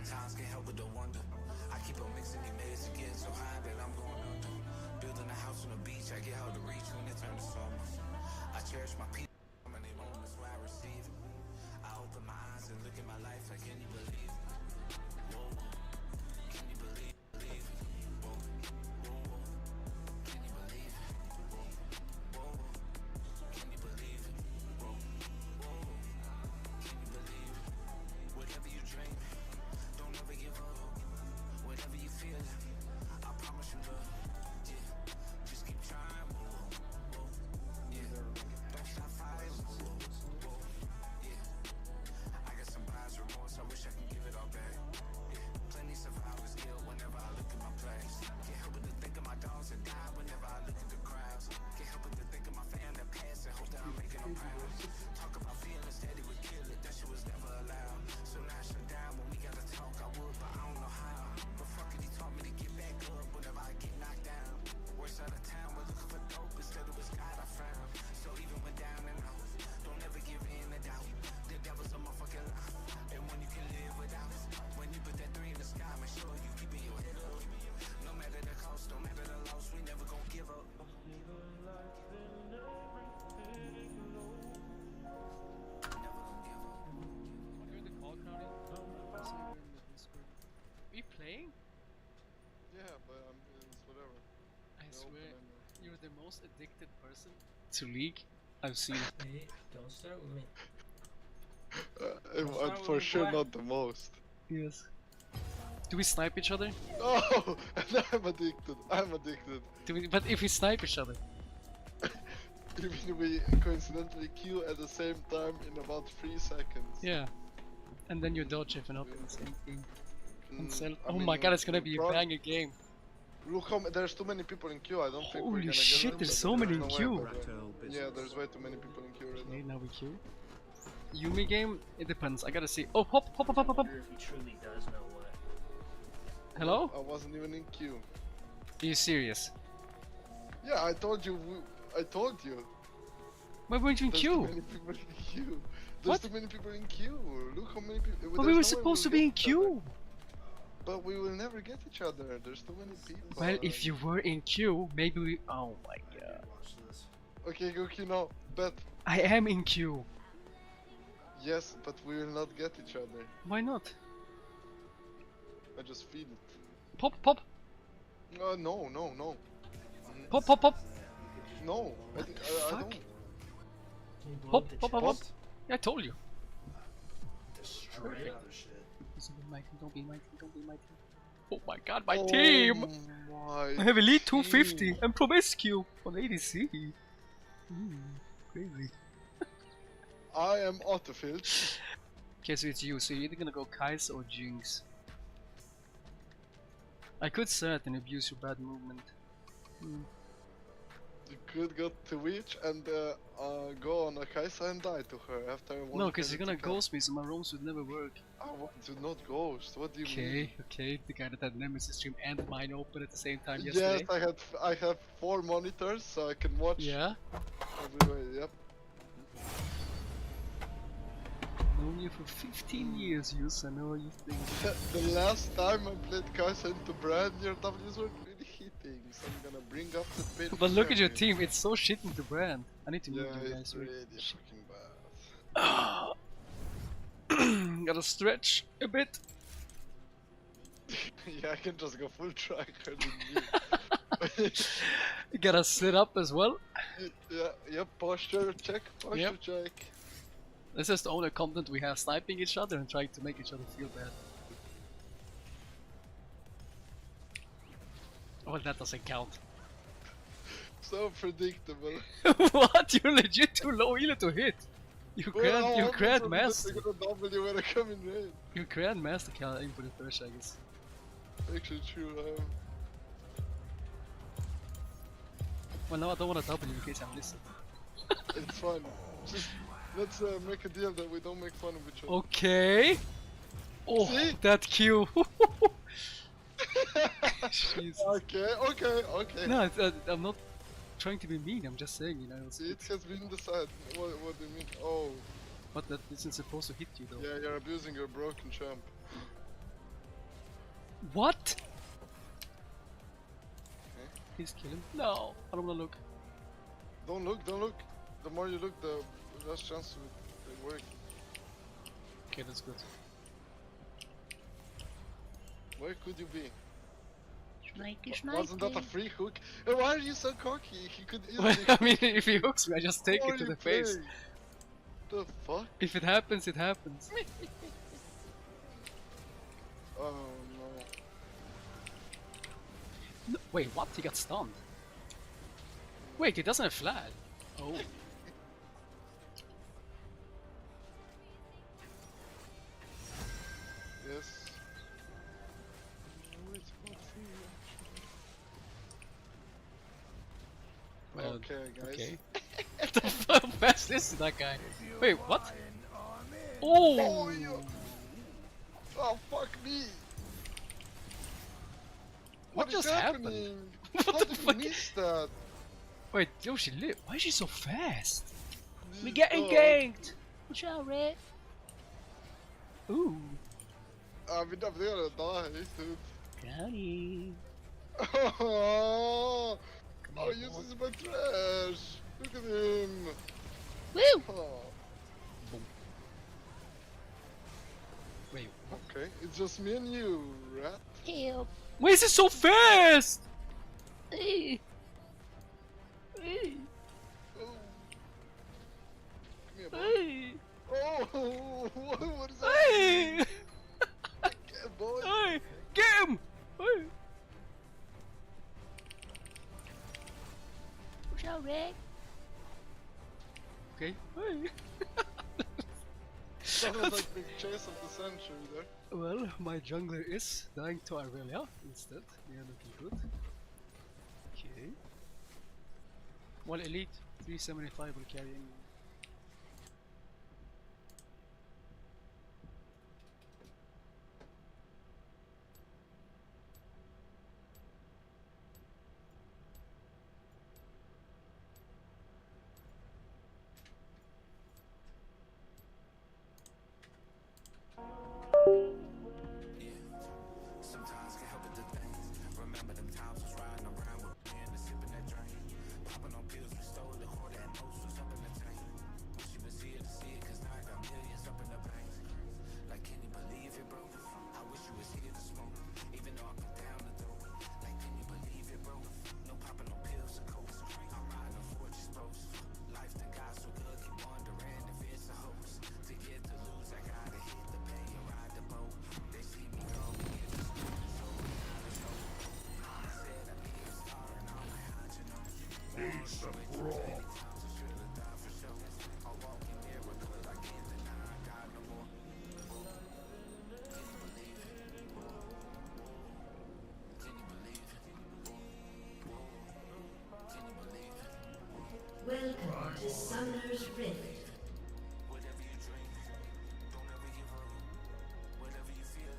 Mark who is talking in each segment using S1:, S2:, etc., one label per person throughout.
S1: sometimes can't help but to wonder. I keep on mixing these meds to get so high that I'm going under. Building a house on the beach, I get hard to reach when it turns to summer. I cherish my people, and they moments where I receive it. I open my eyes and look at my life like, can you believe it? Whoa, can you believe it? Whoa, whoa, can you believe it? Whoa, can you believe it? Whoa, whoa, can you believe it? Whatever you dream, don't ever give up. Whatever you feel, I promise you love. Yeah, just keep trying. Whoa, whoa, yeah, don't stop fighting. Whoa, whoa, yeah. I got some buyer's remorse, I wish I could give it all back. Yeah, plenty survivors guilt whenever I look at my place. Can't help but to think of my dogs that died whenever I look at the crowds. Can't help but to think of my family that passed and hope that I'm making them proud. Talk about feelings that he would kill it, that shit was never allowed. So now I shut down when we gotta talk, I would, but I don't know how. But fuck it, he taught me to get back up whenever I get knocked down. Worst out of town, we're looking for dope, instead it was God I found. So even when down and out, don't ever give in to doubt. The devil's a motherfucking lie, and when you can live without it, when you put that 3 in the sky, make sure you keeping your head up. No matter the cost, no matter the loss, we never gon' give up.
S2: You're in the call counting? Are you playing?
S3: Yeah, but it's whatever.
S2: I
S3: They're
S2: swear,
S3: open anyway.
S2: you're the most addicted person to League I've seen.
S4: Hey, don't start with me.
S3: I'm for sure not the most.
S2: Yes. Do we snipe each other?
S3: Oh, and I'm addicted. I'm addicted.
S2: Do we, but if we snipe each other?
S3: You mean we coincidentally queue at the same time in about 3 seconds?
S2: Yeah. And then you dodge if we're not in the same team. And sell.
S3: I
S2: Oh
S3: mean,
S2: my god, it's gonna be a
S3: front-
S2: banger game.
S3: Look how there's too many people in queue. I don't think we're
S2: Holy
S3: gonna
S2: shit,
S3: get it,
S2: there's
S3: but
S2: so many in
S3: no way,
S2: queue.
S3: by the way. Yeah, there's way too many people in queue right
S2: Okay,
S3: now.
S2: now we queue. Yumi game? It depends. I gotta see. Oh, hop, hop, hop, hop, hop, hop.
S4: If he truly does know what.
S2: Hello?
S3: I wasn't even in queue.
S2: Are you serious?
S3: Yeah, I told you. I told you.
S2: Why weren't you in
S3: There's
S2: queue?
S3: too many people in queue. There's
S2: What?
S3: too many people in queue. Look how many people.
S2: But we were supposed to be in queue.
S3: But we will never get each other. There's too many people.
S2: Well, if you were in queue, maybe we. Oh my god.
S3: Okay, go queue now. Bet.
S2: I am in queue.
S3: Yes, but we will not get each other.
S2: Why not?
S3: I just feel it.
S2: Pop, pop,
S3: No, no.
S2: pop, pop, pop,
S3: No, I
S2: Fuck.
S3: don't.
S4: Can you blow
S2: pop,
S4: up the
S2: pop, pop, pop.
S4: chest?
S2: Yeah, I told you.
S4: Destroy the other shit.
S2: Listen, my team, don't be my team, don't be my team. Oh my god, my team!
S3: My
S2: I have elite
S3: team.
S2: 250 and promiscue on ADC. Crazy.
S3: I am autofilled.
S2: Okay, so it's you. So you're either gonna go Kai'Sa or Jinx. I could set and abuse your bad movement.
S3: You could go to RiCH and go on a Kaisa and die to her after one.
S2: No, because you're gonna
S3: critical.
S2: ghost me, so my roams would never work.
S3: I want to not ghost. What do you mean?
S2: Okay, okay. The guy that had Nemesis stream and mine open at the same time
S3: Yes,
S2: yesterday.
S3: I have 4 monitors, so I can watch.
S2: Yeah.
S3: Everywhere. Yep.
S2: Known you for 15 years, Yus. I know you think.
S3: The last time I played Kaisa into Brand, your W's weren't really hitting, so I'm gonna bring up the bit.
S2: But look at your team. It's so shit into brand. I need to move
S3: Yeah,
S2: you guys.
S3: it's
S2: Wait.
S3: really fucking bad.
S2: Gotta stretch a bit.
S3: Yeah, I can just go full tracker than
S2: You gotta sit up as well.
S3: Yeah, yep, posture check, posture
S2: Yep.
S3: check.
S2: This is the only content we have, sniping each other and trying to make each other feel bad. Well, that doesn't count.
S3: So predictable.
S2: What? You're legit too low elo to hit. You grandmaster.
S3: You're gonna W when I come in raid.
S2: You grandmaster can't aim for the thirst, I guess.
S3: Actually true,
S2: Well, no, I don't want to W in case I'm listening.
S3: it's fine. Just let's make a deal that we don't make fun of each other.
S2: Okay. Oh,
S3: See?
S2: that Q. Jesus.
S3: Okay.
S2: No, I'm not trying to be mean. I'm just saying, you know.
S3: It has been decided. What do you mean? Oh,
S2: But that isn't supposed to hit you, though.
S3: yeah, you're abusing your broken champ.
S2: What?
S3: Okay.
S2: Please kill him. No, I don't wanna look.
S3: Don't look, don't look. The more you look, the less chance of it work.
S2: Okay, that's good.
S3: Where could you be?
S5: Snakey,
S3: Wasn't that a free hook? Why are you so cocky? He could
S2: Well,
S3: easily.
S2: I mean, if he hooks me, I just take
S3: What
S2: it
S3: are
S2: to
S3: you
S2: the face.
S3: playing? The fuck?
S2: If it happens, it happens.
S3: Oh no.
S2: No, wait, what? He got stunned. Wait, he doesn't have flag. Oh.
S3: Yes. Oh, it's not free.
S2: Well,
S3: Okay, guys.
S2: okay. How fast is that guy? Wait, what?
S3: Oh,
S2: Oh!
S3: you. Oh, fuck me.
S2: What
S3: is
S2: just happened?
S3: happening?
S2: What
S3: How
S2: the
S3: did you
S2: fuck?
S3: miss that?
S2: Wait, Yoshi live. Why is she so fast? We
S3: This
S2: getting
S3: dog.
S2: ganked!
S5: Watch out, Red.
S2: Ooh.
S3: Vi dödade dude.
S2: Howdy.
S3: Oh,
S2: Come
S3: oh,
S2: on,
S3: uses my trash. Look at him.
S5: Woo!
S3: Oh.
S2: Wait, what?
S3: Okay, it's just me and you, rat.
S5: Help.
S2: Why is it so fast?
S5: Hey. Hey.
S3: Oh. Come here, boy.
S5: Hey.
S3: Oh, what is that?
S2: Hey!
S3: Yeah, boy.
S2: Hey! Get him! Hey!
S5: Watch out, Red.
S2: Okay. Hey!
S3: That was like the chase of the century there.
S2: Well, my jungler is dying to Aurelia instead. We are looking good. Okay. One elite, 375 will carry in.
S1: Sometimes can't help but the things. Remember them times was riding around with me and sipping that drink. Popping on pills, we stole the whole that most was up in the tank. Wish you was here to see it, cause now I got millions up in the bank. Like, can you believe it, bro? I wish you was here to smoke. Even though I put down the dope. Like, can you believe it, bro? No popping on pills or coke. I'm riding a fortress post. Life that got so good, keep wondering if it's a hoax. To get to lose, I gotta hit the bay and ride the boat. They see me go, get the school, so I gotta go. Mama said I'd be a star, and I'm like, how'd you know? Need some raw. Times I should've died for sure. I walk in there with good, I can't deny I got no more. Can you believe it? Can you believe it? Can you believe it?
S6: Welcome to Summoner's Rift.
S1: Whatever you dream, don't ever give up. Whatever you feel,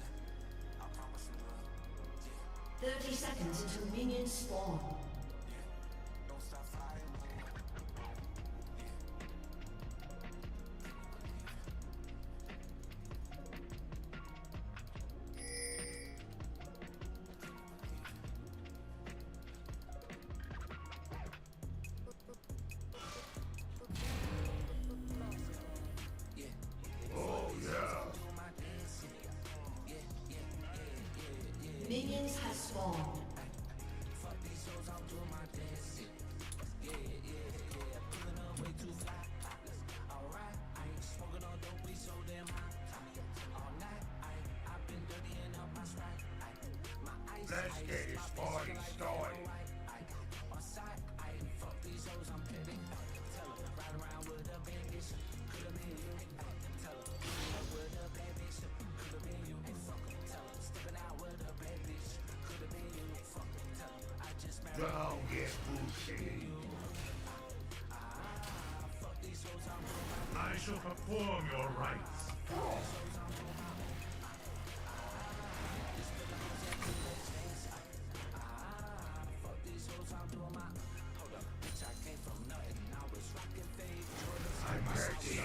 S1: I promise you love.
S6: 30 seconds until minions spawn.
S1: Don't stop fighting.
S6: Minions have spawned.
S7: Let's get this party started. Don't get bullshit. I shall perform your rites. I'm ready.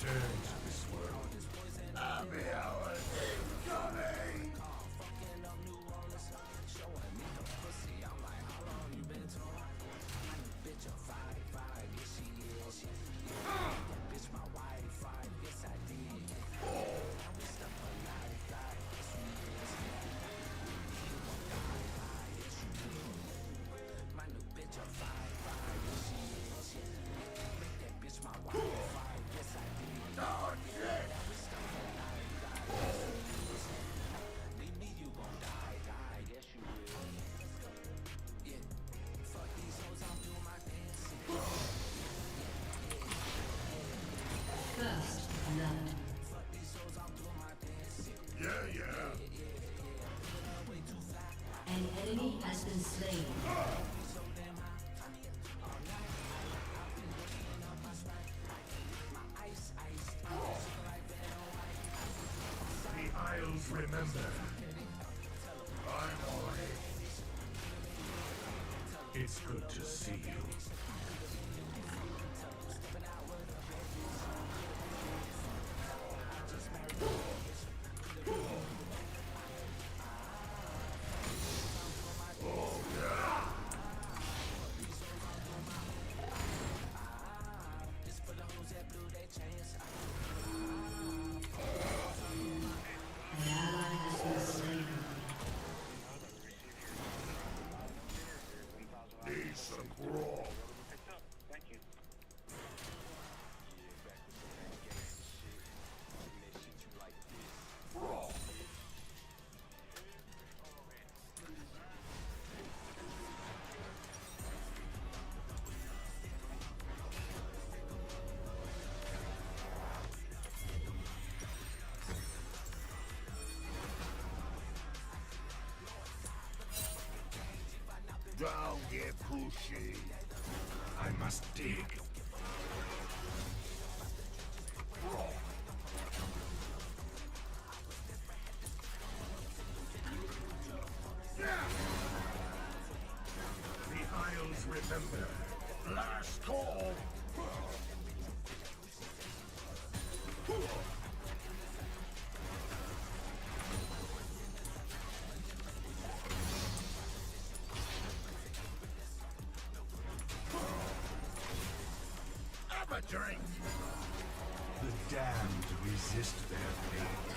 S7: return to this world. Happy hours coming!
S6: First blood.
S7: Yeah, yeah.
S6: An enemy has been slain.
S7: The Isles remember. I'm on it. It's good to see you.
S6: An ally has been slain.
S7: Need some grog. Don't get pushy. I must dig. The Isles remember. Last call. Have a drink. The damned resist their fate.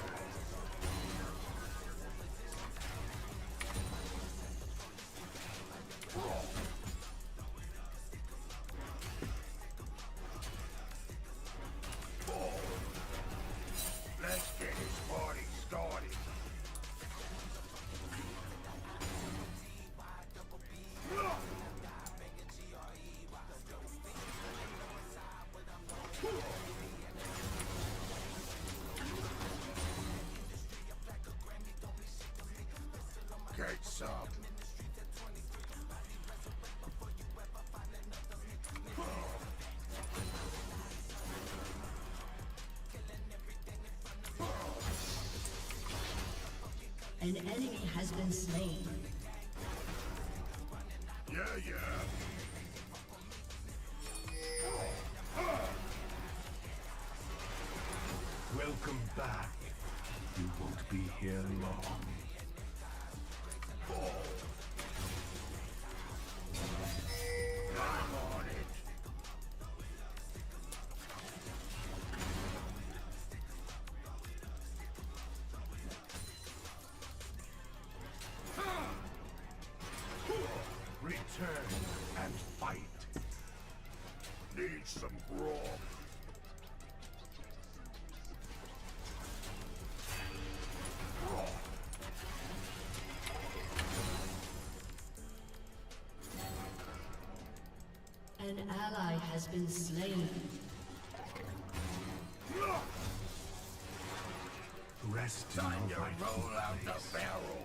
S7: Let's get this party started. Get some.
S6: An enemy has been slain.
S7: Yeah, yeah. Welcome back. You won't be here long. I'm on it. Return and fight. Need some grog.
S6: An ally has been slain.
S7: Rest time to roll out the barrel.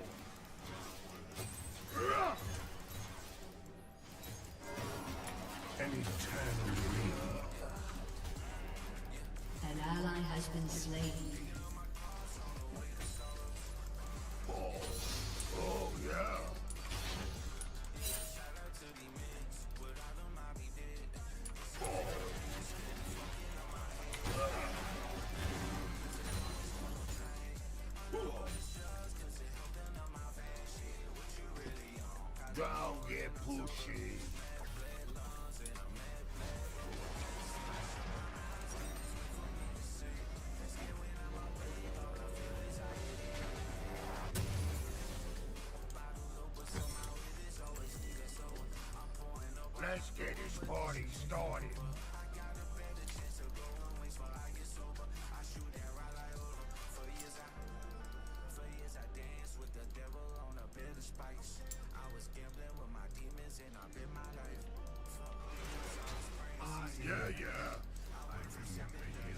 S7: An eternal dream.
S6: An ally has been slain.
S7: Oh yeah. pushy. Let's get this party started. Yeah, yeah. I remember you.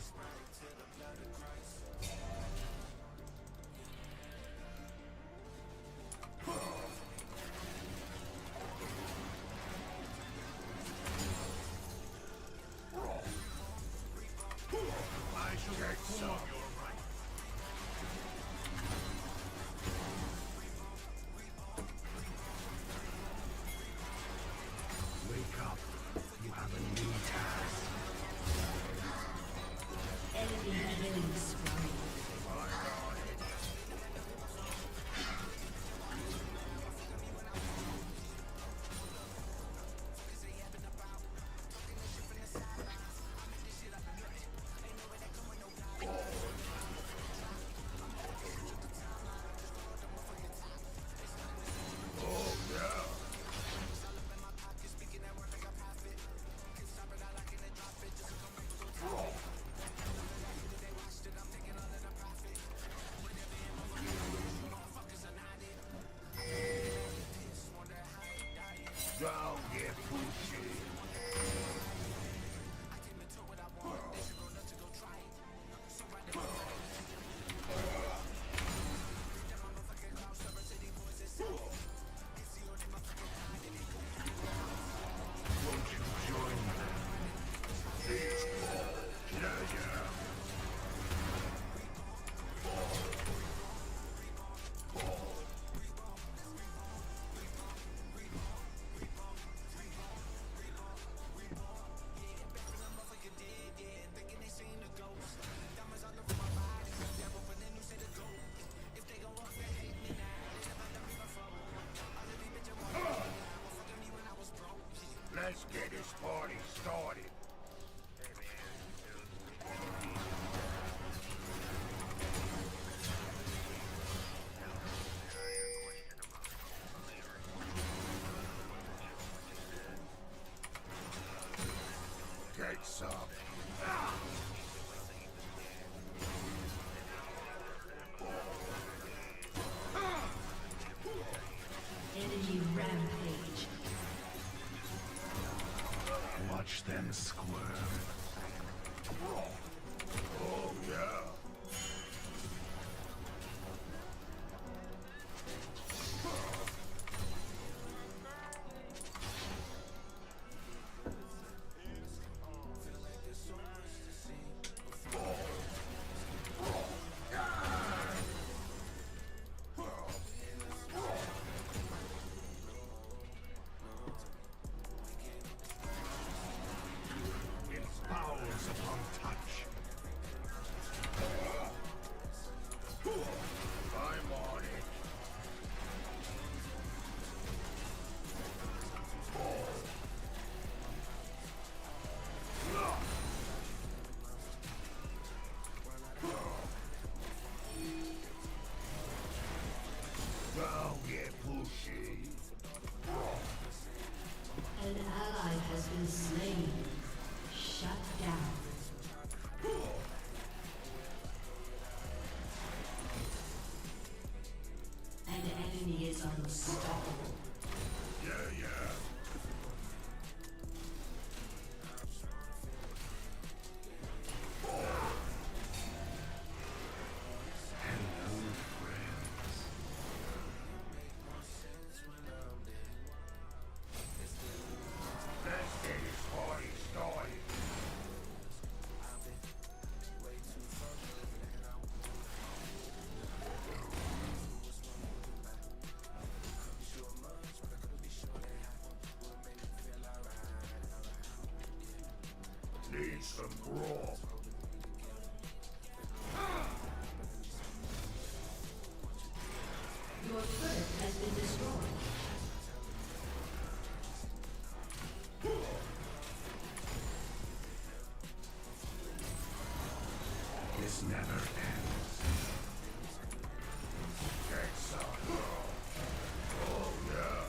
S7: I shall get some. You're right. Wake up. You have a new task.
S6: Enemy killing spree.
S7: Don't get pushy. Won't you join me? Yeah, yeah. Let's get this party started. Get some.
S6: Enemy rampage.
S7: Watch them squirm. Oh, yeah. Its powers upon touch. I'm on it. Don't get pushy.
S6: An ally has been slain. Shut down. An enemy is unstoppable.
S7: Yeah, yeah. Hello, friends. Let's get this party started. Need some grog.
S6: Your turret has been destroyed.
S7: This never ends. Get some. Oh yeah.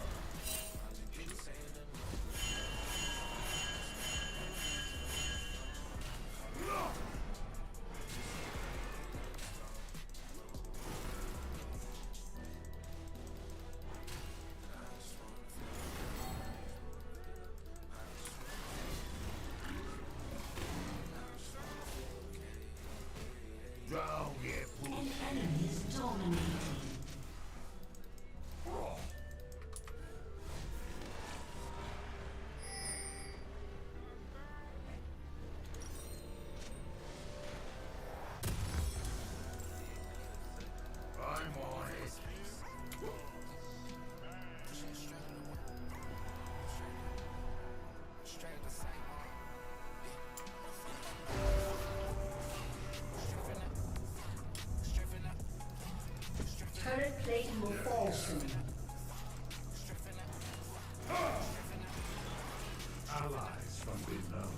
S7: Drown it,
S6: An enemy is dominating.
S7: I'm on it.
S6: Turret plating will fall soon.
S7: Allies from below.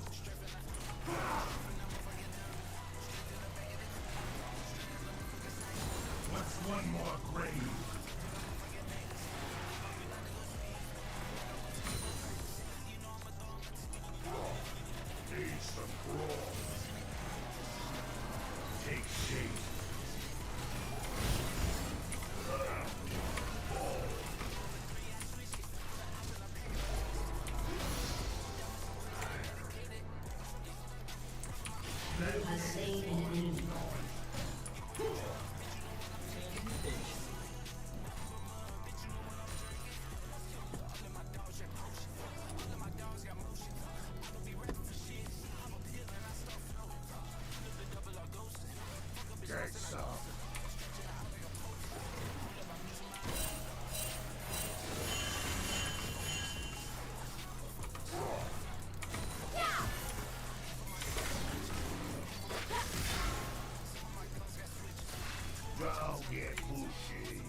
S7: What's one more grave? Need some brawl. Take shape.
S6: You have slain an enemy.
S7: Get some. Don't get pushy.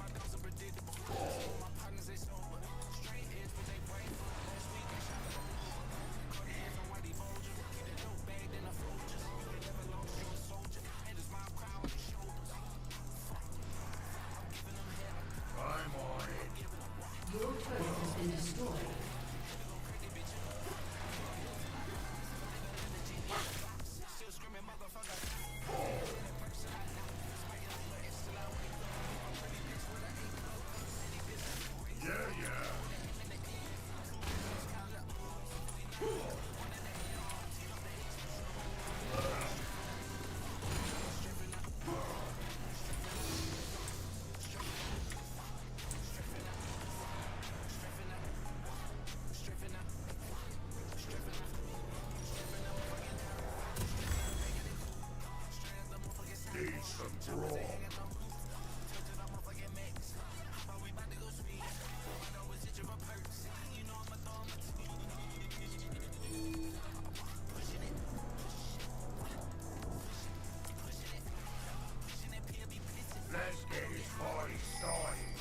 S7: I'm on it.
S6: Your turret has been destroyed.
S7: Yeah, yeah. Need some brawl. Let's get this party started.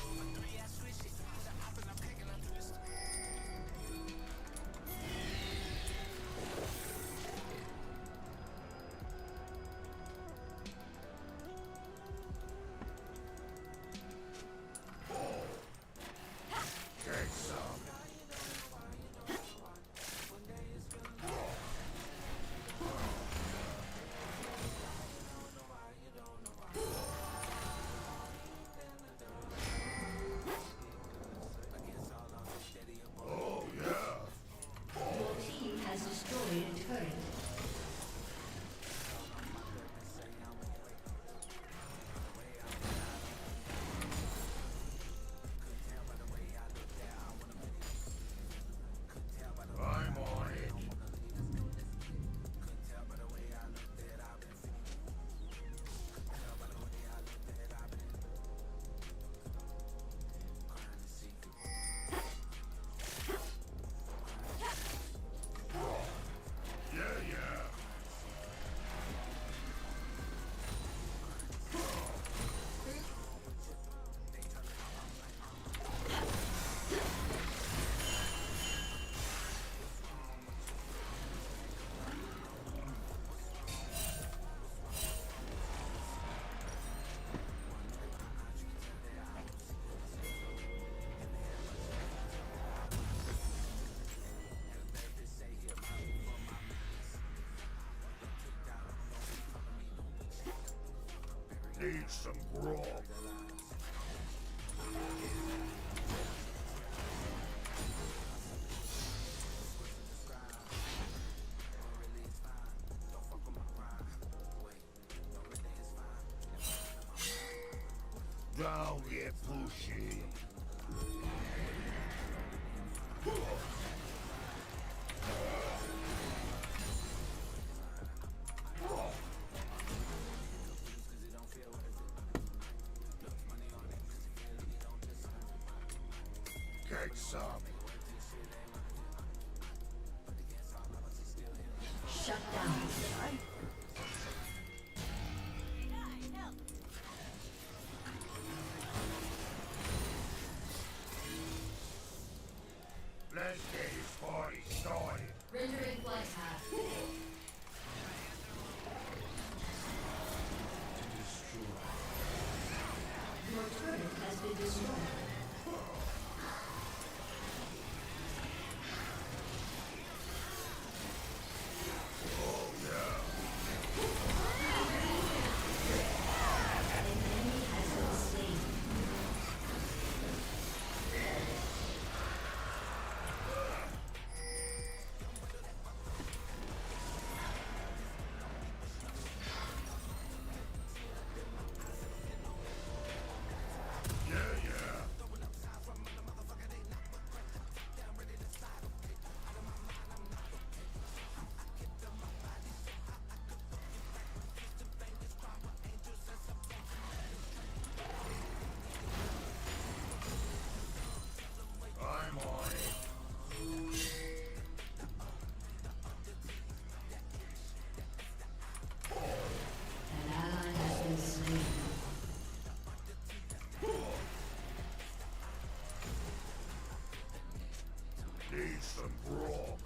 S7: Need some grog. Don't get pushy. Get some.
S6: Shut down.
S7: Let's get this party started.
S6: Rendering flight path. Your turret has been destroyed. An enemy has been slain.
S7: I'm on it.
S6: An ally has been slain.
S7: Need some grog.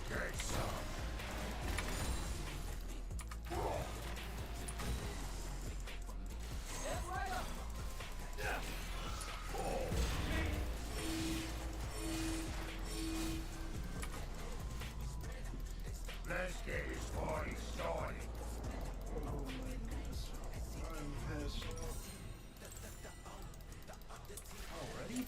S7: Get some. Let's get this party started.
S4: Already?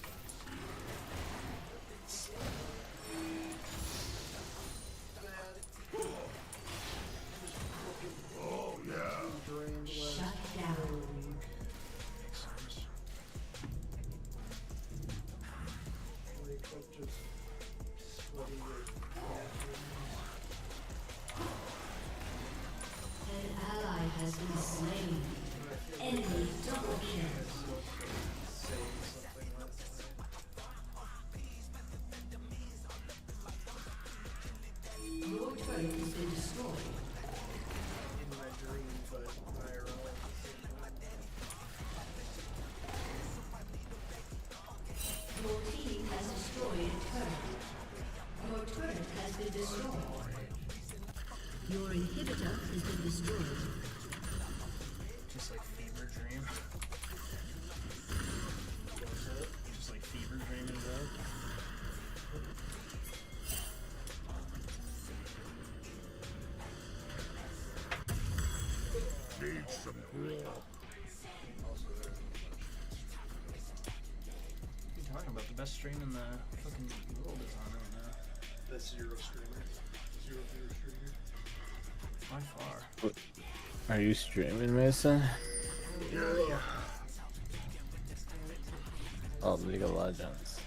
S7: Oh yeah.
S6: Shut down. An ally has been slain. Enemy double kill. Your turret has been destroyed.
S4: In my dream, but IRL.
S6: Your team has destroyed a turret. Your turret has been destroyed. Your inhibitor has been destroyed.
S4: Just like fever dream. Just like fever dream in bed.
S7: Need some grog.
S4: What are you talking about? The best stream in the fucking world is on right now.
S8: That's zero streamer. Zero viewer streamer.
S4: By far.
S9: Are you streaming, Mason?
S7: Yeah.
S9: Oh, League of Legends.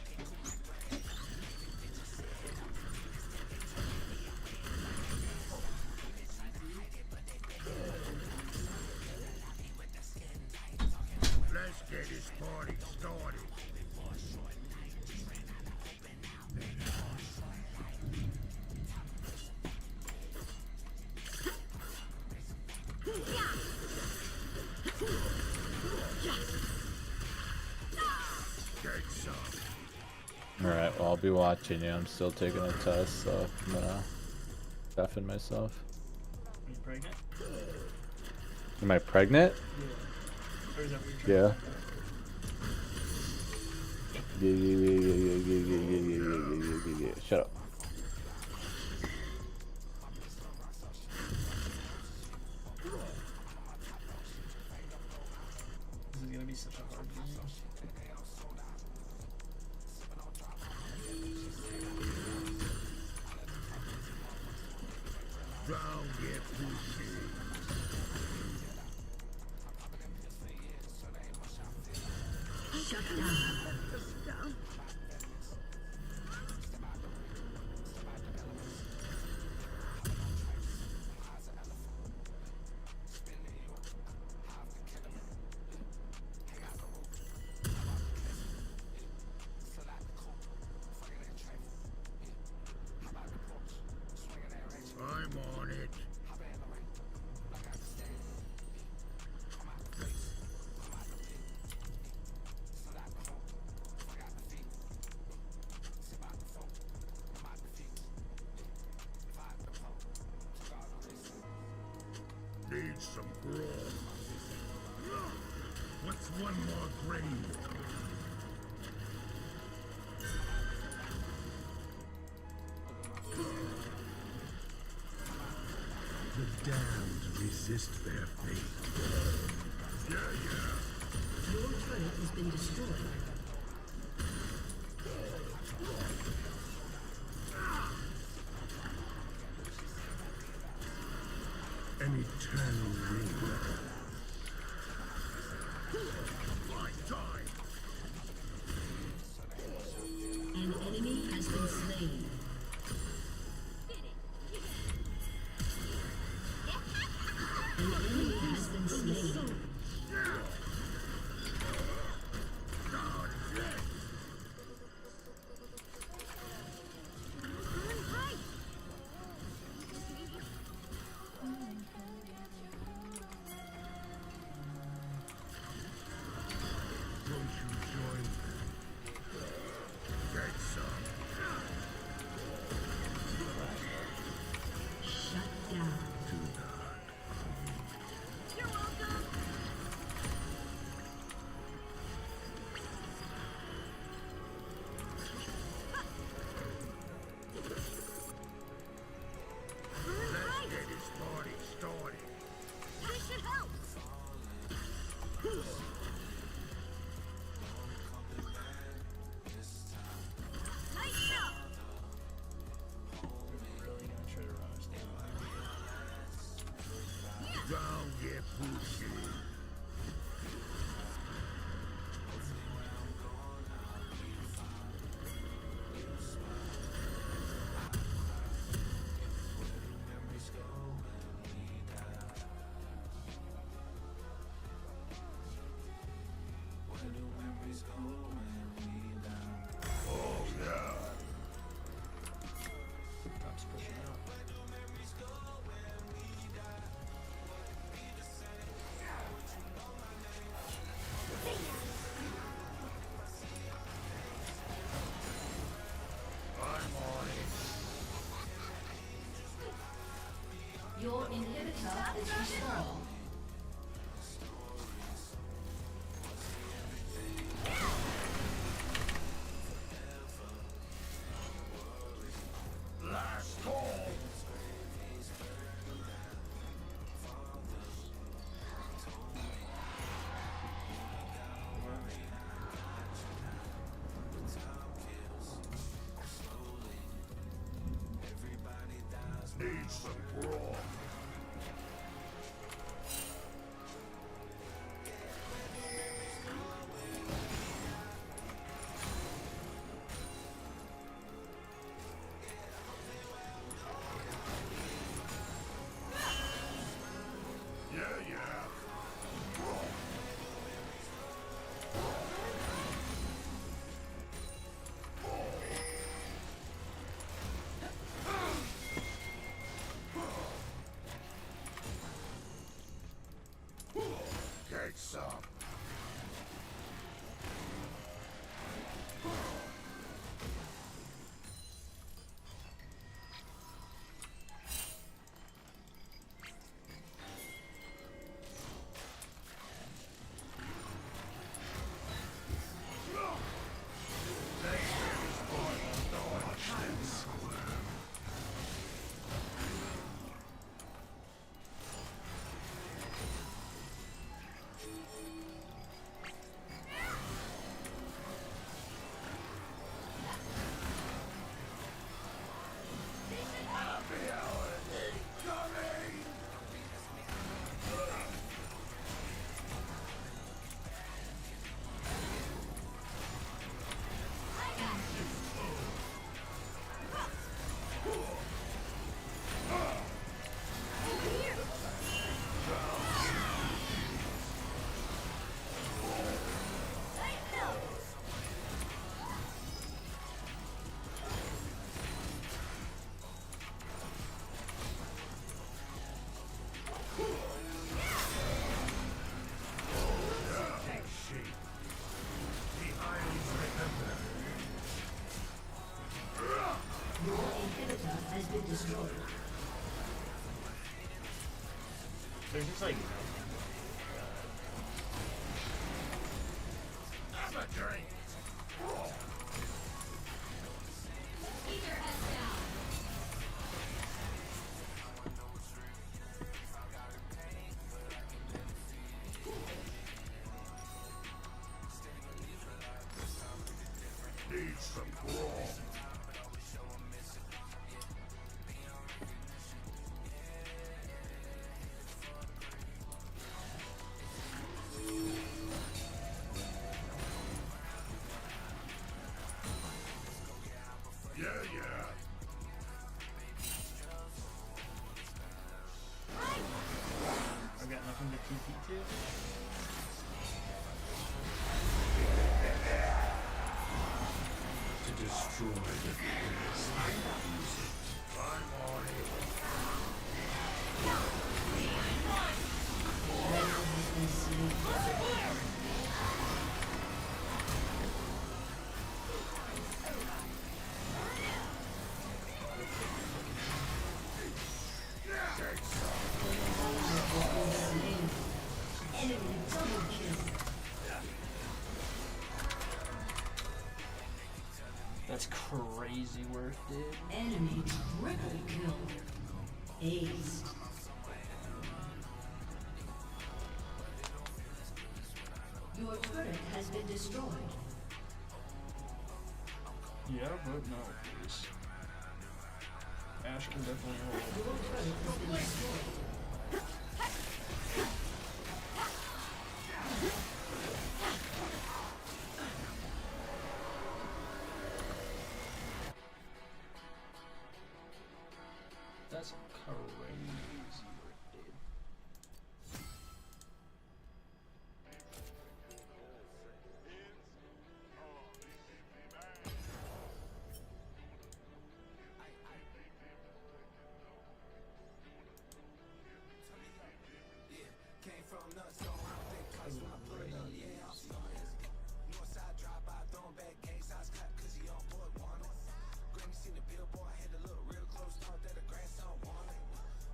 S7: Let's get this party started. Get some.
S9: Alright, well, I'll be watching you. I'm still taking a test, so I'm gonna deafen myself.
S4: Are you pregnant?
S9: Am I pregnant?
S4: Yeah. Or is that what you're trying
S9: Yeah.
S4: to
S9: Yeah. Shut up.
S4: This is gonna be such a hard game.
S6: Shut down.
S7: I'm on it. Need some grog. What's one more grave? The damned resist their fate.
S6: Your turret has been destroyed.
S7: An eternal ring. My time.
S6: An enemy has been slain. An enemy has been slain.
S7: Won't you join me? Get some.
S6: Shut down.
S7: Do not.
S6: You're welcome.
S7: Let's get this party started.
S6: This should help. Nice job.
S4: really gonna try to run us down.
S7: Don't get pushy. Oh yeah.
S4: Top's pushing out.
S7: I'm on it.
S6: Your inhibitor is restored.
S7: Last call. Need some grog. Yeah, yeah. Get some.
S4: It's like,
S7: I'm a drink. Need some crawl. Yeah, yeah.
S4: I've got nothing to TP to.
S7: To destroy the forest. I'm on it.
S6: Enemy double kill.
S4: That's crazy work, dude.
S6: Enemy triple kill. Ace. Your turret has been destroyed.
S4: Yeah, but no, please. Ash can definitely hold.
S6: Your turret has been destroyed.
S4: That's crazy work, dude.
S1: Came from nuts, so I don't think twice when I put it up. Yeah, I'm starting. Northside drop by, throwing back gang size clap, cause he on board, want it. Granny seen the billboard, had to look real close, thought that a grandson wanted.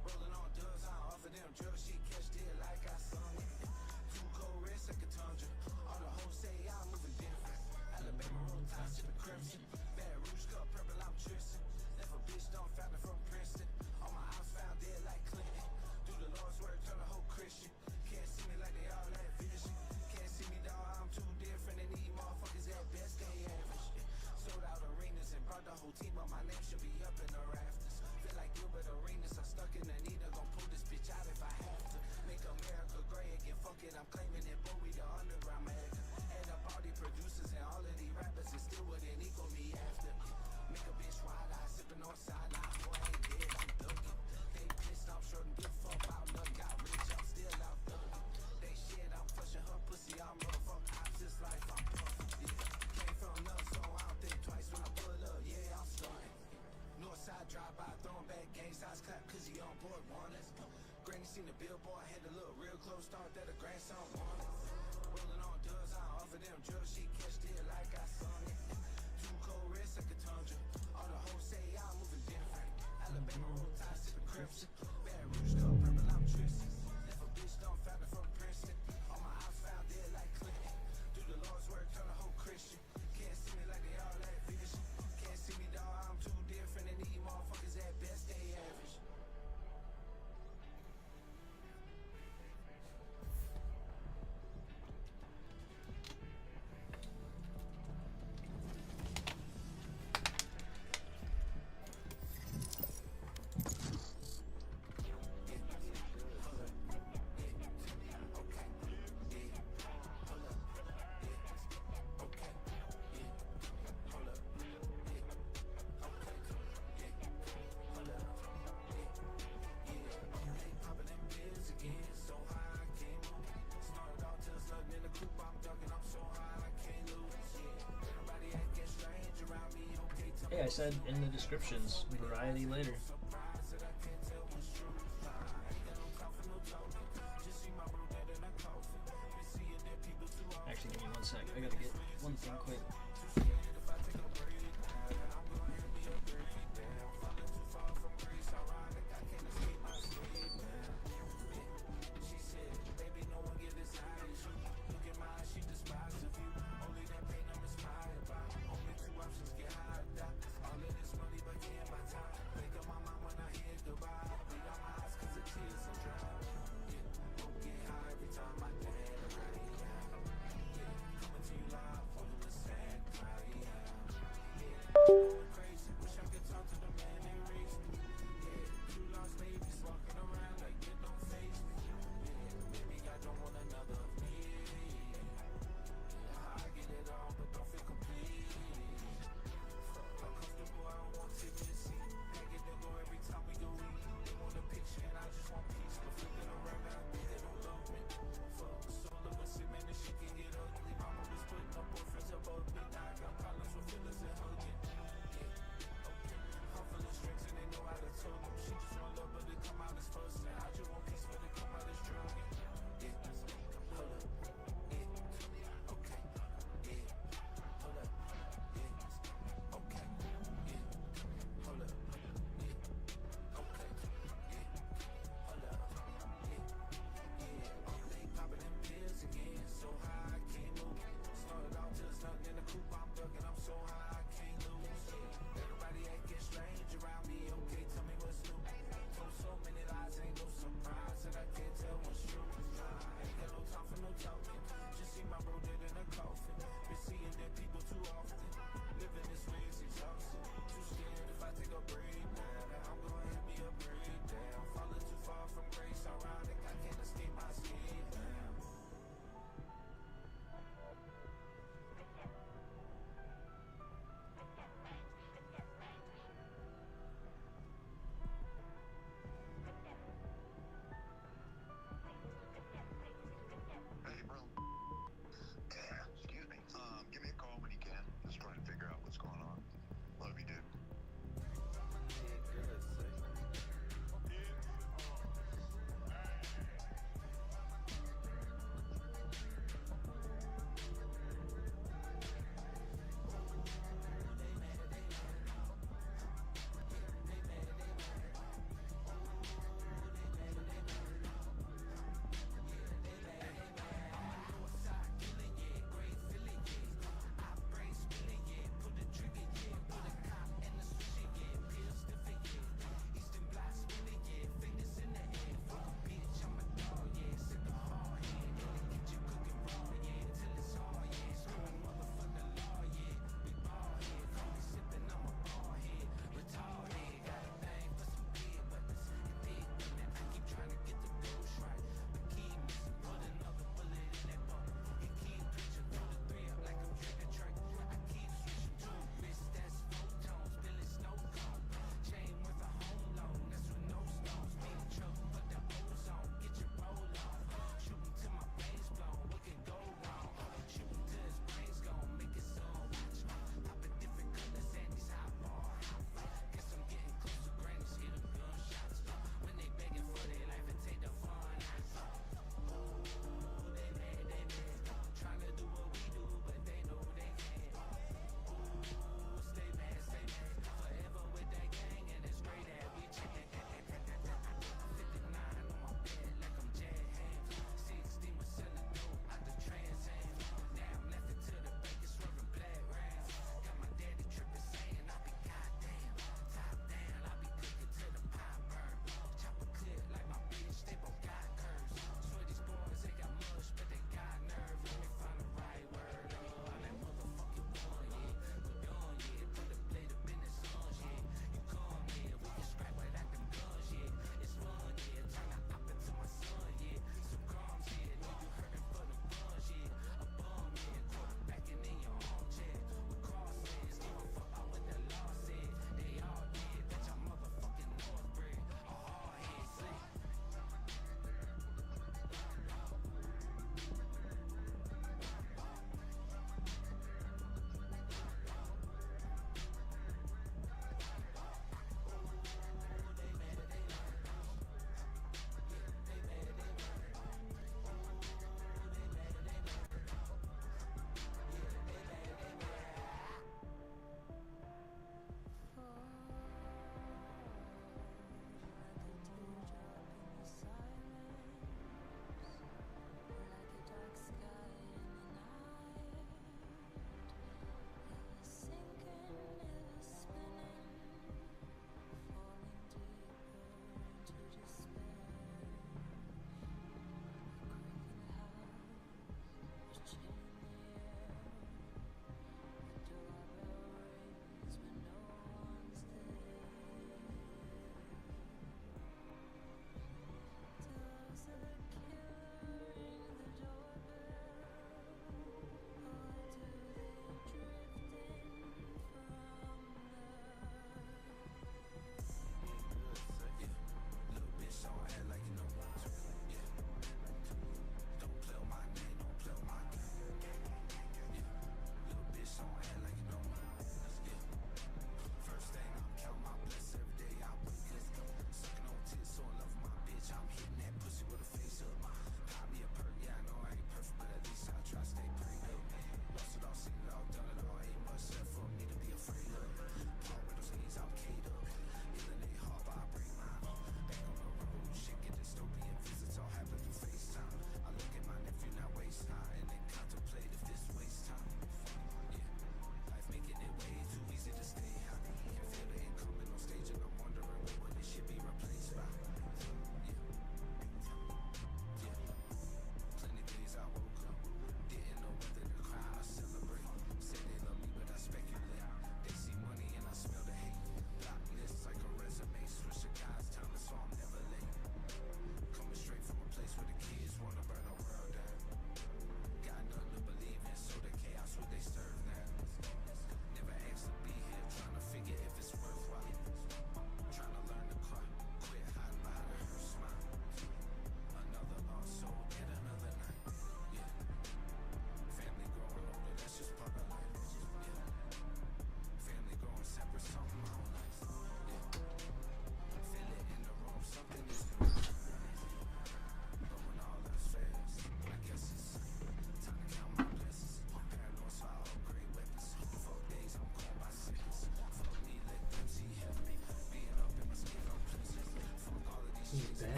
S1: Rolling on dubs, I offer them drugs, she catched it like I sung it. Too cold red, second tundra. All the hoes say I'm moving different. Alabama roll tide, sipping crimson. Bad Rouge cup, purple, I'm tristan'. Left a bitch, don't found it from Princeton. All my house found dead like Clinton. Do the Lord's work, turn the whole Christian. Can't see me like they all that vision. Can't see me, dawg, I'm too different. And these motherfuckers at best, they average. Sold out arenas and brought the whole team up. My name should be up in the rafters. Feel like Gilbert Arenas, I'm stuck in the needle. Gon' pull this bitch out if I have to. Make America great again, fuck it, I'm claiming it. But we the underground mega. Add up all these producers and all of these rappers, and still wouldn't equal me after. Make a bitch wide-eyed, sipping on sidelines. Boy, I ain't dead, I'm thugging. They pissed off, sure didn't give a fuck about nothing. Got rich, I'm still out thugging. They shit, I'm flushing her pussy, I'm motherfucking ops, just like I'm puffing. Yeah. Came from nuts, so I don't think twice when I pull up. Yeah, I'm stunting. Northside drive by, throwing back gang size clap, cause he on board, want it. Granny seen the billboard, had to look real close, thought that a grandson wanted. Rolling on dubs, I offer them drugs, she catched it like I sung it. Too cold red, second tundra. All the hoes say I'm moving different. Alabama roll tide, sipping crimson. Bad Rouge cup, purple, I'm tristan'. Left a bitch, don't found it from Princeton. All my house found dead like Clinton. Do the Lord's work, turn the whole Christian. Can't see me like they all that vision. Can't see me, dawg, I'm too different. And these motherfuckers at best, they average.
S4: Hey, I said in the descriptions, variety later. Actually, give me 1 sec. I gotta get one thing quick.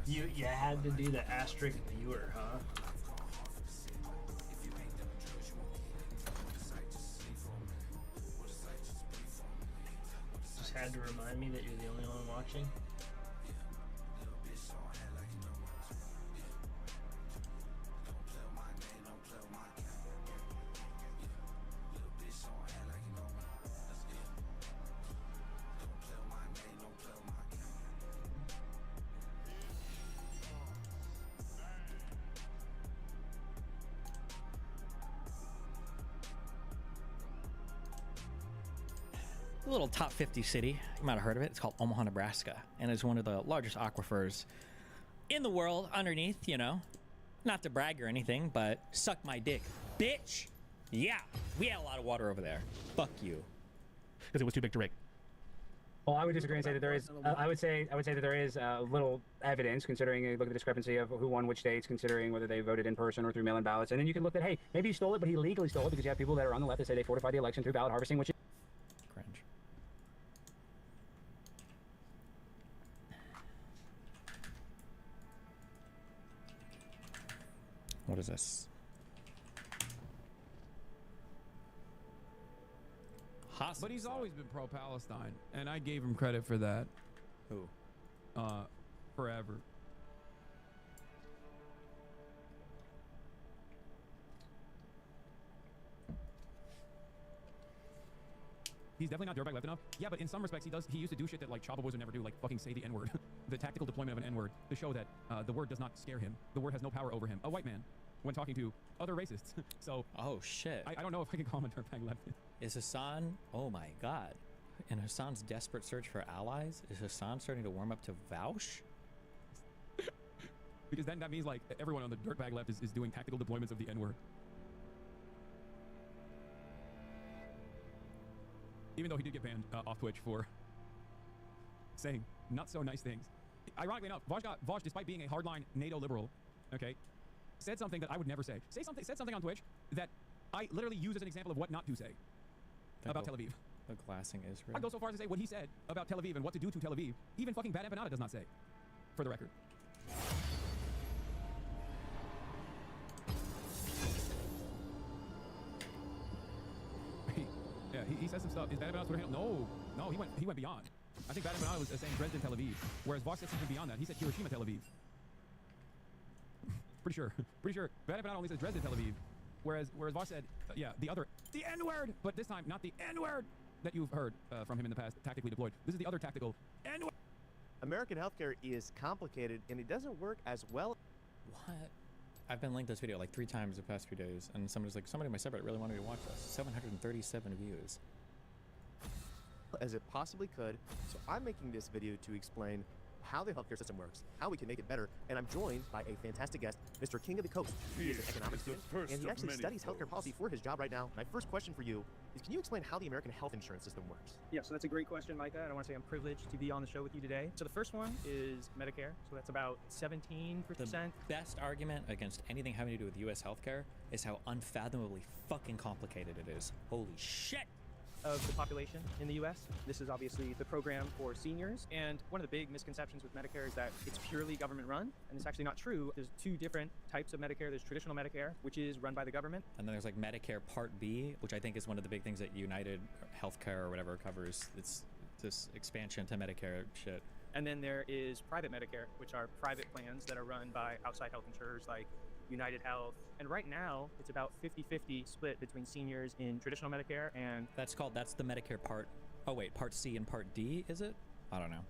S10: You had to do the asterisk viewer, huh? Just had to remind me that you're the only one watching.
S11: A little top 50 city. You might have heard of it. It's called Omaha, Nebraska, and it's one of the largest aquifers in the world underneath, you know. Not to brag or anything, but suck my dick, bitch. Yeah, we had a lot of water over there. Fuck you.
S12: Because it was too big to rig.
S13: Well, I would disagree and say that there is. I would say that there is little evidence, considering look at the discrepancy of who won which states, considering whether they voted in person or through mail-in ballots, and then you can look at, hey, maybe he stole it, but he legally stole it, because you have people that are on the left that say they fortified the election through ballot harvesting, which is
S11: cringe. What is this?
S14: But he's always been pro-Palestine, and I gave him credit for that.
S11: Who?
S14: Forever.
S12: He's definitely not dirtbag left enough. Yeah, but in some respects, he used to do shit that like Chaba Boys would never do, like fucking say the N-word. The tactical deployment of an N-word to show that the word does not scare him. The word has no power over him. A white man, when talking to other racists. So.
S11: Oh shit.
S12: I don't know if I can call him a dirtbag left.
S11: Is Hassan? Oh my god. In Hassan's desperate search for allies, is Hassan starting to warm up to Vouch?
S12: Because then that means like everyone on the dirtbag left is doing tactical deployments of the N-word. Even though he did get banned off Twitch for saying not so nice things. Ironically enough, Vosh, despite being a hardline NATO liberal, okay, said something that I would never say. Said something on Twitch that I literally use as an example of what not to say about Tel Aviv.
S11: The glassing Israel.
S12: I go so far as to say what he said about Tel Aviv and what to do to Tel Aviv, even fucking Bad Empanada does not say, for the record. He says some stuff. Is Bad Empanada's Twitter handle? No, he went beyond. I think Bad Empanada was saying Dresden, Tel Aviv, whereas Vox said something beyond that. He said Hiroshima, Tel Aviv. Pretty sure. Bad Empanada only says Dresden, Tel Aviv, whereas Vox said, the N-word, but this time not the N-word that you've heard from him in the past, tactically deployed. This is the other tactical N-word.
S15: American healthcare is complicated and it doesn't work as well.
S11: What? I've been linked this video like 3 times the past few days, and somebody's like, somebody in my subreddit really wanted me to watch this. 737 views.
S15: As it possibly could. So I'm making this video to explain how the healthcare system works, how we can make it better, and I'm joined by a fantastic guest, Mr. King of the Coast. He is an economics student, and he actually studies healthcare policy for his job right now. My first question for you is, can you explain how the American health insurance system works?
S16: Yeah, so that's a great question, Micah, and I want to say I'm privileged to be on the show with you today. So the first one is Medicare, so that's about 17%.
S11: The best argument against anything having to do with U.S. healthcare is how unfathomably fucking complicated it is. Holy shit!
S16: Of the population in the US. This is obviously the program for seniors, and one of the big misconceptions with Medicare is that it's purely government run, and it's actually not true. There's 2 different types of Medicare. There's traditional Medicare, which is run by the government.
S11: And then there's like Medicare Part B, which I think is one of the big things that United Healthcare or whatever covers. It's this expansion to Medicare shit.
S16: And then there is private Medicare, which are private plans that are run by outside health insurers like United Health. And right now, it's about 50-50 split between seniors in traditional Medicare and...
S11: That's the Medicare Part... Oh wait, Part C and Part D, is it? I don't know.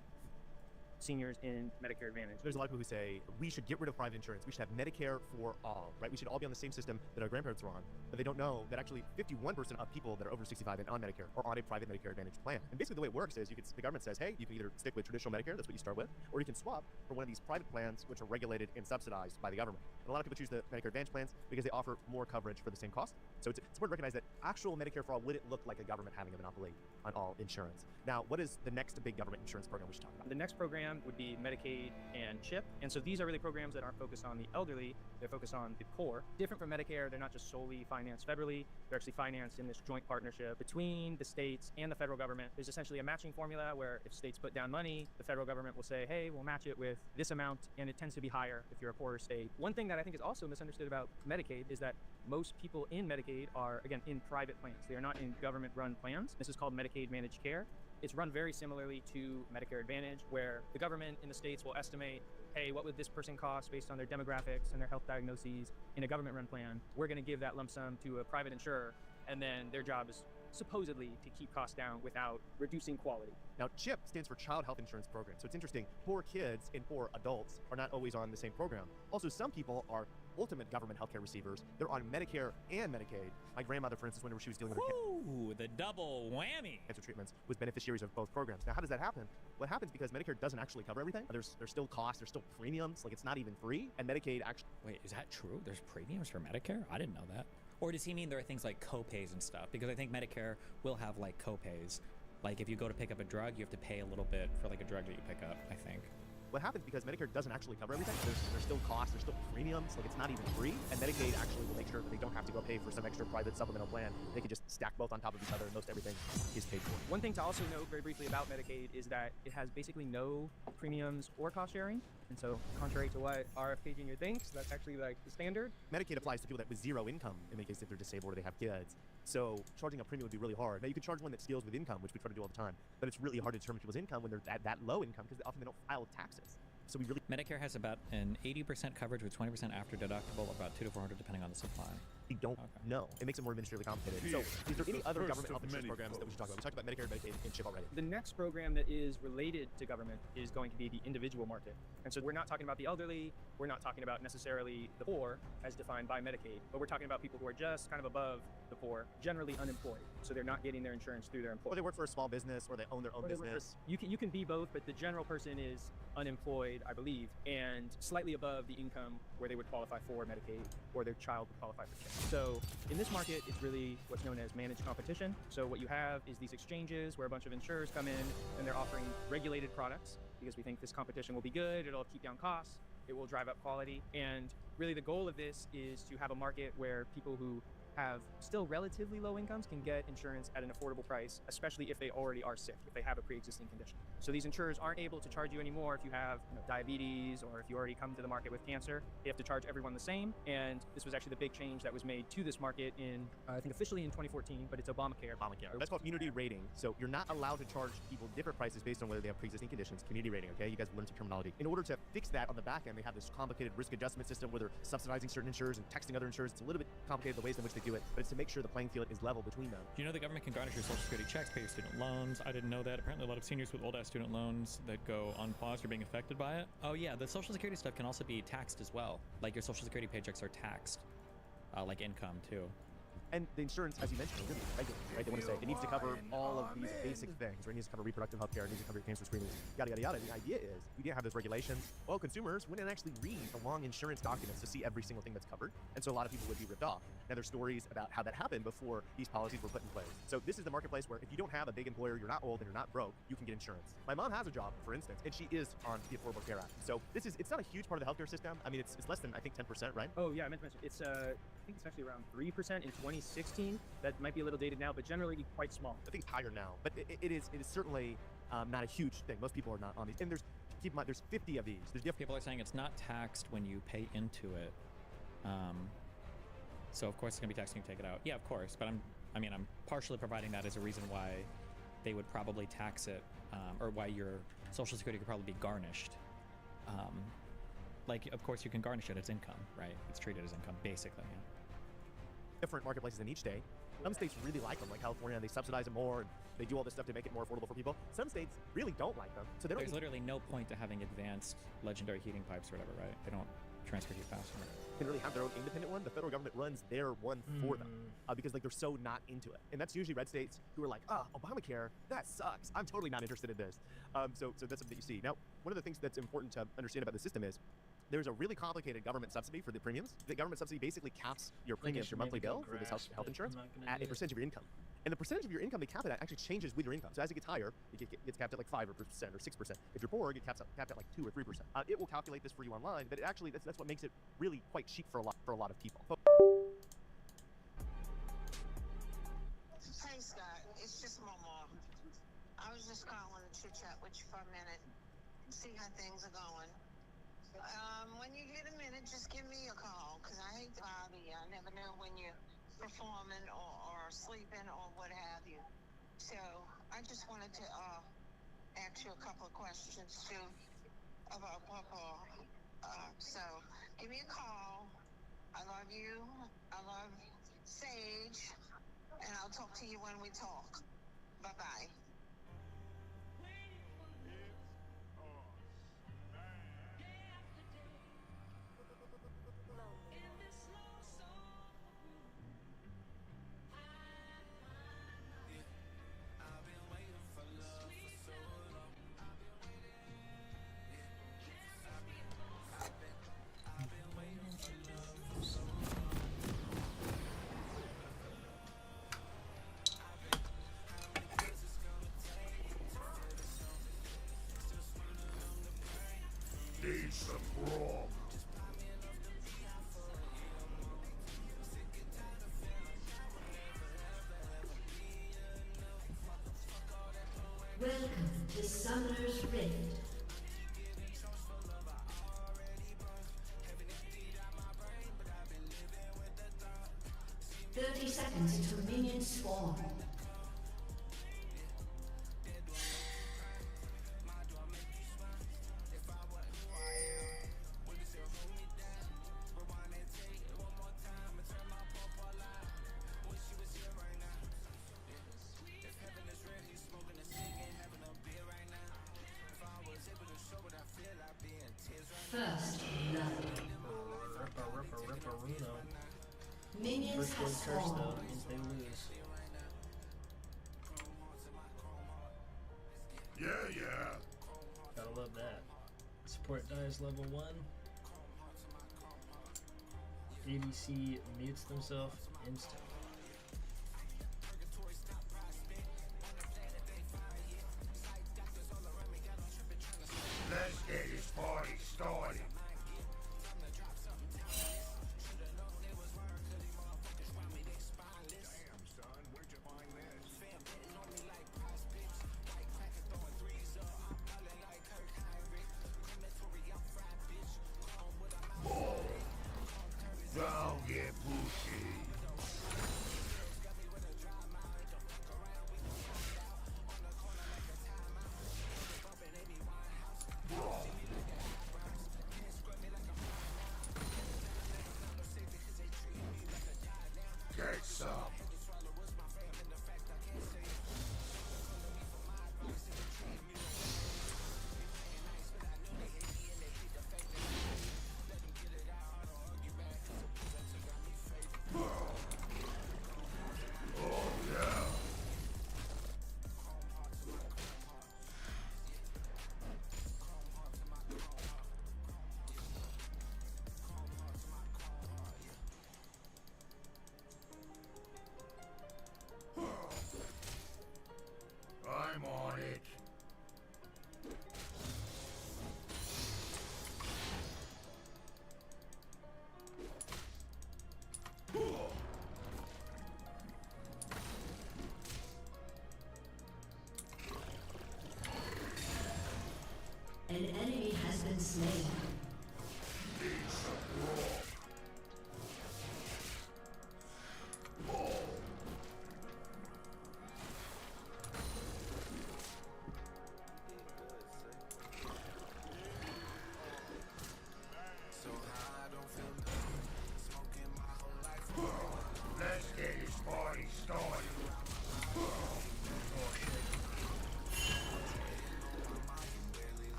S16: Seniors in Medicare Advantage.
S15: There's a lot of people who say we should get rid of private insurance. We should have Medicare for all, right? We should all be on the same system that our grandparents were on. But they don't know that actually 51% of people that are over 65 and on Medicare are on a private Medicare Advantage plan. And basically the way it works is the government says, hey, you can either stick with traditional Medicare, that's what you start with, or you can swap for one of these private plans which are regulated and subsidized by the government. And a lot of people choose the Medicare Advantage plans because they offer more coverage for the same cost. So it's important to recognize that actual Medicare for all wouldn't look like a government having a monopoly on all insurance. Now, what is the next big government insurance program we should talk about?
S16: The next program program would be Medicaid and CHIP. And so these are really programs that aren't focused on the elderly, they're focused on the poor. Different from Medicare, they're not just solely financed federally, they're actually financed in this joint partnership between the states and the federal government. There's essentially a matching formula where if states put down money, the federal government will say, hey, we'll match it with this amount, and it tends to be higher if you're a poorer state. One thing that I think is also misunderstood about Medicaid is that most people in Medicaid are, again, in private plans. They are not in government-run plans. This is called Medicaid Managed Care. It's run very similarly to Medicare Advantage, where the government in the states will estimate, hey, what would this person cost based on their demographics and their health diagnoses in a government-run plan? We're going to give that lump sum to a private insurer, and then their job is supposedly to keep costs down without reducing quality.
S15: Now, CHIP stands for Child Health Insurance Program. So it's interesting, poor kids and poor adults are not always on the same program. Also, some people are ultimate government healthcare receivers. They're on Medicare and Medicaid. My grandmother, for instance, whenever she was dealing with
S11: Ooh, the double whammy.
S15: cancer treatments, was beneficiaries of both programs. Now, how does that happen? What happens because Medicare doesn't actually cover everything. There's still costs, there's still premiums, like it's not even free. And Medicaid actually...
S11: Wait, is that true? There's premiums for Medicare? I didn't know that. Or does he mean there are things like co-pays and stuff? Because I think Medicare will have like co-pays. Like if you go to pick up a drug, you have to pay a little bit for like a drug that you pick up, I think.
S15: What happens because Medicare doesn't actually cover everything, there's still costs, there's still premiums, like it's not even free, and Medicaid actually will make sure that they don't have to go pay for some extra private supplemental plan. They can just stack both on top of each other and most everything is paid for.
S16: One thing to also note very briefly about Medicaid is that it has basically no premiums or cost sharing. And so contrary to what RFK Jr. thinks, that's actually like the standard.
S15: Medicaid applies to people that with zero income in the case if they're disabled or they have kids. So charging a premium would be really hard. Now you can charge one that scales with income, which we try to do all the time, but it's really hard to determine people's income when they're at that low income because often they don't file taxes. So we really...
S11: Medicare has about an 80% coverage with 20% after deductible, about 200 to 400 depending on the supply.
S15: We don't know. It makes it more administratively complicated. So is there any other government health insurance programs that we should talk about? We talked about Medicare, Medicaid, and CHIP already.
S16: The next program that is related to government is going to be the individual market. And so we're not talking about the elderly, we're not talking about necessarily the poor as defined by Medicaid, but we're talking about people who are just kind of above the poor, generally unemployed. So they're not getting their insurance through their employer.
S15: Or they work for a small business, or they own their own business.
S16: You can be both, but the general person is unemployed, I believe, and slightly above the income where they would qualify for Medicaid or their child would qualify for CHIP. So in this market, it's really what's known as managed competition. So what you have is these exchanges where a bunch of insurers come in and they're offering regulated products because we think this competition will be good, it'll keep down costs, it will drive up quality. And really the goal of this is to have a market where people who have still relatively low incomes can get insurance at an affordable price, especially if they already are sick, if they have a pre-existing condition. So these insurers aren't able to charge you anymore if you have diabetes or if you already come to the market with cancer. They have to charge everyone the same. And this was actually the big change that was made to this market in, I think officially in 2014, but it's Obamacare.
S15: That's called community rating. So you're not allowed to charge people different prices based on whether they have pre-existing conditions. Community rating, okay? You guys learned some terminology. In order to fix that on the back end, they have this complicated risk adjustment system where they're subsidizing certain insurers and texting other insurers. It's a little bit complicated the ways in which they do it, but it's to make sure the playing field is level between them.
S11: Do you know the government can garnish your social security checks, pay your student loans? I didn't know that. Apparently a lot of seniors with old-ass student loans that go unpaused are being affected by it. Oh yeah, the social security stuff can also be taxed as well. Like your social security paychecks are taxed, like income too.
S15: And the insurance, as you mentioned, is going to be regulated, right? They want to say it needs to cover all of these basic things, right? It needs to cover reproductive health care, it needs to cover your cancer screenings, yada, yada, yada. The idea is we didn't have those regulations. Well, consumers wouldn't actually read the long insurance documents to see every single thing that's covered. And so a lot of people would be ripped off. Now, there's stories about how that happened before these policies were put in place. So this is the marketplace where if you don't have a big employer, you're not old and you're not broke, you can get insurance. My mom has a job, for instance, and she is on the Affordable Care Act. So it's not a huge part of the healthcare system. I mean, it's less than, I think, 10%, right?
S16: Oh yeah, I meant to mention, it's I think it's actually around 3% in 2016. That might be a little dated now, but generally quite small.
S15: I think it's higher now, but it is certainly not a huge thing. Most people are not on these. And keep in mind, there's 50 of these.
S11: People are saying it's not taxed when you pay into it. So of course it's gonna be taxed when you take it out. Yeah, of course, but I'm partially providing that as a reason why they would probably tax it, or why your social security could probably be garnished. Like, of course you can garnish it, it's income, right? It's treated as income, basically, yeah.
S15: Different marketplaces in each state. Some states really like them, like California, they subsidize them more, and they do all this stuff to make it more affordable for people. Some states really don't like them, so they don't.
S11: There's literally no point to having advanced legendary heating pipes or whatever, right? They don't transfer heat fast enough.
S15: Can really have their own independent one. The federal government runs their one for them because like they're so not into it, and that's usually red states who are like, Obamacare, that sucks. I'm totally not interested in this. So that's something that you see. Now, one of the things that's important to understand about the system is there's a really complicated government subsidy for the premiums. The government subsidy basically caps your premiums, your monthly bill for this health insurance at a percentage of your income. And the percentage of your income they cap it at actually changes with your income. So as it gets higher, it gets capped at like 5% or 6%. If you're poor, it gets capped at like 2 or 3%. It will calculate this for you online, but it actually that's what makes it really quite cheap for a lot of people.
S17: Hey Scott, it's just Momo. I was just calling to chit chat with you for a minute, see how things are going. When you get a minute, just give me a call, because I hate to bother you. I never know when you're performing or sleeping or what have you. So I just wanted to ask you a couple of questions too about Papa. So give me a call. I love you. I love Sage. And I'll talk to you when we talk. Bye-bye.
S7: Need some grog.
S6: Welcome to Summoner's Rift. "30 seconds until minions spawn. First blood. Minions
S10: First
S6: have
S10: word curse
S6: spawned.
S10: though means they lose.
S7: Yeah.
S10: Gotta love that. Support dies level 1. ADC mutes themselves instantly.
S7: Let's get this party started. Don't get pushy.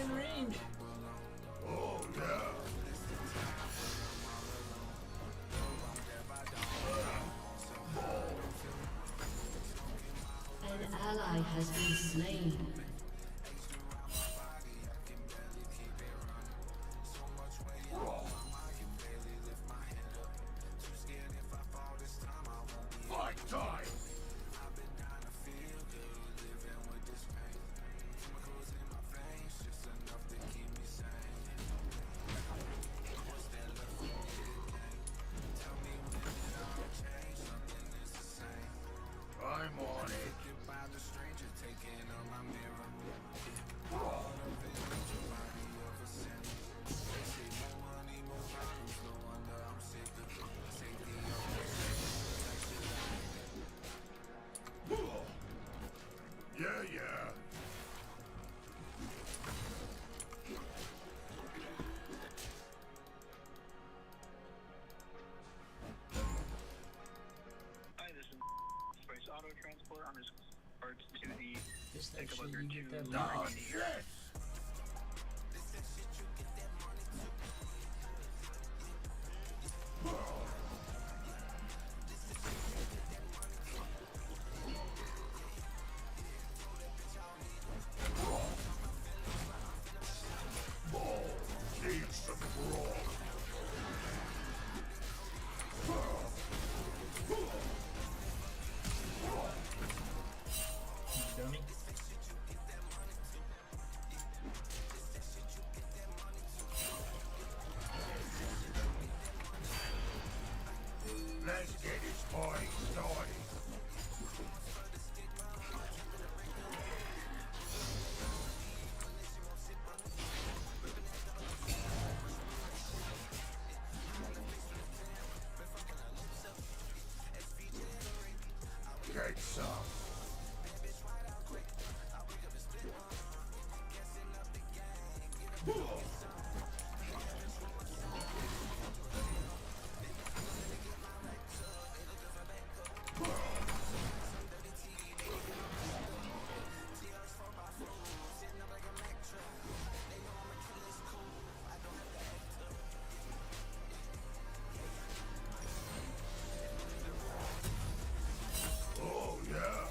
S10: in range.
S7: Oh, yeah.
S6: An ally has been slain.
S7: Fight time! I'm on it. Yeah, yeah.
S18: Hi, this is Space Auto Transport. I'm just parts to the
S10: Just that
S18: pickup
S10: shit
S18: of your
S10: you get that
S18: two.
S10: money.
S7: Yes! Need some brawl.
S10: Dummy.
S7: Let's get this party started. Get some. Oh, yeah.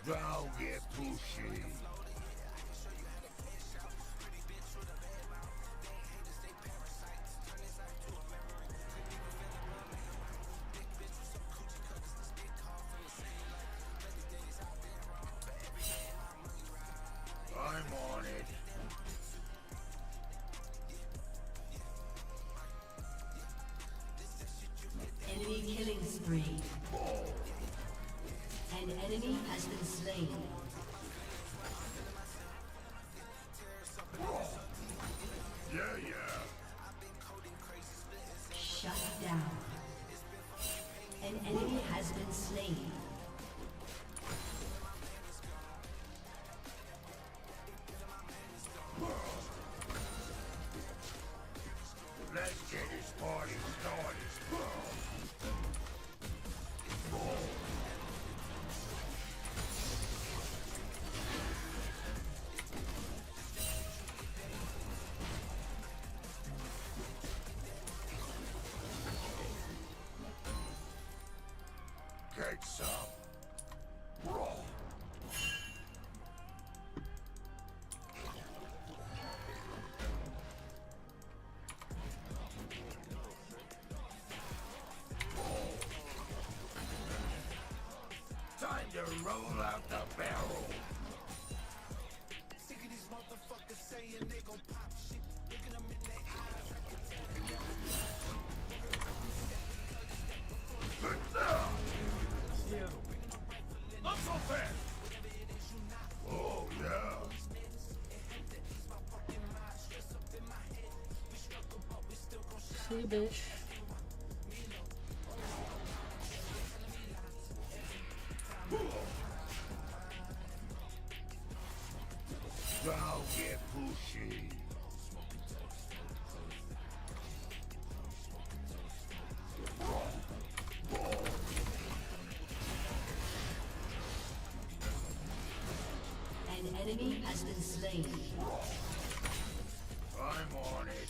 S7: Don't get pushy. I'm on it.
S6: Enemy killing spree. An enemy has been slain.
S7: Yeah, yeah.
S6: Shut down. An enemy has been slain.
S7: Let's get this party started. Get some. Time to roll out the barrel.
S1: Sick of these motherfuckers saying they gon' pop shit. Looking them in their eyes.
S7: Not so fast. Oh, yeah.
S10: See, bitch.
S7: Don't get pushy.
S6: enemy has been slain.
S7: I'm on it.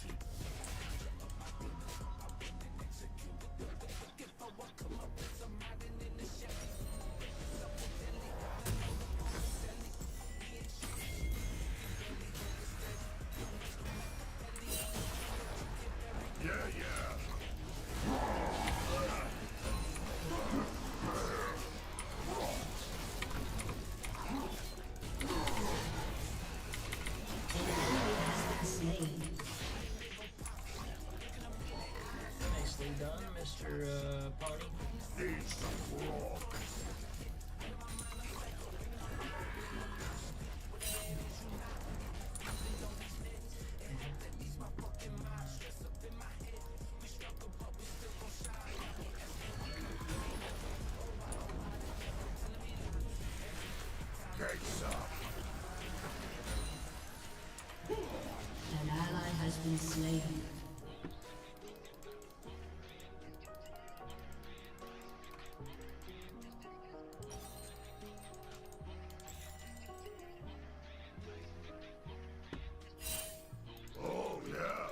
S10: Nicely done, Mr. Pony.
S7: Need some rock. Cakes up.
S6: An ally has been slain.
S7: Oh yeah.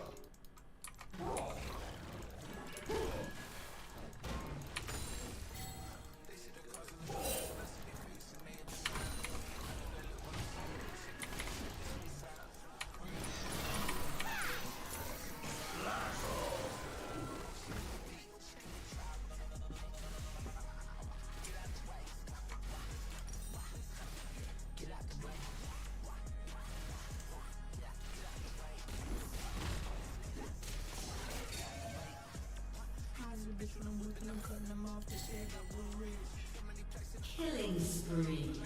S6: Killing spree.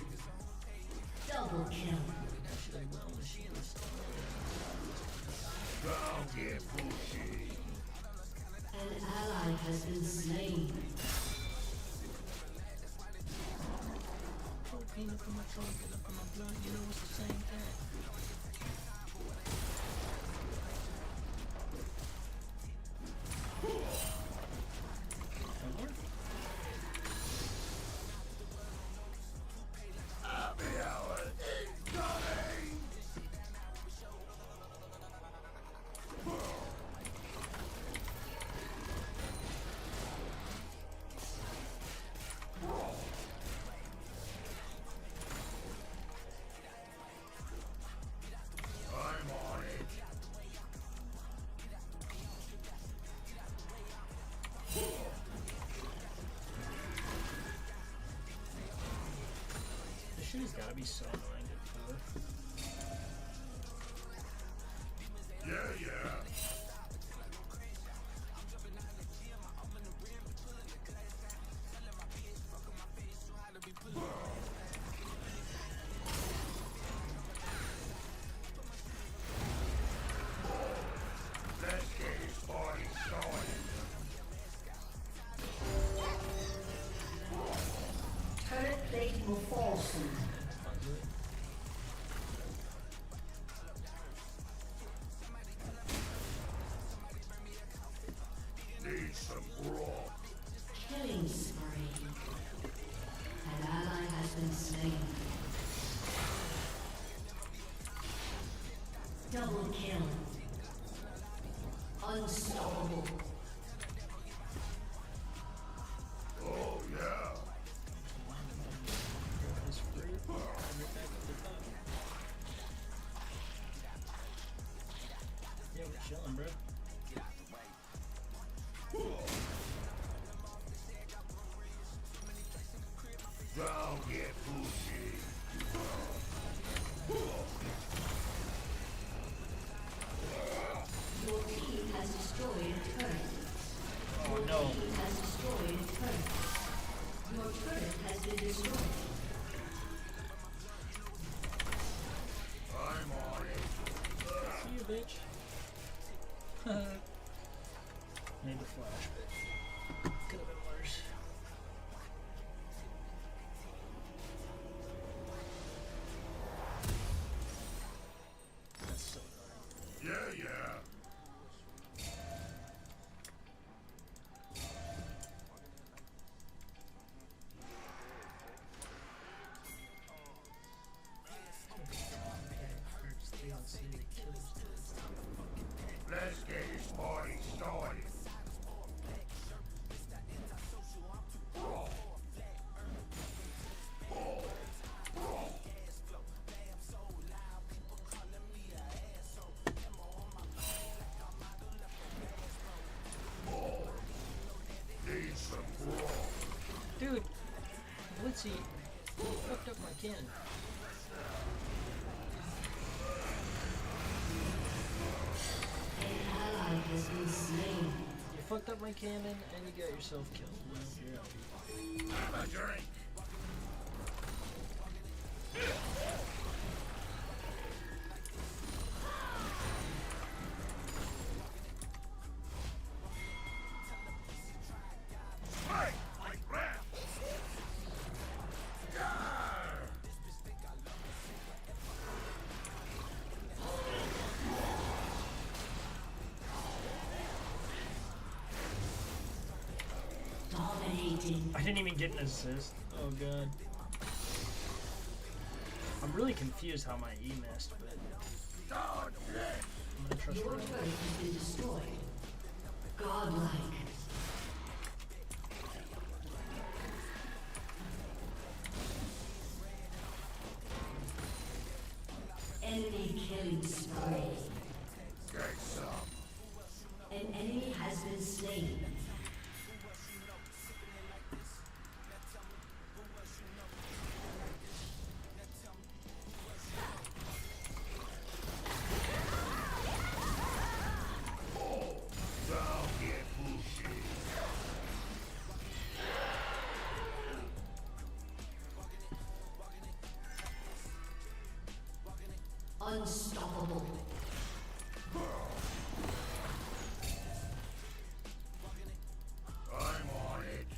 S6: Double kill.
S7: Don't get pushy.
S6: An ally has been slain.
S10: Propane up in my trunk and up in my blood, you know it's the same thing.
S7: I'm on it.
S10: This shit has gotta be so annoying to
S7: Yeah, yeah. Let's get this party started.
S6: Turret plate will fall soon.
S7: Need some rock.
S6: Killing spree. An ally has been slain. Double kill. Unstoppable.
S7: Oh yeah.
S10: Yeah, we're chilling, bro.
S7: Don't get pushy.
S6: Your team has destroyed a turret.
S10: Oh
S6: Your
S10: no.
S6: team has destroyed a turret. Your turret has been destroyed.
S7: I'm on it.
S10: See you, bitch. Made the flash, but could have been worse. That's so annoying.
S7: Yeah, yeah.
S10: See, you fucked up my cannon.
S6: An ally has been slain.
S10: You fucked up my cannon and you got yourself killed. Well, you're out.
S7: Have a drink.
S6: Dominating.
S10: I didn't even get an assist. Oh god. I'm really confused how my E missed, but I'm gonna trust
S6: Your
S10: her.
S6: turret has been destroyed. Godlike. Enemy killing spree.
S7: Get some.
S6: An enemy has been slain.
S7: Don't get pushy.
S6: Unstoppable.
S7: I'm on it.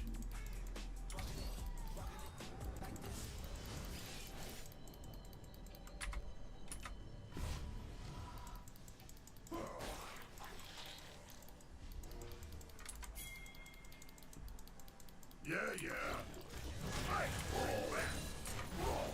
S7: Yeah, yeah. Right, roll it. Roll.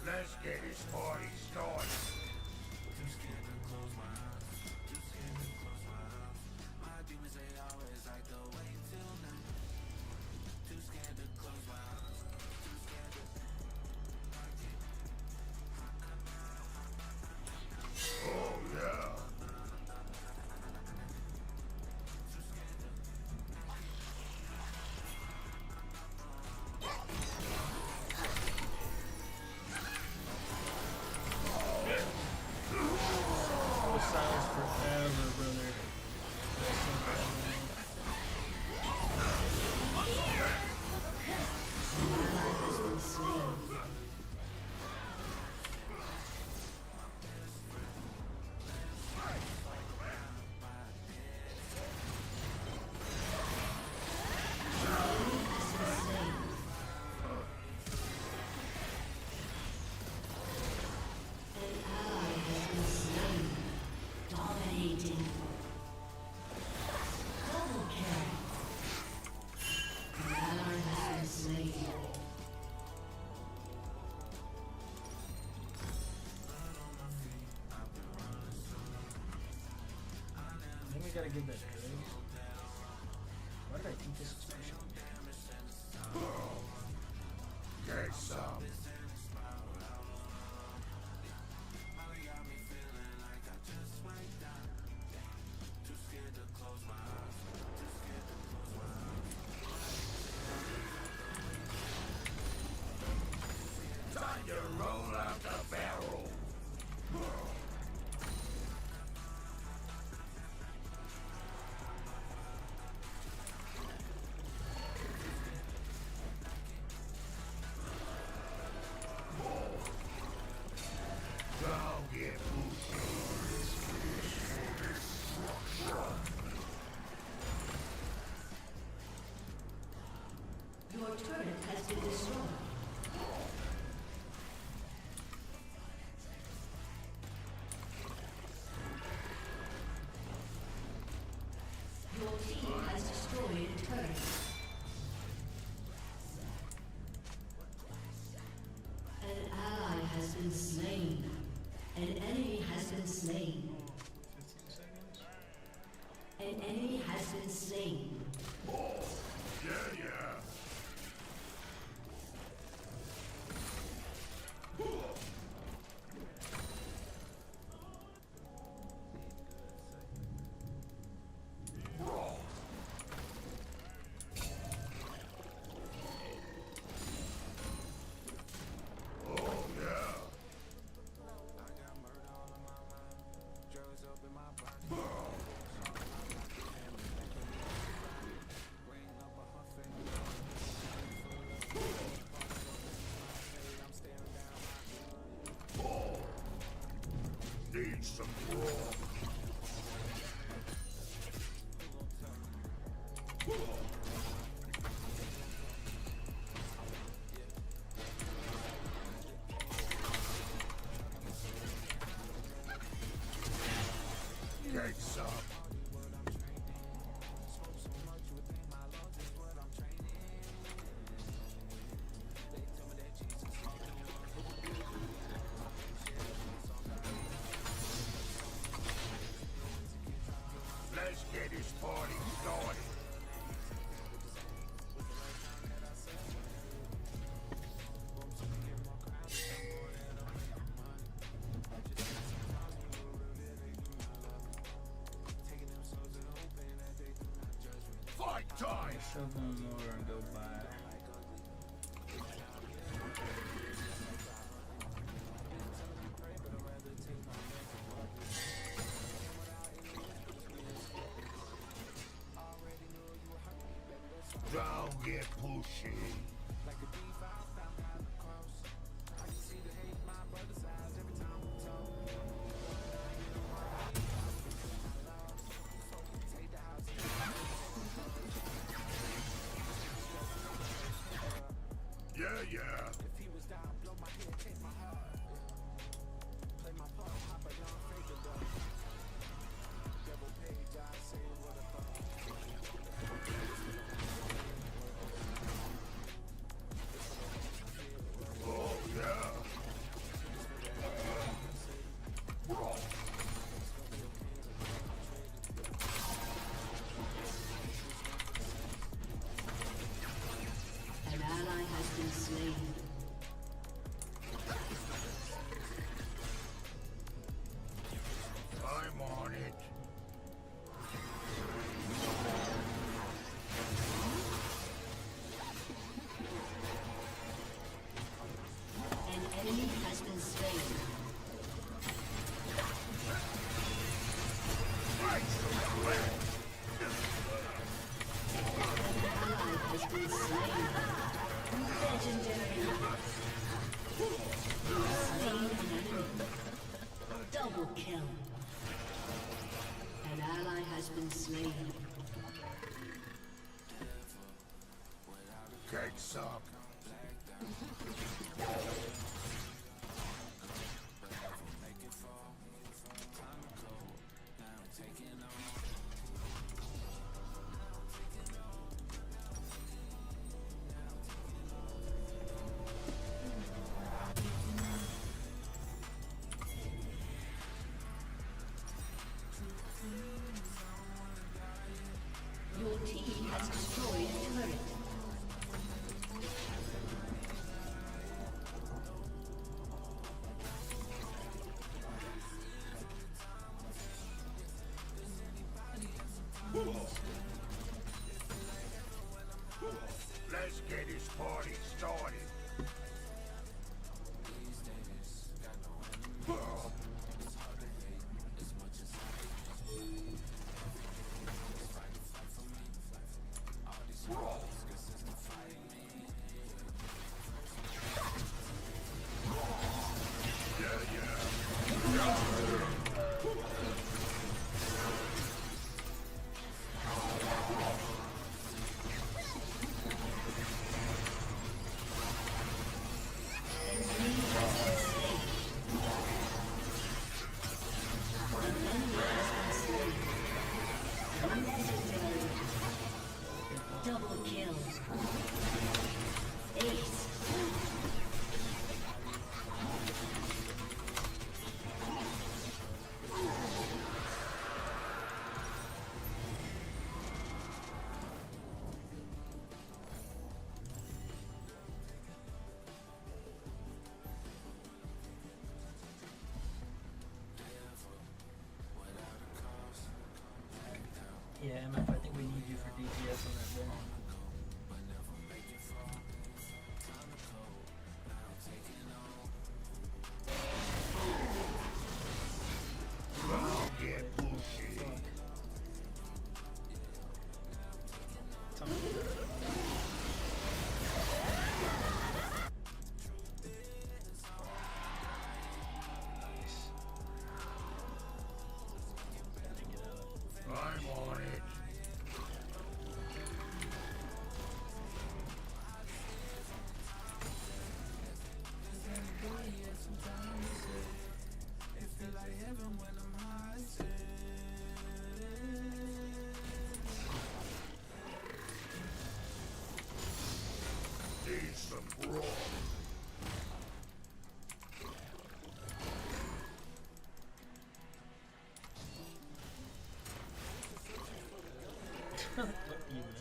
S7: Let's get this party started. Oh yeah.
S10: Oh, silence forever, brother.
S6: Dominating. Double kill. An ally has been slain.
S10: I think we gotta give that good. Why did I think this was special?
S7: Get some. Time to roll out the barrel.
S6: An enemy has been slain.
S7: Yeah. Need some raw. Take some. Let's get this party started. Fight time!
S10: Shove one more and go by.
S7: Don't get pushy. Yeah. Oh, yeah.
S6: An ally has been slain.
S7: I'm on it.
S6: An enemy has been slain. An ally has been slain. Legendary. You have slain an enemy. Double kill. An ally has been slain.
S7: Take some.
S6: Your team has destroyed a turret.
S7: Let's get this party started.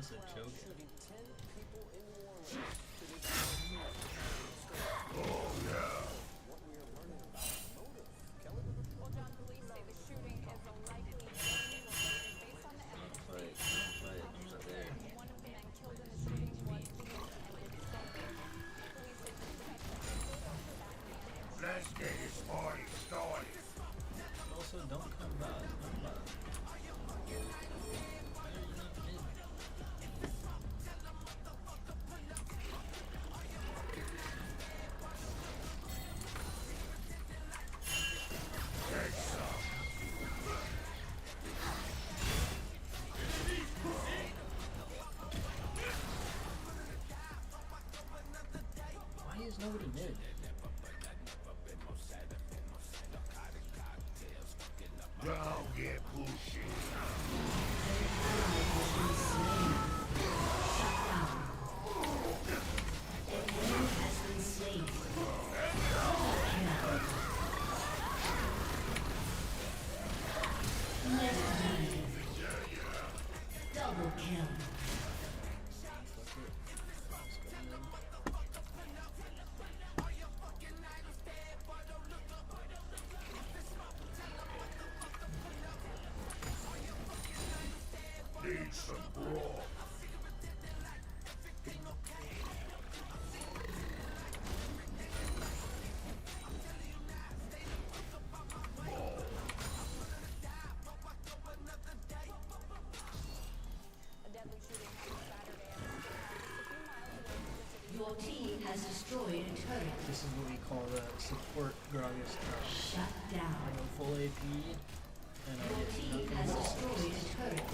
S10: That's a joke.
S7: Oh yeah. Let's get this party started.
S10: Also, don't come back. Why is nobody mid?
S7: Don't get pushy.
S6: Double kill.
S7: Need some broth.
S6: Your team has destroyed a turret.
S10: This is what we call the support Gragas turret.
S6: Shut down.
S10: I go full AP and I
S6: Your
S10: get
S6: team
S10: nothing
S6: has
S10: but
S6: destroyed
S10: assists.
S6: a turret.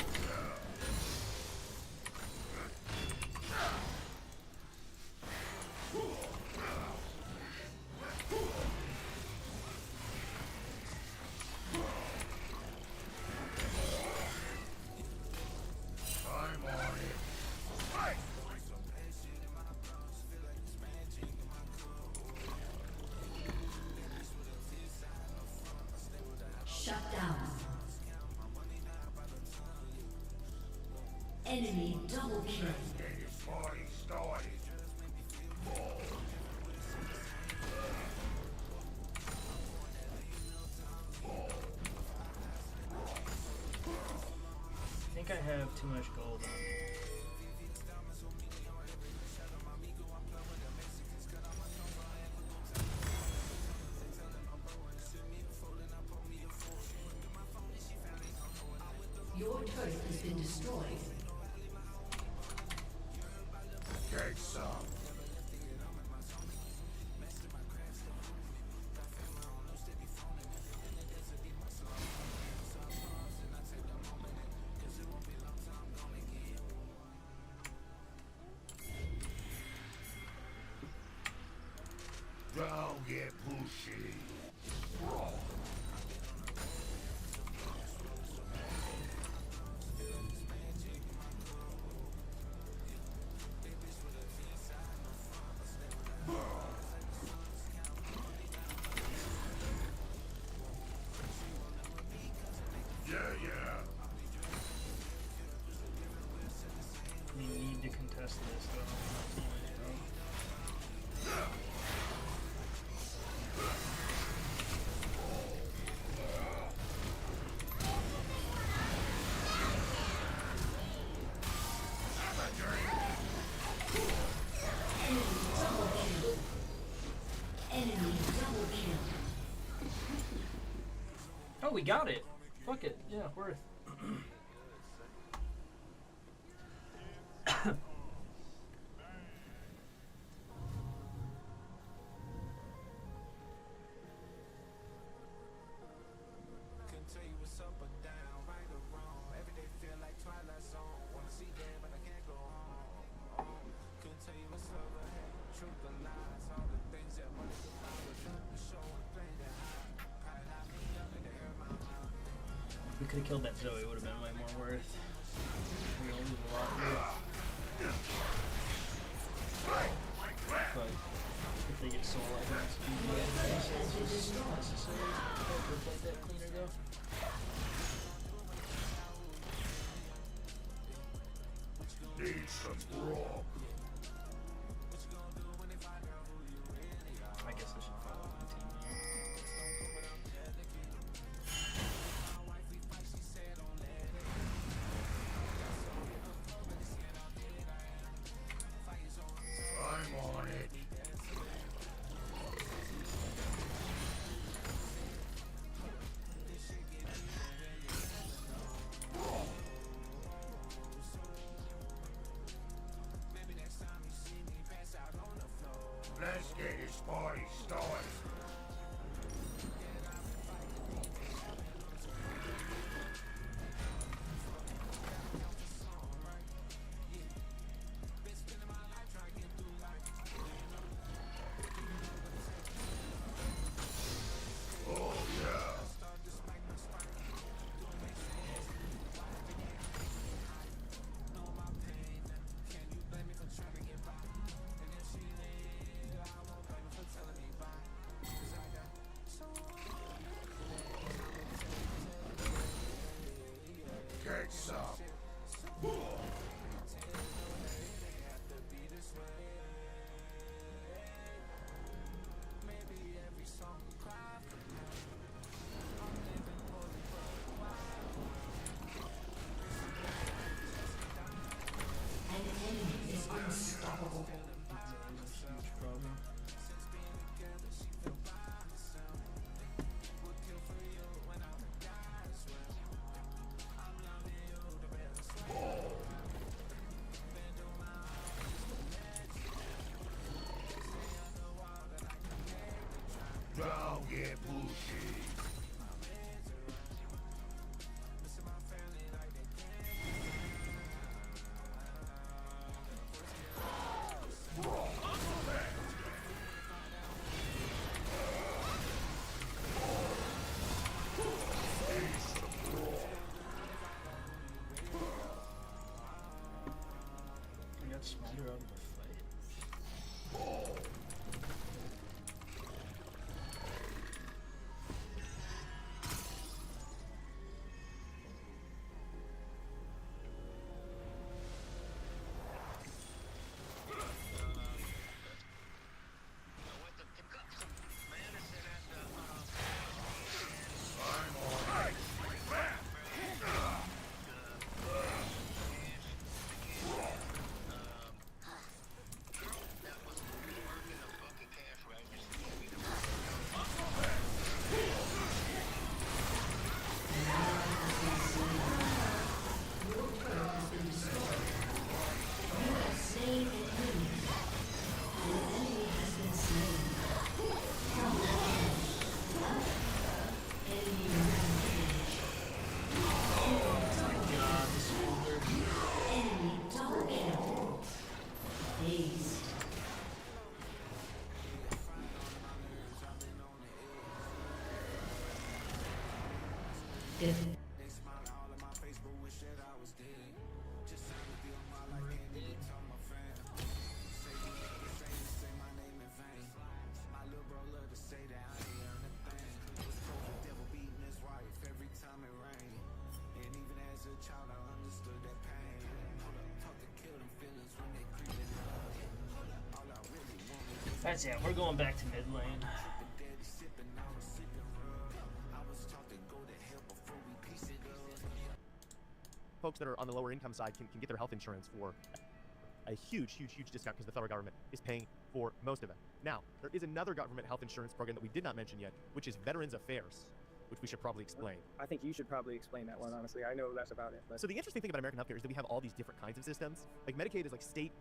S7: I'm on it. Fight!
S6: Shut down. Enemy double kill.
S7: Get this party started.
S10: I think I have too much gold on me.
S6: Your turret has been destroyed.
S7: Take some. Don't get pushy. Yeah, yeah.
S10: We need to contest this though.
S6: Enemy double kill.
S10: Oh, we got it. Fuck it. Yeah, worth. We could have killed that Zoe, it would have been way more worth. We're gonna lose a lot here. But if they get soul, I think it's easy. Necessary. Let that cleaner go.
S7: Need Party started. Oh yeah. Get some.
S6: An enemy is unstoppable.
S10: Huge problem.
S7: Don't get pushy.
S10: I got Smolder out of the fight.
S6: Enemy double kill. Aced. Good.
S10: That's it. We're going back to mid lane.
S15: Folks that are on the lower income side can get their health insurance for a huge discount because the federal government is paying for most of it. Now, there is another government health insurance program that we did not mention yet, which is Veterans Affairs, which we should probably explain.
S16: I think you should probably explain that one, honestly. I know less about it. But
S15: So the interesting thing about American healthcare is that we have all these different kinds of systems. Like Medicaid is like state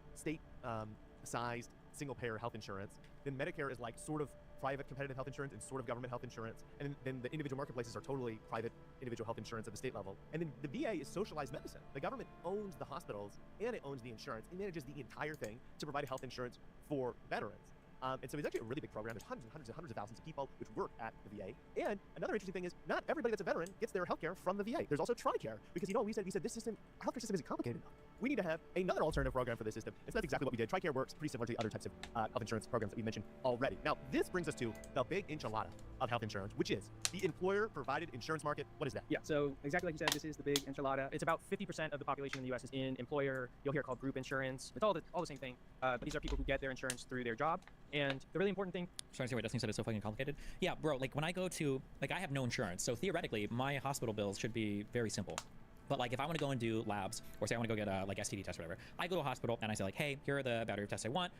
S15: sized single payer health insurance. Then Medicare is like sort of private competitive health insurance and sort of government health insurance. And then the individual marketplaces are totally private individual health insurance at the state level. And then the VA is socialized medicine. The government owns the hospitals and it owns the insurance and manages the entire thing to provide health insurance for veterans. And so it's actually a really big program. There's hundreds of thousands of people which work at the VA. And another interesting thing is not everybody that's a veteran gets their healthcare from the VA. There's also TRICARE because, you know, we said this system, our healthcare system isn't complicated enough. We need to have another alternative program for this system. And so that's exactly what we did. TRICARE works pretty similar to the other types of health insurance programs that we mentioned already. Now, this brings us to the big enchilada of health insurance, which is the employer-provided insurance market. What is that?
S16: yeah, so exactly like you said, this is the big enchilada. It's about 50% of the population in the U.S. is in employer, you'll hear it called group insurance. It's all the same thing. But these are people who get their insurance through their job. And the really important thing.
S11: Sorry to say what Destiny said, it's so fucking complicated. Yeah, bro, like when I go to, like I have no insurance. So theoretically, my hospital bills should be very simple. But like if I want to go and do labs, or say I want to go get a like STD test or whatever, I go to a hospital and I say like, hey, here are the battery of tests I want.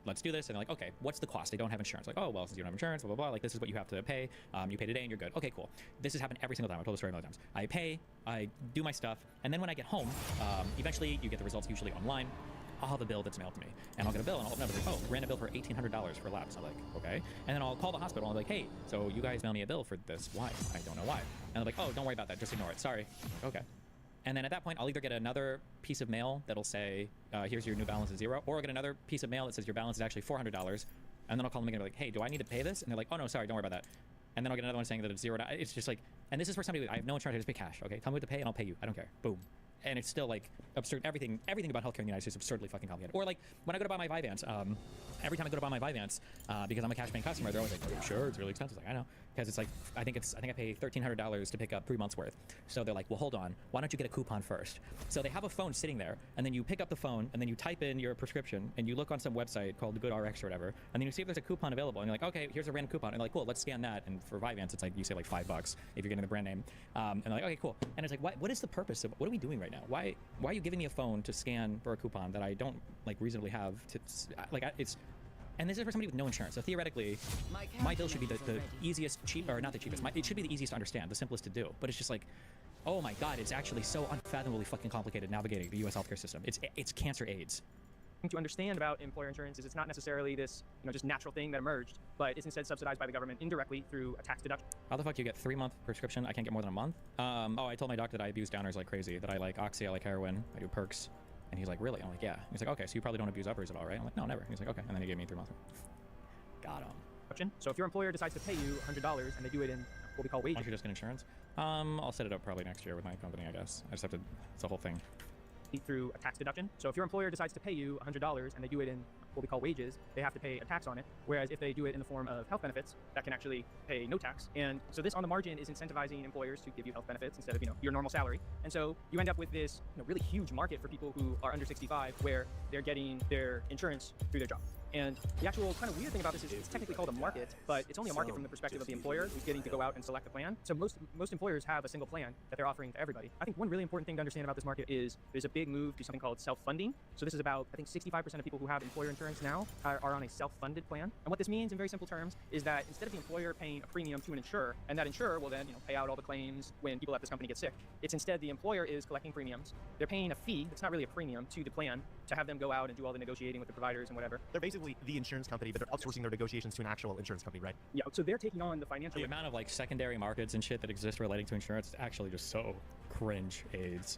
S11: Let's do this. And they're like, okay, what's the cost? They don't have insurance. Like, oh, well, since you don't have insurance, blah, blah, blah. Like this is what you have to pay. You pay today and you're good. Okay, cool. This has happened every single time. I've told the story a million times. I pay, I do my stuff. And then when I get home, eventually you get the results usually online. I'll have a bill that's mailed to me, and I'll get a bill, and I'll open up and like, oh, random bill for $1,800 for labs. I'm like, okay. And then I'll call the hospital, and I'm like, hey, so you guys mail me a bill for this? Why? I don't know why. And they're like, oh, don't worry about that. Just ignore it. Sorry. Okay. And then at that point, I'll either get another piece of mail that'll say, here's your new balance is 0, or I'll get another piece of mail that says your balance is actually $400. And then I'll call them again and be like, hey, do I need to pay this? And they're like, oh, no, sorry, don't worry about that. And then I'll get another one saying that it's $0. It's just like, and this is for somebody, I have no insurance, I just pay cash, okay? Tell me what to pay and I'll pay you. I don't care. Boom. And it's still like absurd. Everything about healthcare in the United States is absurdly fucking complicated. Or like when I go to buy my Vyvanse, every time I go to buy my Vyvanse, because I'm a cash paying customer, they're always like, are you sure? It's really expensive. Like, I know. Because it's like, I think I pay $1,300 to pick up 3 months worth. So they're like, well, hold on. Why don't you get a coupon first? So they have a phone sitting there, and then you pick up the phone, and then you type in your prescription, and you look on some website called the Good RX or whatever, and then you see if there's a coupon available, and you're like, okay, here's a random coupon. And like, cool, let's scan that. And for Vyvanse, it's like, you say like $5 if you're getting the brand name. And they're like, okay, cool. And it's like, what is the purpose of, what are we doing right now? Why are you giving me a phone to scan for a coupon that I don't like reasonably have to, like, it's, and this is for somebody with no insurance. So theoretically, my bill should be the easiest, or not the cheapest. It should be the easiest to understand, the simplest to do. But it's just like, oh my God, it's actually so unfathomably fucking complicated navigating the U.S. healthcare system. It's cancer AIDS.
S16: To understand about employer insurance is it's not necessarily this, just natural thing that emerged, but it's instead subsidized by the government indirectly through a tax deduction.
S11: How the fuck do you get 3-month prescription? I can't get more than a month. Oh, I told my doctor that I abuse downers like crazy, that I like Oxy, I like heroin, I do perks. And he's like, really? I'm like, yeah. He's like, okay, so you probably don't abuse uppers at all, right? I'm like, no, never. He's like, okay. And then he gave me 3 months. Got him.
S16: So if your employer decides to pay you $100 and they do it in what we call wages.
S11: Why don't you just get insurance? I'll set it up probably next year with my company, I guess. I just have to, it's a whole thing.
S16: Through a tax deduction. So if your employer decides to pay you $100 and they do it in what we call wages, they have to pay a tax on it. Whereas if they do it in the form of health benefits, that can actually pay no tax. And so this on the margin is incentivizing employers to give you health benefits instead of, your normal salary. And so you end up with this, really huge market for people who are under 65 where they're getting their insurance through their job. And the actual kind of weird thing about this is it's technically called a market, but it's only a market from the perspective of the employer who's getting to go out and select a plan. So most employers have a single plan that they're offering to everybody. I think one really important thing to understand about this market is there's a big move to something called self-funding. So this is about, I think 65% of people who have employer insurance now are on a self-funded plan. And what this means in very simple terms is that instead of the employer paying a premium to an insurer, and that insurer will then pay out all the claims when people at this company get sick, it's instead the employer is collecting premiums. They're paying a fee, that's not really a premium, to the plan to have them go out and do all the negotiating with the providers and whatever.
S15: They're basically the insurance company, but they're outsourcing their negotiations to an actual insurance company, right?
S16: Yeah, so they're taking on the financial...
S11: The amount of like secondary markets and shit that exist relating to insurance is actually just so cringe AIDS.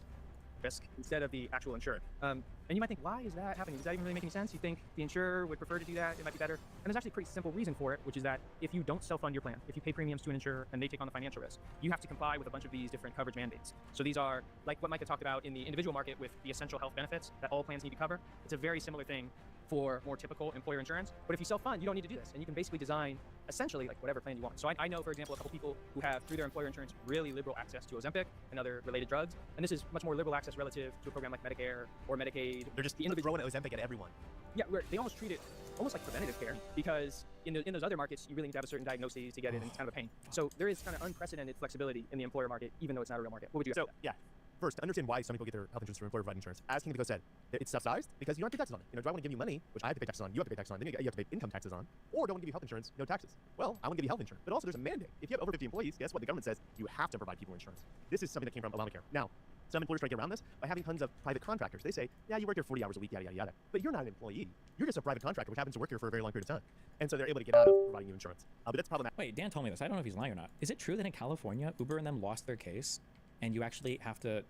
S16: Risk instead of the actual insurer. And you might think, why is that happening? Does that even really make any sense? You think the insurer would prefer to do that? It might be better. And there's actually a pretty simple reason for it, which is that if you don't self-fund your plan, if you pay premiums to an insurer and they take on the financial risk, you have to comply with a bunch of these different coverage mandates. So these are like what Micah talked about in the individual market with the essential health benefits that all plans need to cover. It's a very similar thing for more typical employer insurance. But if you self-fund, you don't need to do this. And you can basically design essentially like whatever plan you want. So I know, for example, a couple people who have, through their employer insurance, really liberal access to Ozempic and other related drugs. And this is much more liberal access relative to a program like Medicare or Medicaid.
S15: They're just throwing Ozempic at everyone.
S16: Yeah, where they almost treat it almost like preventative care, because in those other markets, you really need to have a certain diagnosis to get it, and it's kind of a pain. So there is kind of unprecedented flexibility in the employer market, even though it's not a real market. What would you say?
S15: Yeah. First, to understand why some people get their health insurance through employer-provided insurance, as King Indigo said, it's subsidized because you don't have to pay taxes on it. Do I want to give you money, which I have to pay taxes on, you have to pay taxes on, then you have to pay income taxes on, or do I want to give you health insurance, no taxes? Well, I want to give you health insurance. But also there's a mandate. If you have over 50 employees, guess what? The government says you have to provide people insurance. This is something that came from Obamacare. Now, some employers try to get around this by having tons of private contractors. They say, yeah, you work here 40 hours a week, yada, yada, yada. But you're not an employee. You're just a private contractor, which happens to work here for a very long period of time. And so they're able to get out of providing you insurance. But that's problematic.
S11: Wait, Dan told me this. I don't know if he's lying or not. Is it true that in California, Uber and them lost their case and you actually have to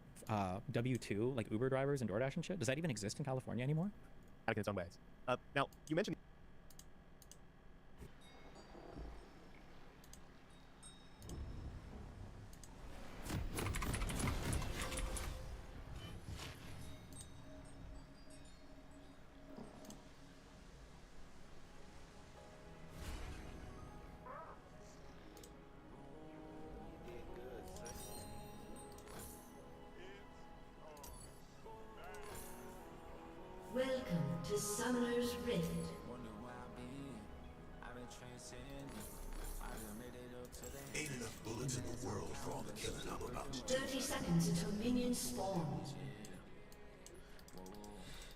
S11: W-2 like Uber drivers and DoorDash and shit? Does that even exist in California anymore?
S15: In its own ways. Now, you mentioned...
S6: Welcome to Summoner's Rift.
S7: Ain't enough bullets in the world for all the killing I'm about to do.
S6: 30 seconds until minions spawn.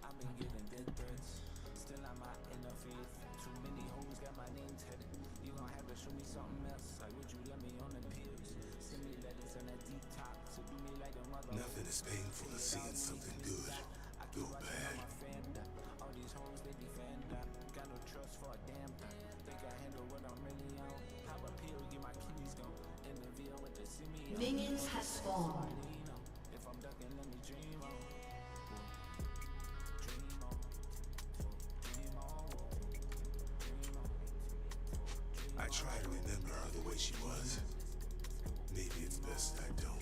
S1: I've been getting death threats. Still I'm out in the faith. Too many hoes got my name tatted. You gon' have to show me something else. Like would you let me on the pills? Send me letters on that detox. So do me like a mother.
S7: Nothing is painful as seeing something good go bad.
S1: these hoes, they defend that. Got no trust for a damn thing. Think I handle what I'm really on. Pop a pill, get my kidneys gone. In the veal with the semi.
S6: Minions have spawned.
S1: If I'm ducking, let me dream on.
S19: I try to remember her the way she was. Maybe it's best I don't.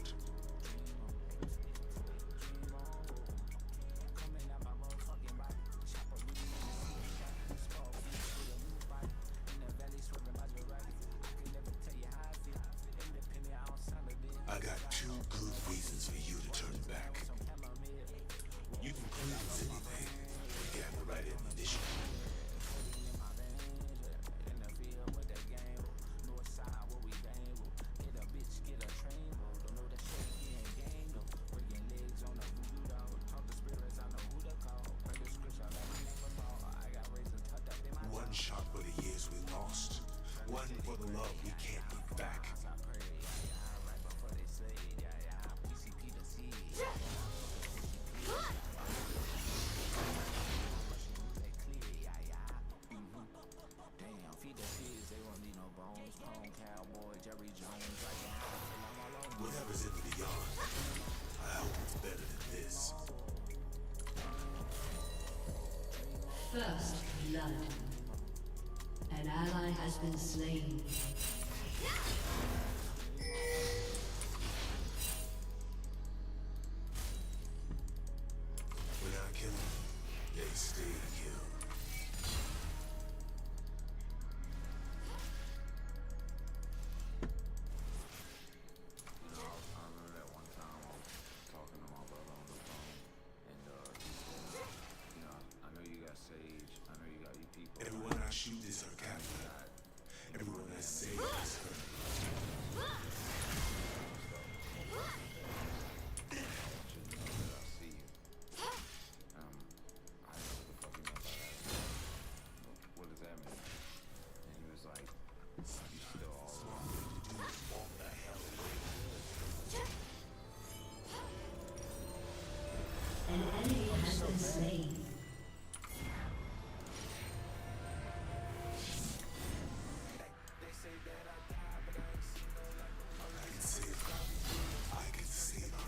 S19: I got two good reasons for you to turn back. You can clear this anything. You have the right ammunition. One shot for the years we lost. One for the love we can't get back. Whatever's in the beyond, I hope it's better than this.
S6: First blood. An ally has been slain.
S19: When I kill them, they stay killed.
S20: You know, I remember that one time I was talking to my brother on the phone, and he said, you know, I know you got Sage, I know you got you people.
S19: Everyone I shoot is her captain. Everyone I save is her.
S20: What does that mean? And he was like, you still all alone.
S19: Walk the hell away.
S6: An enemy has been slain.
S19: I can save her. I can save her.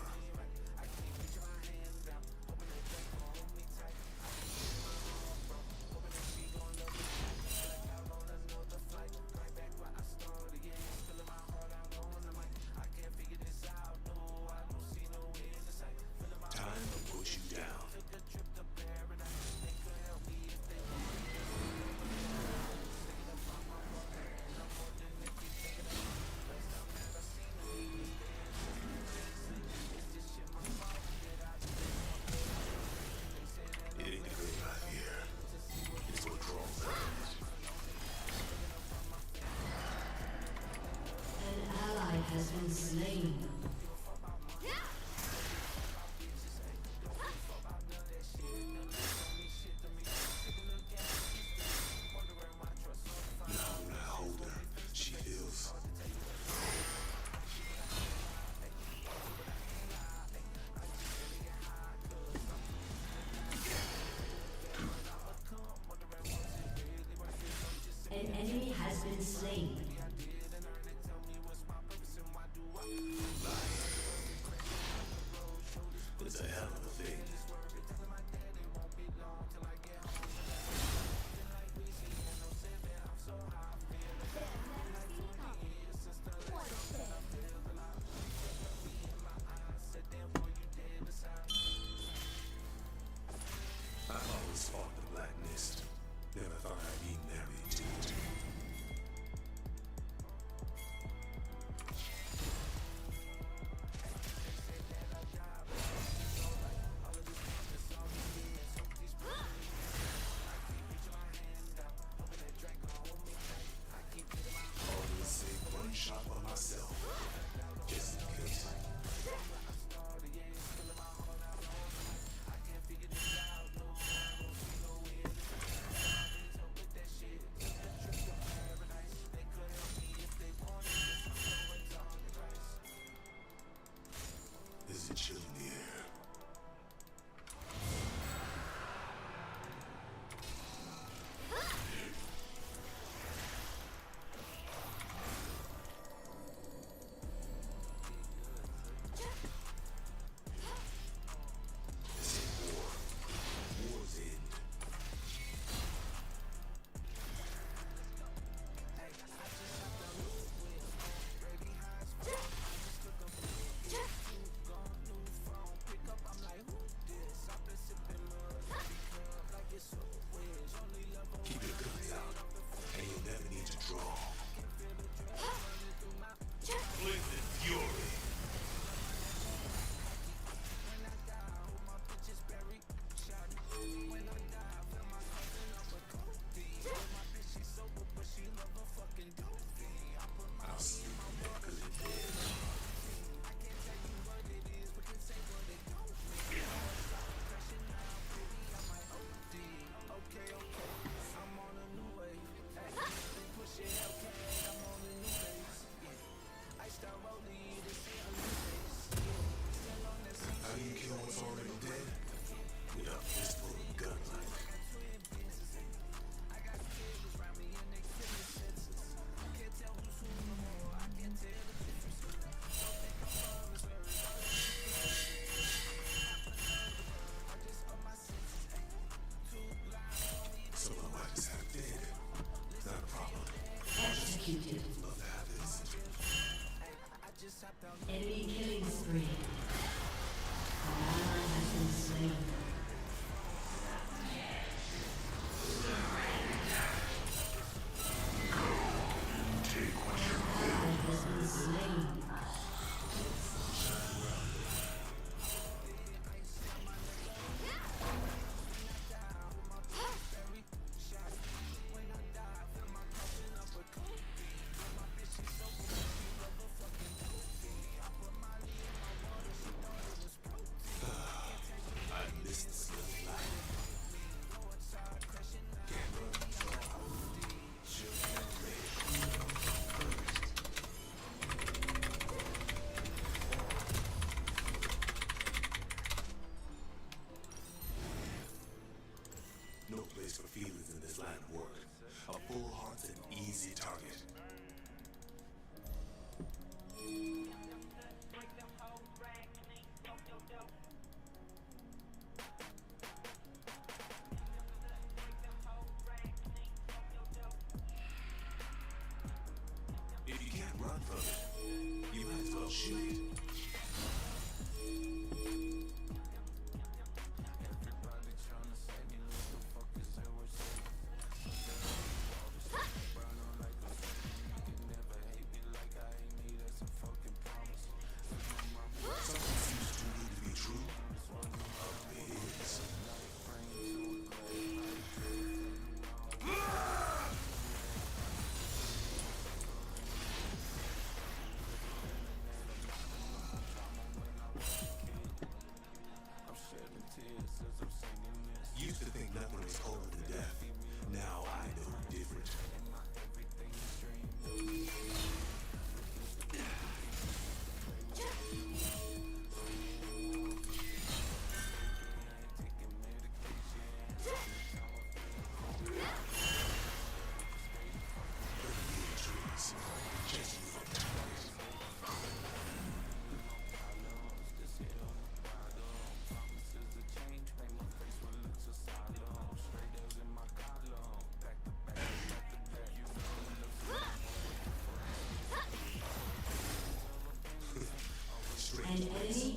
S19: Time to push you down. It ain't the great out here. It's what draws us.
S6: An ally has been slain.
S19: Now when I hold her, she feels.
S6: An enemy has been slain.
S19: It's a hell of a thing. I've always fought the Black Mist. Never thought I'd be married to it. Always save one shot for myself. Just in case. There's a chill in the air.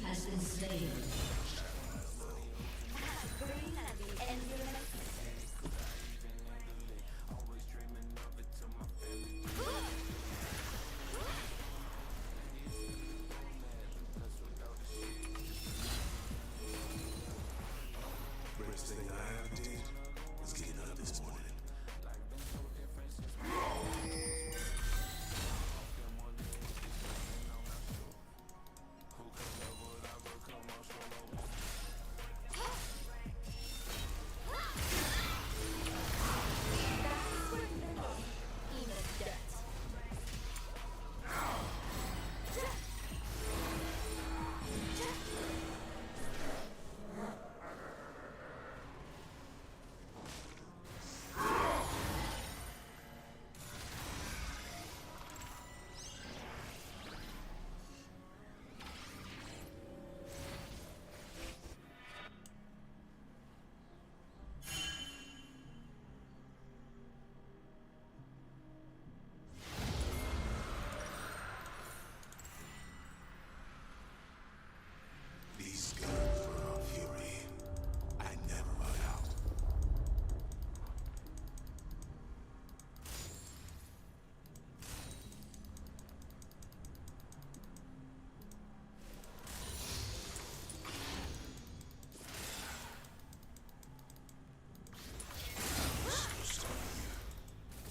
S6: has been slain.
S19: First thing I ever did was getting up this morning. These guns were on fury. I never run out.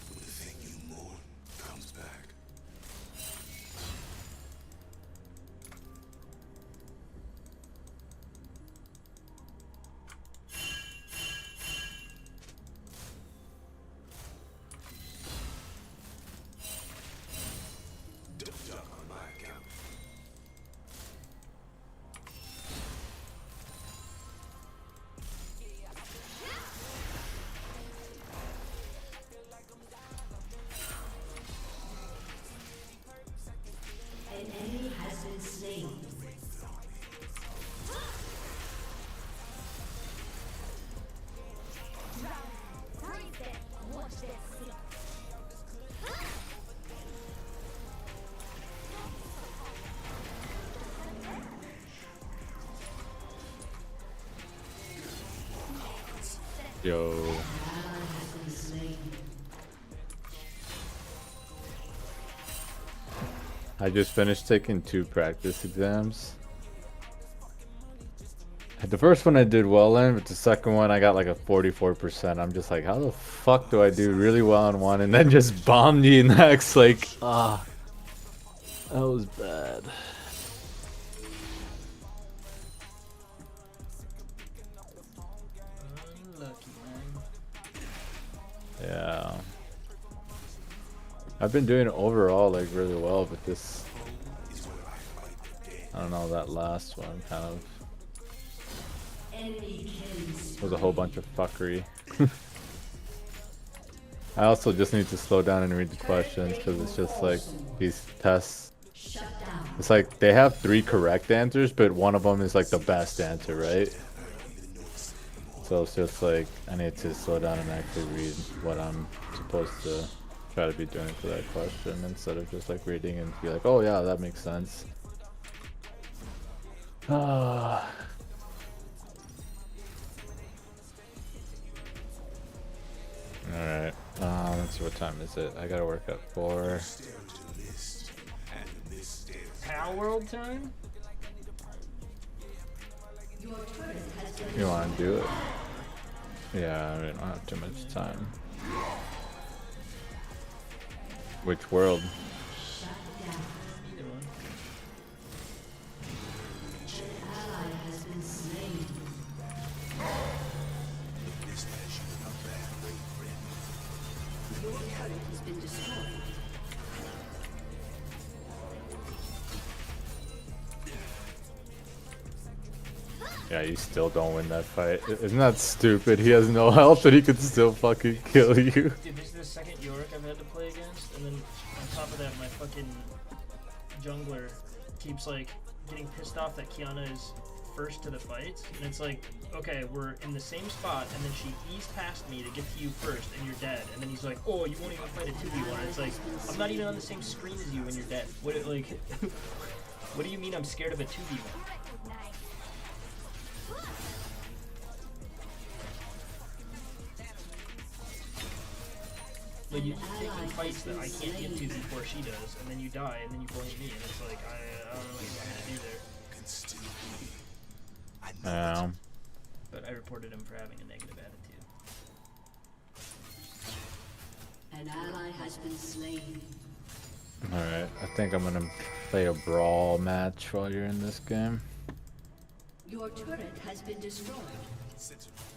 S19: When the thing you mourn comes back. Don't duck on my account.
S6: An enemy has been slain.
S9: Yo. I just finished taking 2 practice exams. The first one I did well in, but the second one I got like a 44%. I'm just like, how the fuck do I do really well in one and then just bomb the next? Like, that was bad.
S10: Unlucky, man.
S9: Yeah. I've been doing overall like really well, but this, I don't know, that last one kind of was a whole bunch of fuckery. I also just need to slow down and read the questions because it's just like these tests. It's like they have 3 correct answers, but one of them is like the best answer, right? So it's just like I need to slow down and actually read what I'm supposed to try to be doing for that question instead of just like reading and be like, oh yeah, that makes sense. Alright, let's see, what time is it? I gotta work at 4.
S10: Palworld time?
S9: You wanna do it? Yeah, I don't have too much time. Which world? Yeah, you still don't win that fight. Isn't that stupid? He has no health and he could still fucking kill you.
S10: Dude, this is the second Yorick I've had to play against, and then on top of that, my fucking jungler keeps like getting pissed off that Kiana is first to the fight, and it's like, okay, we're in the same spot, and then she eased past me to get to you first, and you're dead, and then he's like, oh, you won't even fight a 2v1. It's like, I'm not even on the same screen as you when you're dead. What, like, what do you mean I'm scared of a 2v1? But you keep taking fights that I can't get to before she does, and then you die, and then you blame me, and it's like, I don't know what you want me to do there. But I reported him for having a negative attitude.
S6: An ally has been slain.
S9: Alright, I think I'm gonna play a brawl match while you're in this game.
S6: Your turret has been destroyed.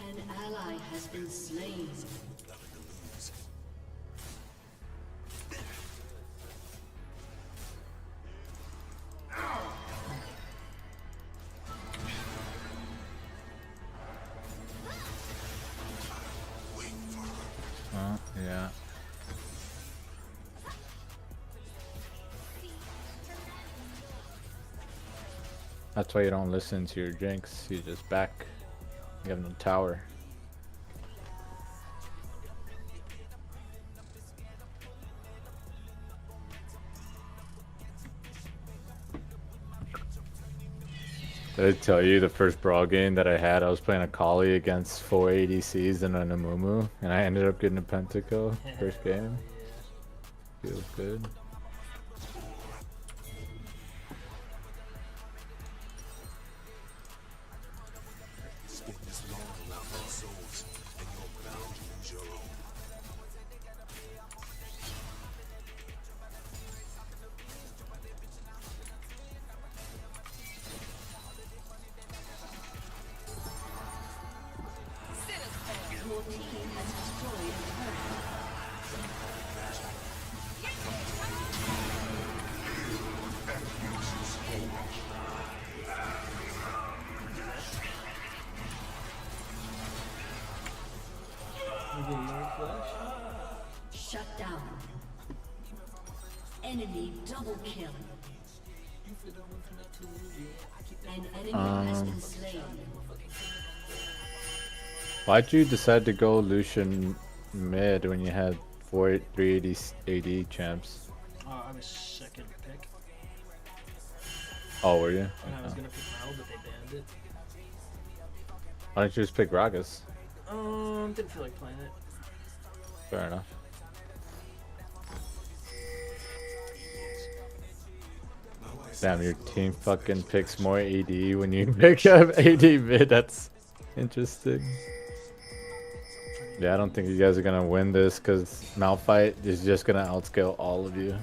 S6: An ally has been slain.
S9: Yeah. That's why you don't listen to your jinx. You just back. You have no tower. Did I tell you the first brawl game that I had? I was playing a Kali against 4 ADCs and an Amumu, and I ended up getting a pentakill first game. Feels good.
S6: Shut down. Enemy double kill. An enemy has been slain.
S9: Why'd you decide to go Lucian mid when you had 380 AD champs?
S10: I was second pick.
S9: Oh, were you?
S10: And I was gonna pick Mal, but they banned it.
S9: Why don't you just pick Ragas?
S10: Didn't feel like playing it.
S9: Fair enough. Damn, your team fucking picks more AD when you pick up AD mid. That's interesting. Yeah, I don't think you guys are gonna win this because Malphite is just gonna outscale all of you.
S10: I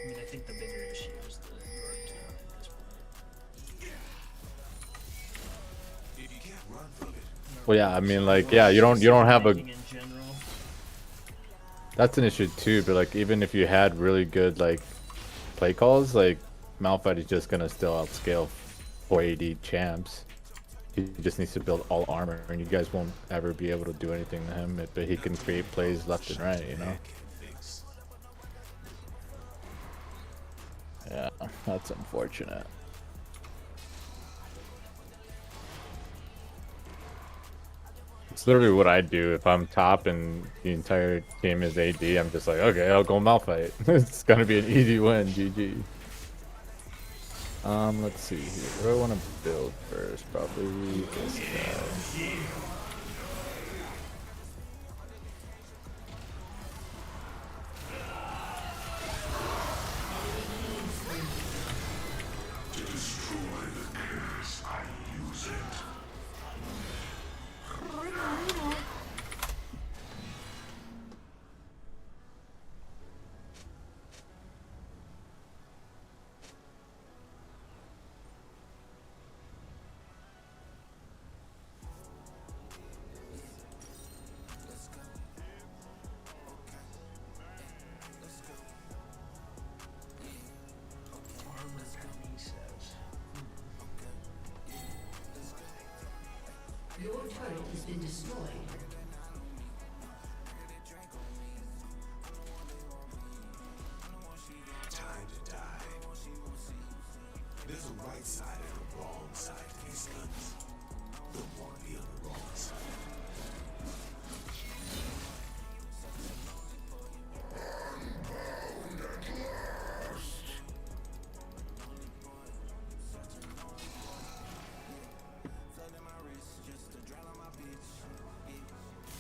S10: mean, I think the bigger issue is the York team at this point.
S9: Well, yeah, I mean, like, yeah, you don't have a. That's an issue too, but like, even if you had really good like play calls, like Malphite is just gonna still outscale 480 champs. He just needs to build all armor, and you guys won't ever be able to do anything to him. But he can create plays left and right, you know. Yeah, that's unfortunate. It's literally what I do if I'm top and the entire team is AD. I'm just like, okay, I'll go Malphite. It's gonna be an easy win, GG. Let's see here. What do I want to build first? Probably this guy.
S19: To destroy the curse, I use it.
S6: Your turret has been destroyed.
S19: Time to die. There's a right side and a wrong side to these guns. Don't want to be on the wrong side.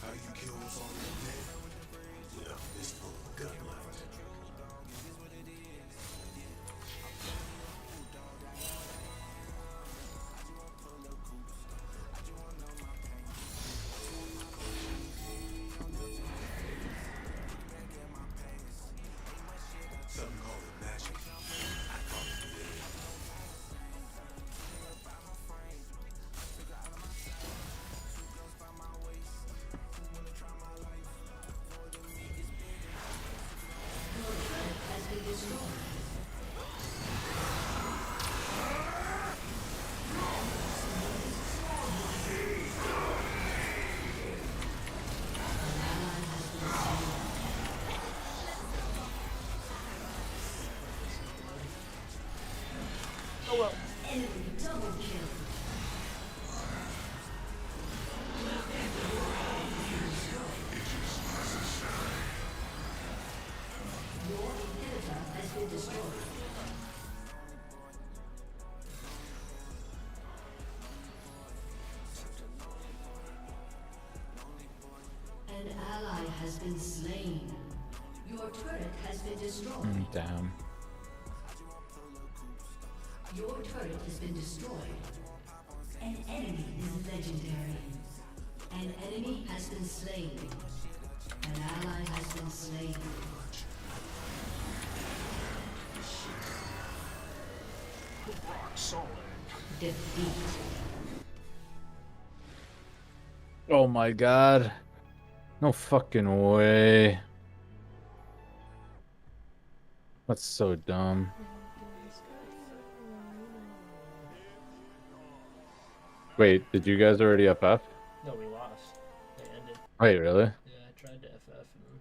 S19: How you kill us all in the
S6: Double kill. Your inhibitor has been destroyed. An ally has been slain. Your turret has been destroyed.
S9: Damn.
S6: Your turret has been destroyed. An enemy is legendary. An enemy has been slain. An ally has been slain. Defeat.
S9: Oh my god. No fucking way. That's so dumb. Wait, did you guys already FF?
S10: No, we lost. They ended.
S9: Wait, really?
S10: Yeah, I tried to FF and...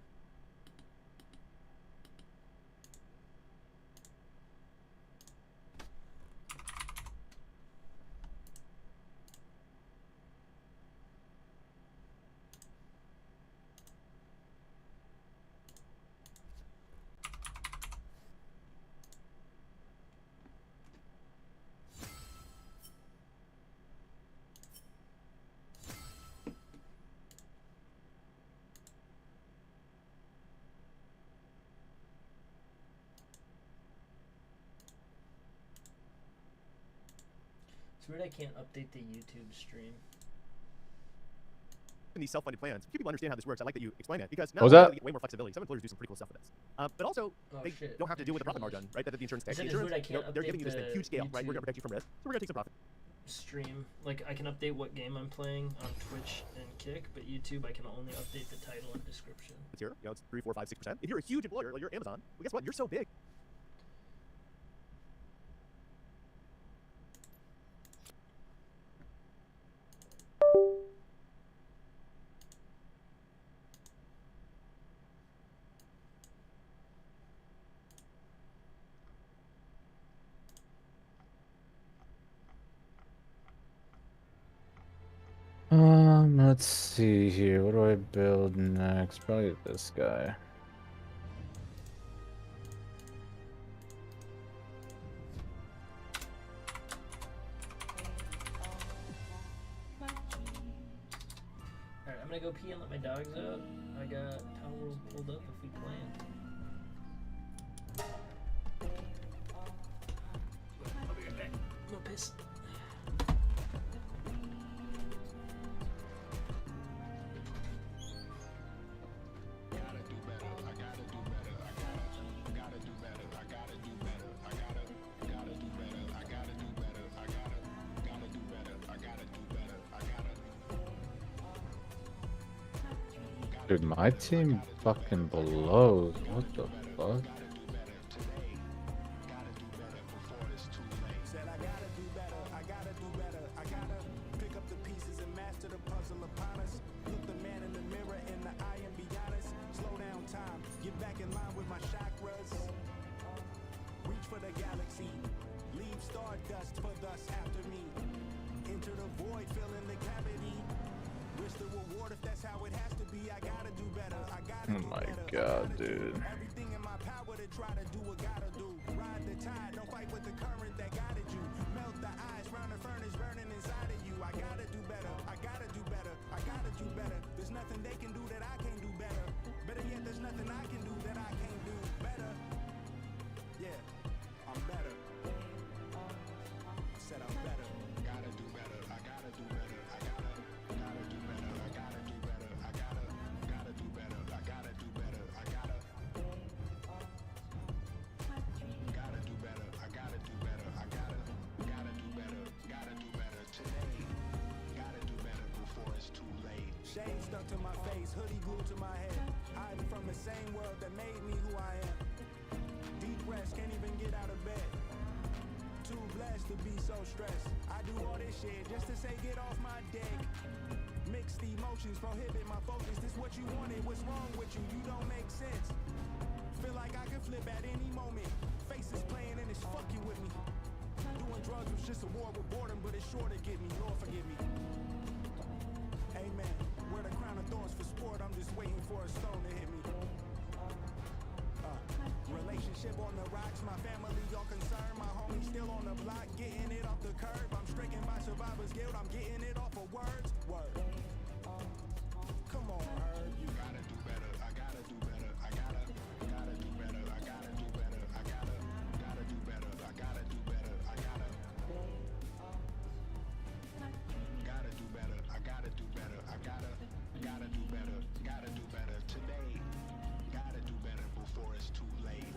S10: It's weird I can't update the YouTube stream.
S15: In these self-funded plans, few people understand how this works. I like that you explain it because now
S9: What was that?
S15: they get way more flexibility. Some employers do some pretty cool stuff with this, but also they don't have to deal with the profit margin, right? That the insurance takes. The insurance, they're giving you this big, huge scale, right? We're gonna protect you from risk, so we're gonna take some profit.
S10: Stream, like I can update what game I'm playing on Twitch and Kick, but YouTube I can only update the title and description.
S15: It's here, it's 3, 4, 5, 6%. If you're a huge employer, like you're Amazon, well, guess what? You're so big.
S9: Let's see here. What do I build next? Probably this guy.
S10: Alright, I'm gonna go pee and let my dogs out. I got Palworld pulled up if we plan. I'll be right back. Go piss.
S9: Dude, my team fucking blows. What the fuck? Oh my god, dude.
S7: Shade stuck to my face, hoodie glued to my head. Hiding from the same world that made me who I am. Depressed, can't even get out of bed. Too blessed to be so stressed. I do all this shit just to say get off my dick. Mixed emotions prohibit my focus. This what you wanted, what's wrong with you? You don't make sense. Feel like I can flip at any moment. Faces playing and it's fucking with me. Do Doing drugs was just a war with boredom, but it's sure to get me. Lord forgive me. Amen. Wear the crown of thorns for sport. I'm just waiting for a stone to hit me. Relationship on the rocks. My family all concerned. My homie still on the block, getting it off the curb. I'm stricken by survivor's guilt. I'm getting it off of words. Word. Come on, Herb. You gotta do better. I gotta do better. I gotta do better. I gotta do better. I gotta do better. I gotta do better. I gotta do better. I gotta do better. I gotta do better. Gotta do better today. Gotta do better before it's too late.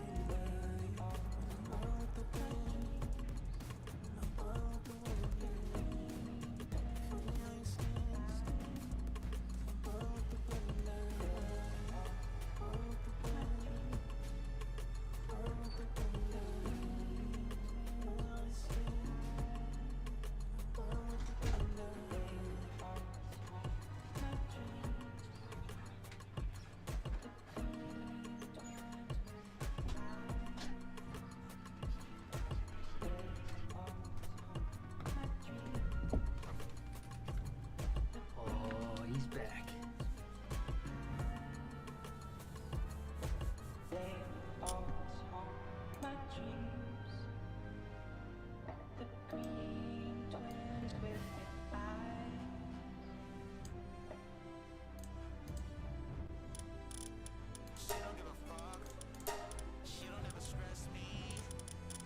S10: Oh, he's back.
S1: She don't give a fuck. She don't ever stress me.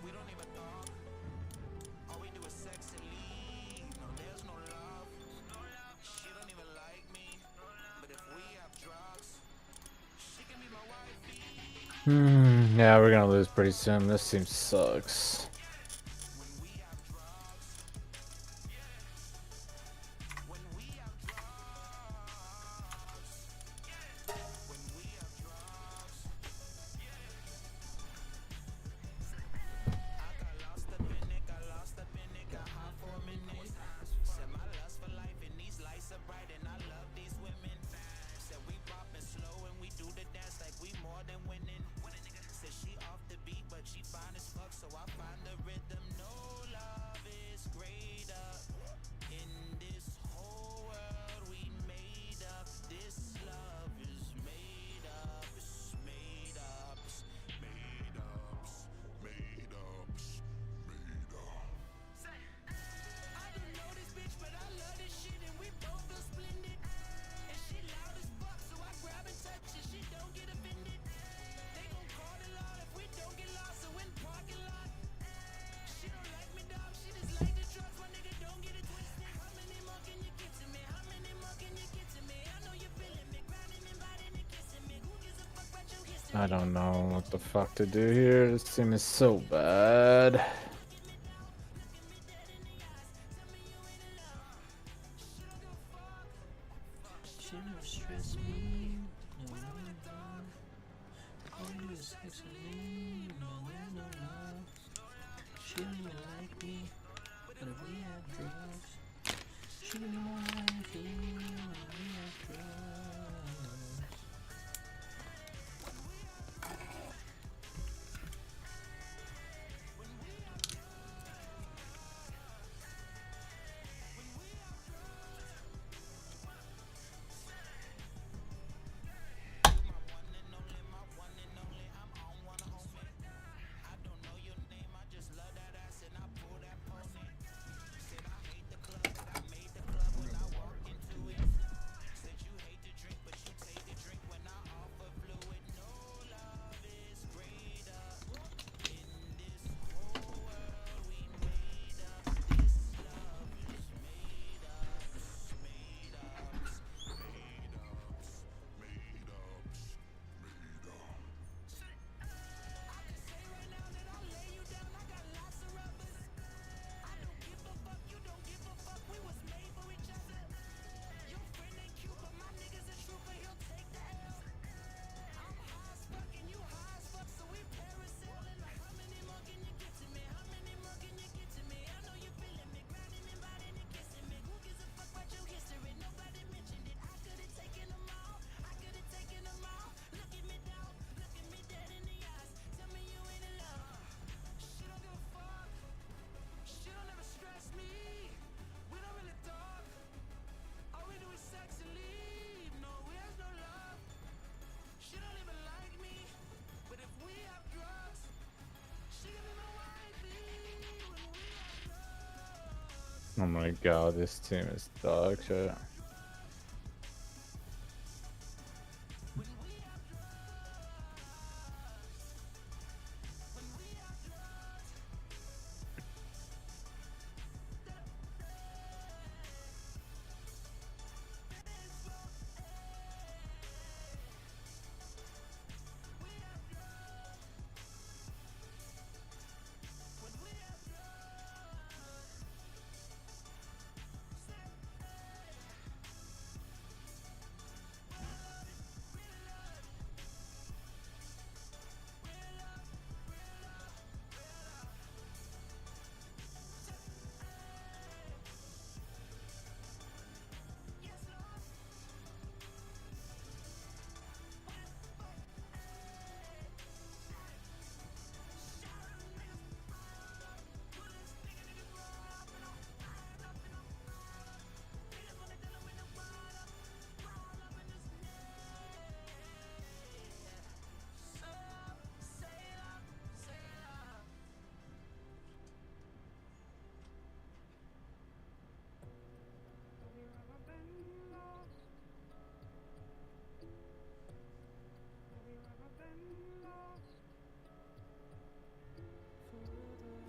S1: We don't even talk. All we do is sex and leave. No, there's no love. She don't even like me. But if we have drugs, she can be my wifey.
S9: Yeah, we're gonna lose pretty soon. This team sucks.
S1: Set my lust for life and these lights are bright and I love these women. Said we poppin' slow and we do the dance like we more than winning. Said she off the beat but she fine as fuck, so I find the rhythm. No love is greater in this whole world we made up. This love is made up, it's made up, it's made up, it's made up, it's made up. I don't know this bitch, but I love this shit and we both feel splendid. And she loud as fuck, so I grab and touch and she don't get offended. They gon' call the law if we don't get lost, so in parking lot. She don't like me, dog, she just like the drugs, my nigga, don't get it twisted. How many more can you get to me? How many more can you get to me? I know you're feeling me, grinding and biting and kissing me. Who gives a fuck about your history?
S9: I don't know what the fuck to do here. This team is so bad.
S10: She don't stress me. No, no, no. All you do is sex with me. No, no, no. She don't even like me. But if we have drugs, she can be my wifey. When we have drugs.
S9: Oh my god, this team is dog shit.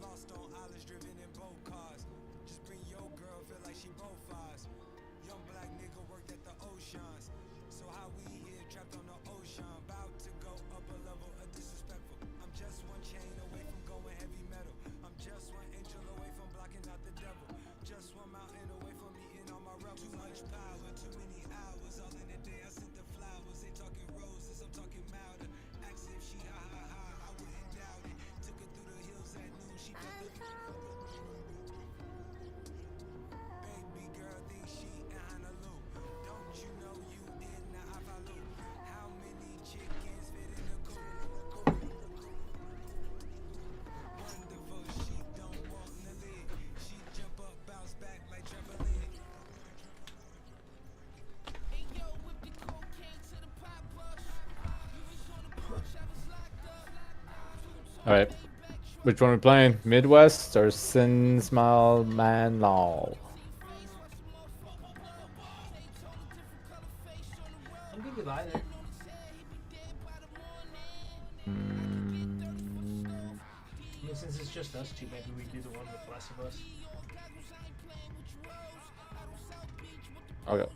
S7: Lost on islands, driven in both cars. Just bring your girl, feel like she both eyes. Young black nigga worked at the oceans. So how we here, trapped on the ocean, about to go up a level of disrespectful. I'm just one chain away from going heavy metal. I'm just one angel away from blocking out the devil. Just one mountain away from meeting all my rebels. Too much power, too many hours. All in a day, I sent the flowers. They talking roses, I'm talking milder. Ask if she ha ha ha, I wouldn't doubt it. Took her through the hills at noon, she felt the baby girl think she in Honolulu. Don't you know you in the Avalu? How many chickens fit in the coop? Wonderful, she don't walk in the leg. She jump up, bounce back like trampoline. Hey yo, whip the cocaine to the pop bush. You was on the porch, I was locked up.
S9: Alright. Which one are we playing? Midwest or Sin Small Man Law?
S10: I'm good with either. I mean, since it's just us two, maybe we do the one with less of us.
S9: Okay.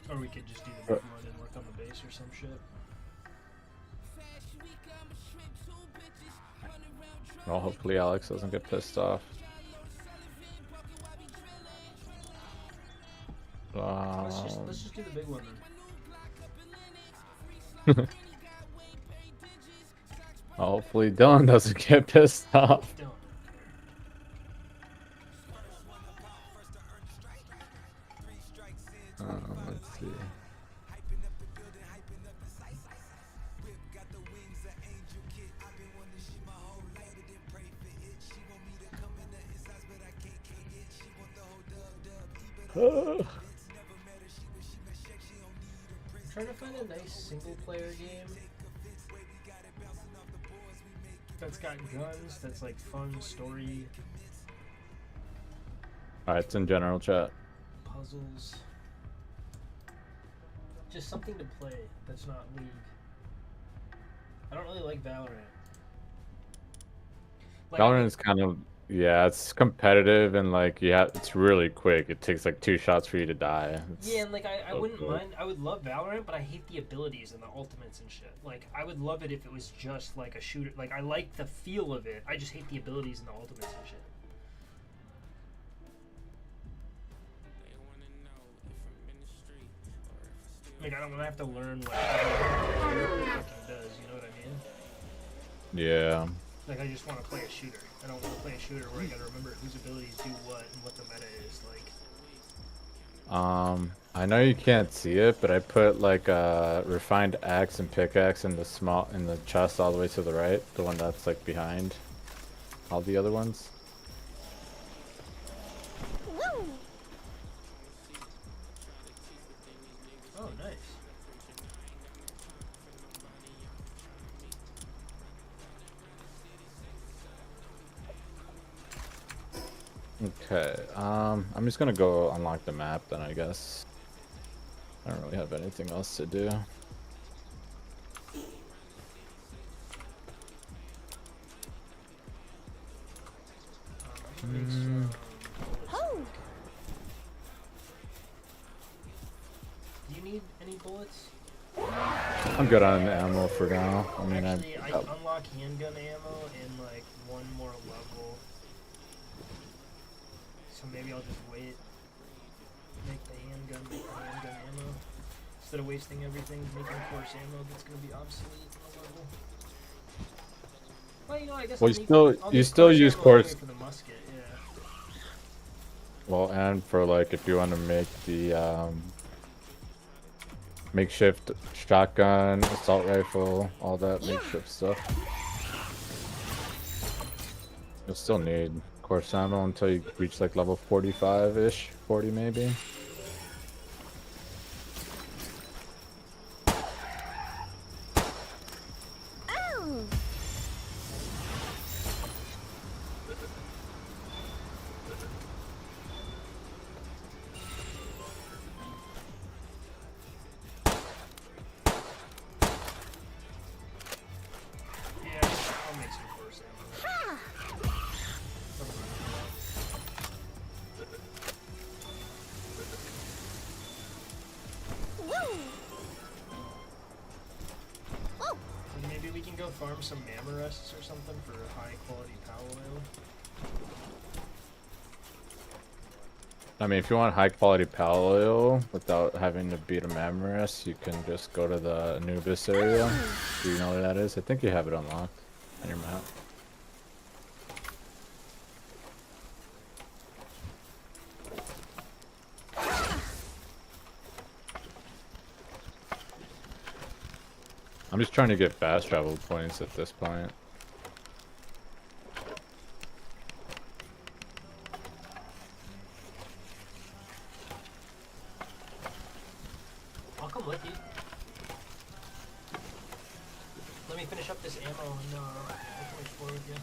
S10: Or we could just do the big one and work on the base or some shit.
S9: Well, hopefully Alex doesn't get pissed off.
S10: Let's just do the big one then.
S9: Hopefully Dylan doesn't get pissed off. Let's see.
S10: I'm trying to find a nice single player game that's got guns, that's like fun story.
S9: Alright, it's in general chat.
S10: Puzzles. Just something to play that's not League. I don't really like Valorant. Like,
S9: Valorant is kind of, yeah, it's competitive and like, yeah, it's really quick. It takes like 2 shots for you to die.
S10: Yeah, and like I wouldn't mind. I would love Valorant, but I hate the abilities and the ultimates and shit. Like I would love it if it was just like a shooter. Like I like the feel of it. I just hate the abilities and the ultimates and shit. Like I don't want to have to learn what every fucking does. You know what I mean?
S9: Yeah.
S10: Like I just want to play a shooter. I don't want to play a shooter where I gotta remember whose abilities do what and what the meta is. Like.
S9: I know you can't see it, but I put like a refined axe and pickaxe in the chest all the way to the right, the one that's like behind all the other ones.
S10: Oh, nice.
S9: Okay, I'm just gonna go unlock the map then, I guess. I don't really have anything else to do.
S5: Oh.
S10: Do you need any bullets?
S9: I'm good on ammo for now. I mean,
S10: Actually, I unlock handgun ammo in like one more level. So maybe I'll just wait. Make the handgun ammo. Instead of wasting everything making coarse ammo that's gonna be obsolete in a level. Well, you know, I guess
S9: well,
S10: I'll
S9: you
S10: need
S9: still
S10: coarse
S9: use
S10: ammo
S9: coarse.
S10: anyway for the musket, yeah.
S9: Well, and for like if you want to make the makeshift shotgun, assault rifle, all that makeshift stuff. You'll still need coarse ammo until you reach like level 45-ish, 40 maybe.
S5: Oh.
S10: Yeah, I'll make some coarse ammo. And maybe we can go farm some Mamarests or something for high quality power oil.
S9: I mean, if you want high quality pal oil without having to beat a Mamoris, you can just go to the Anubis area. Do you know where that is? I think you have it unlocked on your map. I'm just trying to get fast travel points at this point.
S10: I'll come with you. Let me finish up this ammo and I'll come explore with you.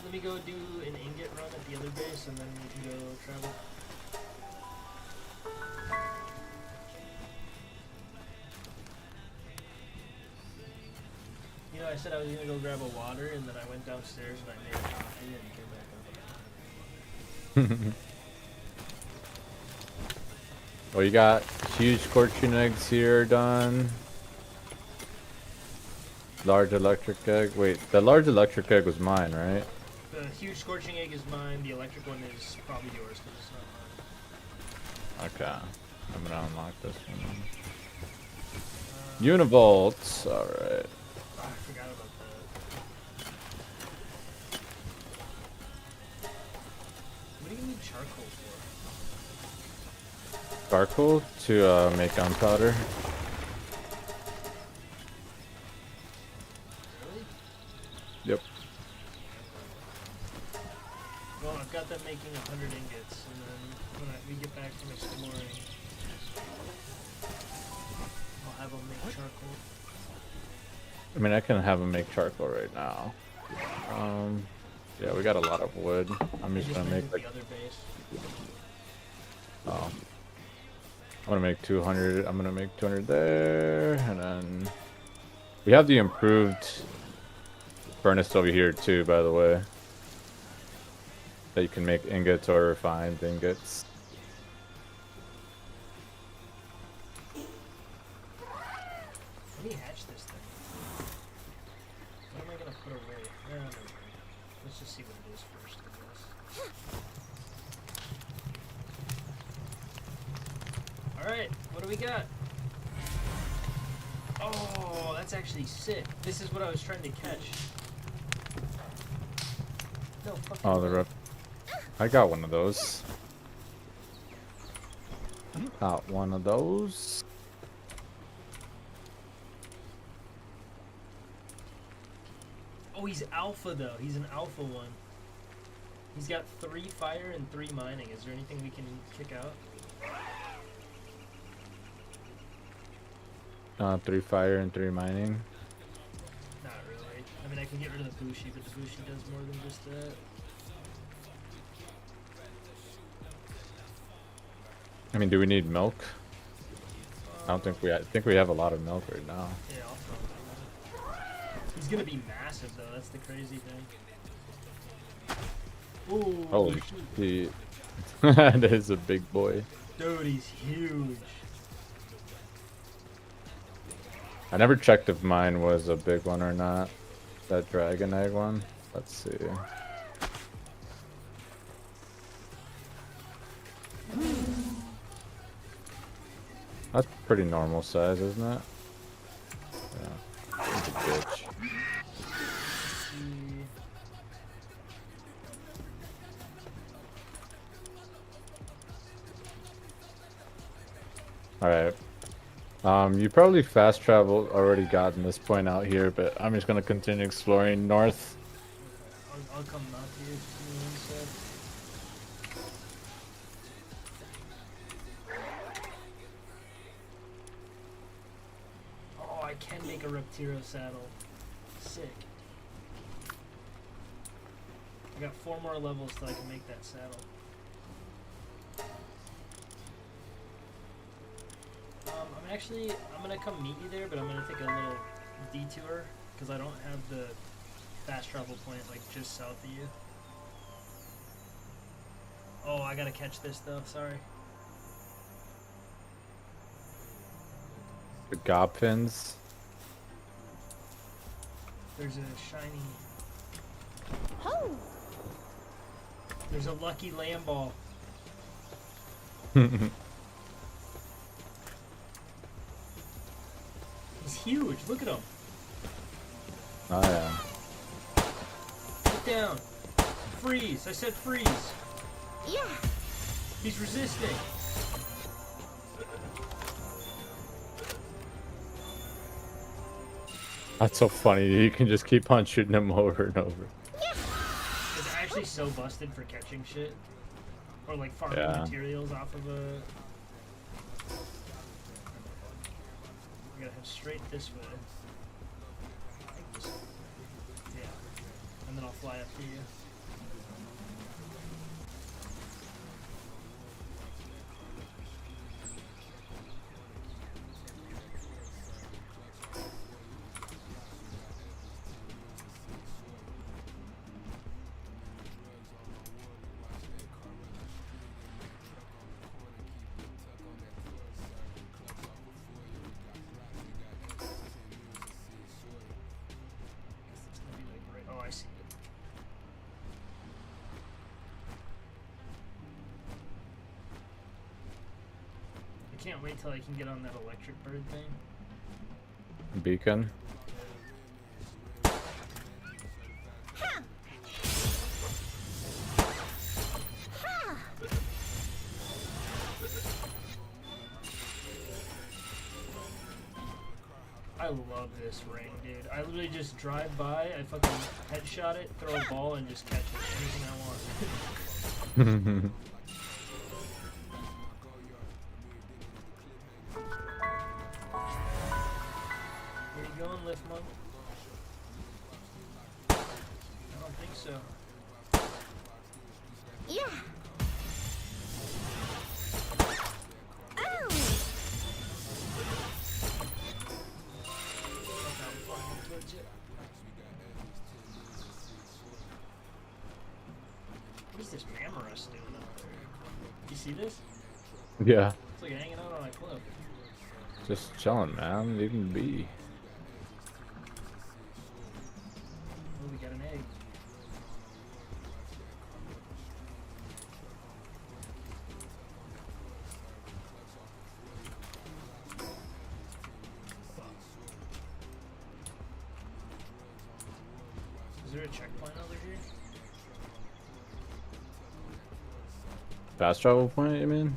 S10: Let me go do an ingot run at the other base, and then we can go travel. You know, I said I was gonna go grab a water, and then I went downstairs and I made coffee and came back up.
S9: Well, you got huge scorching eggs here done. Large electric egg. Wait, the large electric egg was mine, right?
S10: The huge scorching egg is mine. The electric one is probably yours because it's not mine.
S9: Okay. I'm gonna unlock this one. Univolts. Alright.
S10: I forgot about that. What do you need charcoal for?
S9: Charcoal to make gunpowder. Yep.
S10: Well, I've got them making 100 ingots, and then when we get back from exploring, I'll have them make charcoal.
S9: I mean, I can have them make charcoal right now. Yeah, we got a lot of wood. I'm just gonna make like.
S10: The other base.
S9: Oh. I'm gonna make 200. I'm gonna make 200 there, and then we have the improved furnace over here too, by the way, that you can make ingots or refined ingots.
S10: Let me hatch this thing. What am I gonna put away? No, never mind. Let's just see what it is first, I guess. Alright, what do we got? Oh, that's actually sick. This is what I was trying to catch. No, fucking
S9: Oh, the rip. I got one of those. Got one of those.
S10: Oh, he's alpha though. He's an alpha one. He's got 3 fire and 3 mining. Is there anything we can kick out?
S9: 3 fire and 3 mining.
S10: Not really. I mean, I can get rid of the Bushi, but the Bushi does more than just that.
S9: I mean, do we need milk? I don't think we. I think we have a lot of milk right now.
S10: Yeah, I'll throw it in. He's gonna be massive though. That's the crazy thing. Ooh,
S9: Holy shit! That is a big boy.
S10: Dude, he's huge.
S9: I never checked if mine was a big one or not. That dragon egg one. Let's see. That's pretty normal size, isn't it? Yeah. He's a bitch. Alright. You probably fast travel already gotten this point out here, but I'm just gonna continue exploring north.
S10: I'll come out to you. Oh, I can make a Reptiro saddle. Sick. I got 4 more levels till I can make that saddle. I'm gonna come meet you there, but I'm gonna take a little detour because I don't have the fast travel point like just south of you. Oh, I gotta catch this though. Sorry.
S9: The Gobfins.
S10: There's a shiny.
S5: Oh.
S10: There's a lucky lamb ball. He's huge. Look at him.
S9: Oh yeah.
S10: Get down. Freeze. I said freeze.
S5: Yeah.
S10: He's resisting.
S9: That's so funny. You can just keep on shooting him over and over.
S10: It's actually so busted for catching shit. Or like farming materials off of a... We gotta head straight this way. Yeah. And then I'll fly up to you. Oh, I see it. I can't wait till I can get on that electric bird thing.
S9: Beacon.
S10: I love this ring, dude. I literally just drive by, I fucking headshot it, throw a ball, and just catch it. Anything I want. Where you going, Lift Monk? I don't think so.
S5: Yeah. Oh.
S10: What is this Mamorus doing up there? You see this?
S9: Yeah.
S10: It's like hanging out on a cliff.
S9: Just chilling, man. Leave him be.
S10: there a checkpoint over here?
S9: Fast travel point, you mean?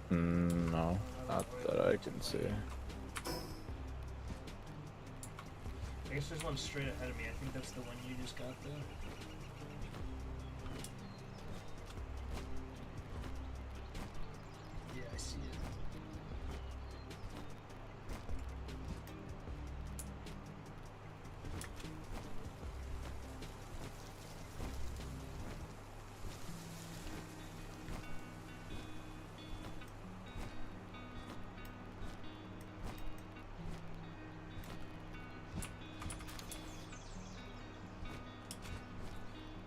S9: No, not that I can see.
S10: I guess there's one straight ahead of me. I think that's the one you just got though. Yeah, I see it.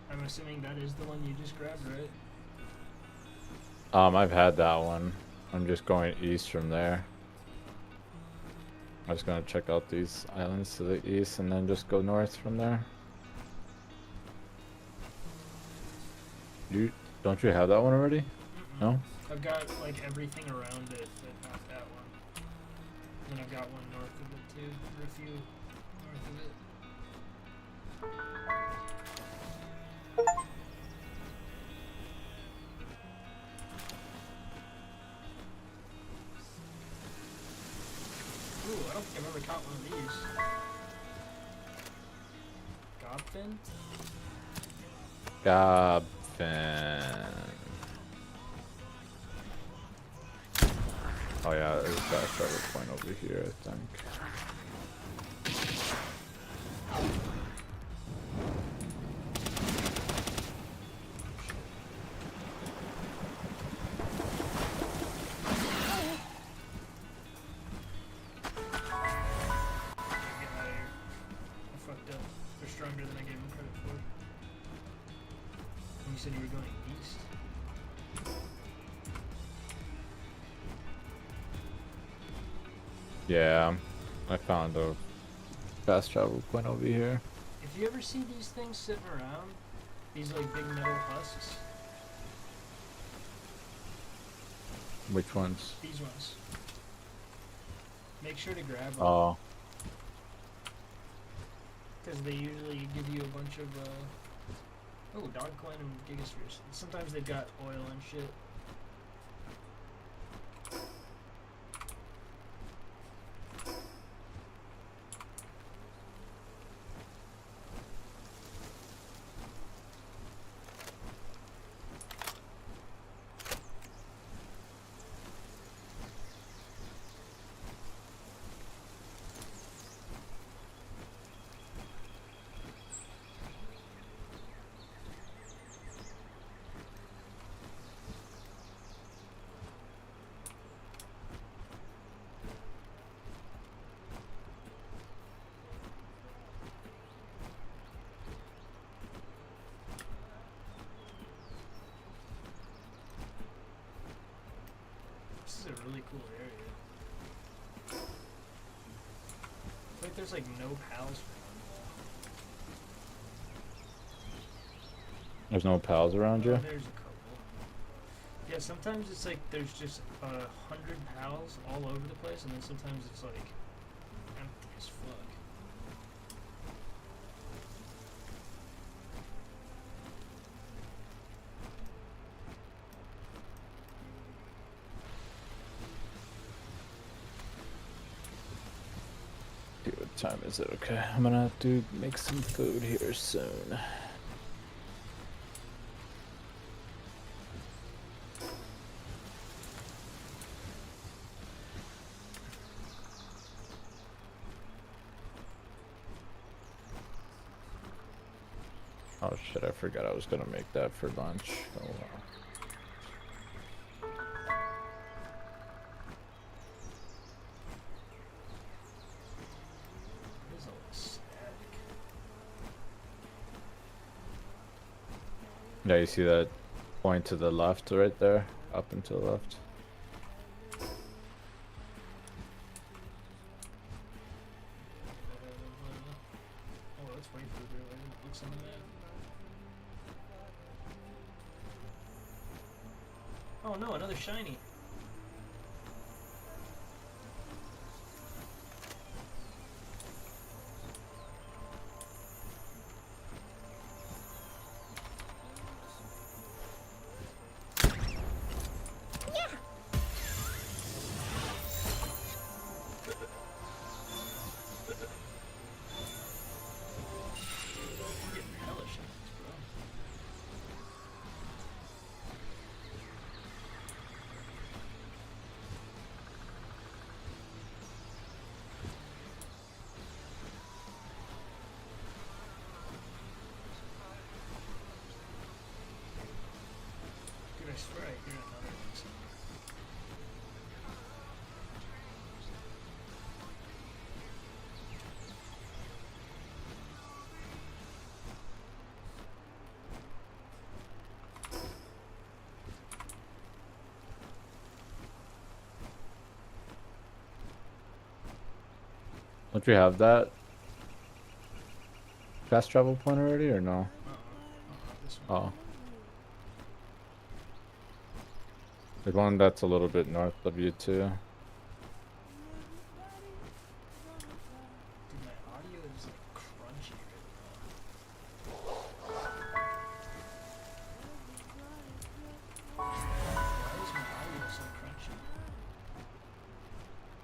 S10: I'm assuming that is the one you just grabbed, right?
S9: I've had that one. I'm just going east from there. I was gonna check out these islands to the east and then just go north from there. Don't you have that one already? No?
S10: I've got like everything around it, but not that one. And I've got one north of it too, or a few north of it. Ooh, I don't think I've ever caught one of these. Gobfin?
S9: Gobfin. Oh yeah, there's a fast travel point over here, I think.
S10: You said you were going east?
S9: Yeah, I found a fast travel point over here.
S10: If you ever see these things sitting around, these like big metal husks.
S9: Which ones?
S10: These ones. Make sure to grab them.
S9: Oh.
S10: Because they usually give you a bunch of, oh, dog coin and gigaspheres. Sometimes they've got oil and shit. This is a really cool area. It's like there's like no pals around.
S9: There's no pals around you?
S10: There's a couple. Yeah, sometimes it's like there's just 100 pals all over the place, and then sometimes it's like empty as fuck.
S9: What time is it? Okay, I'm gonna have to make some food here soon. Oh shit, I forgot I was gonna make that for lunch. Oh well. Yeah, you see that point to the left right there? Up and to the left.
S10: Oh, let's wait for the looks on the map. Oh no, another shiny. swear I hear another one somewhere.
S9: Don't you have that fast travel point already, or no?
S10: This one.
S9: Oh. The one that's a little bit north of you too.
S10: Dude, my audio is like crunchy right now. Why is my audio so crunchy?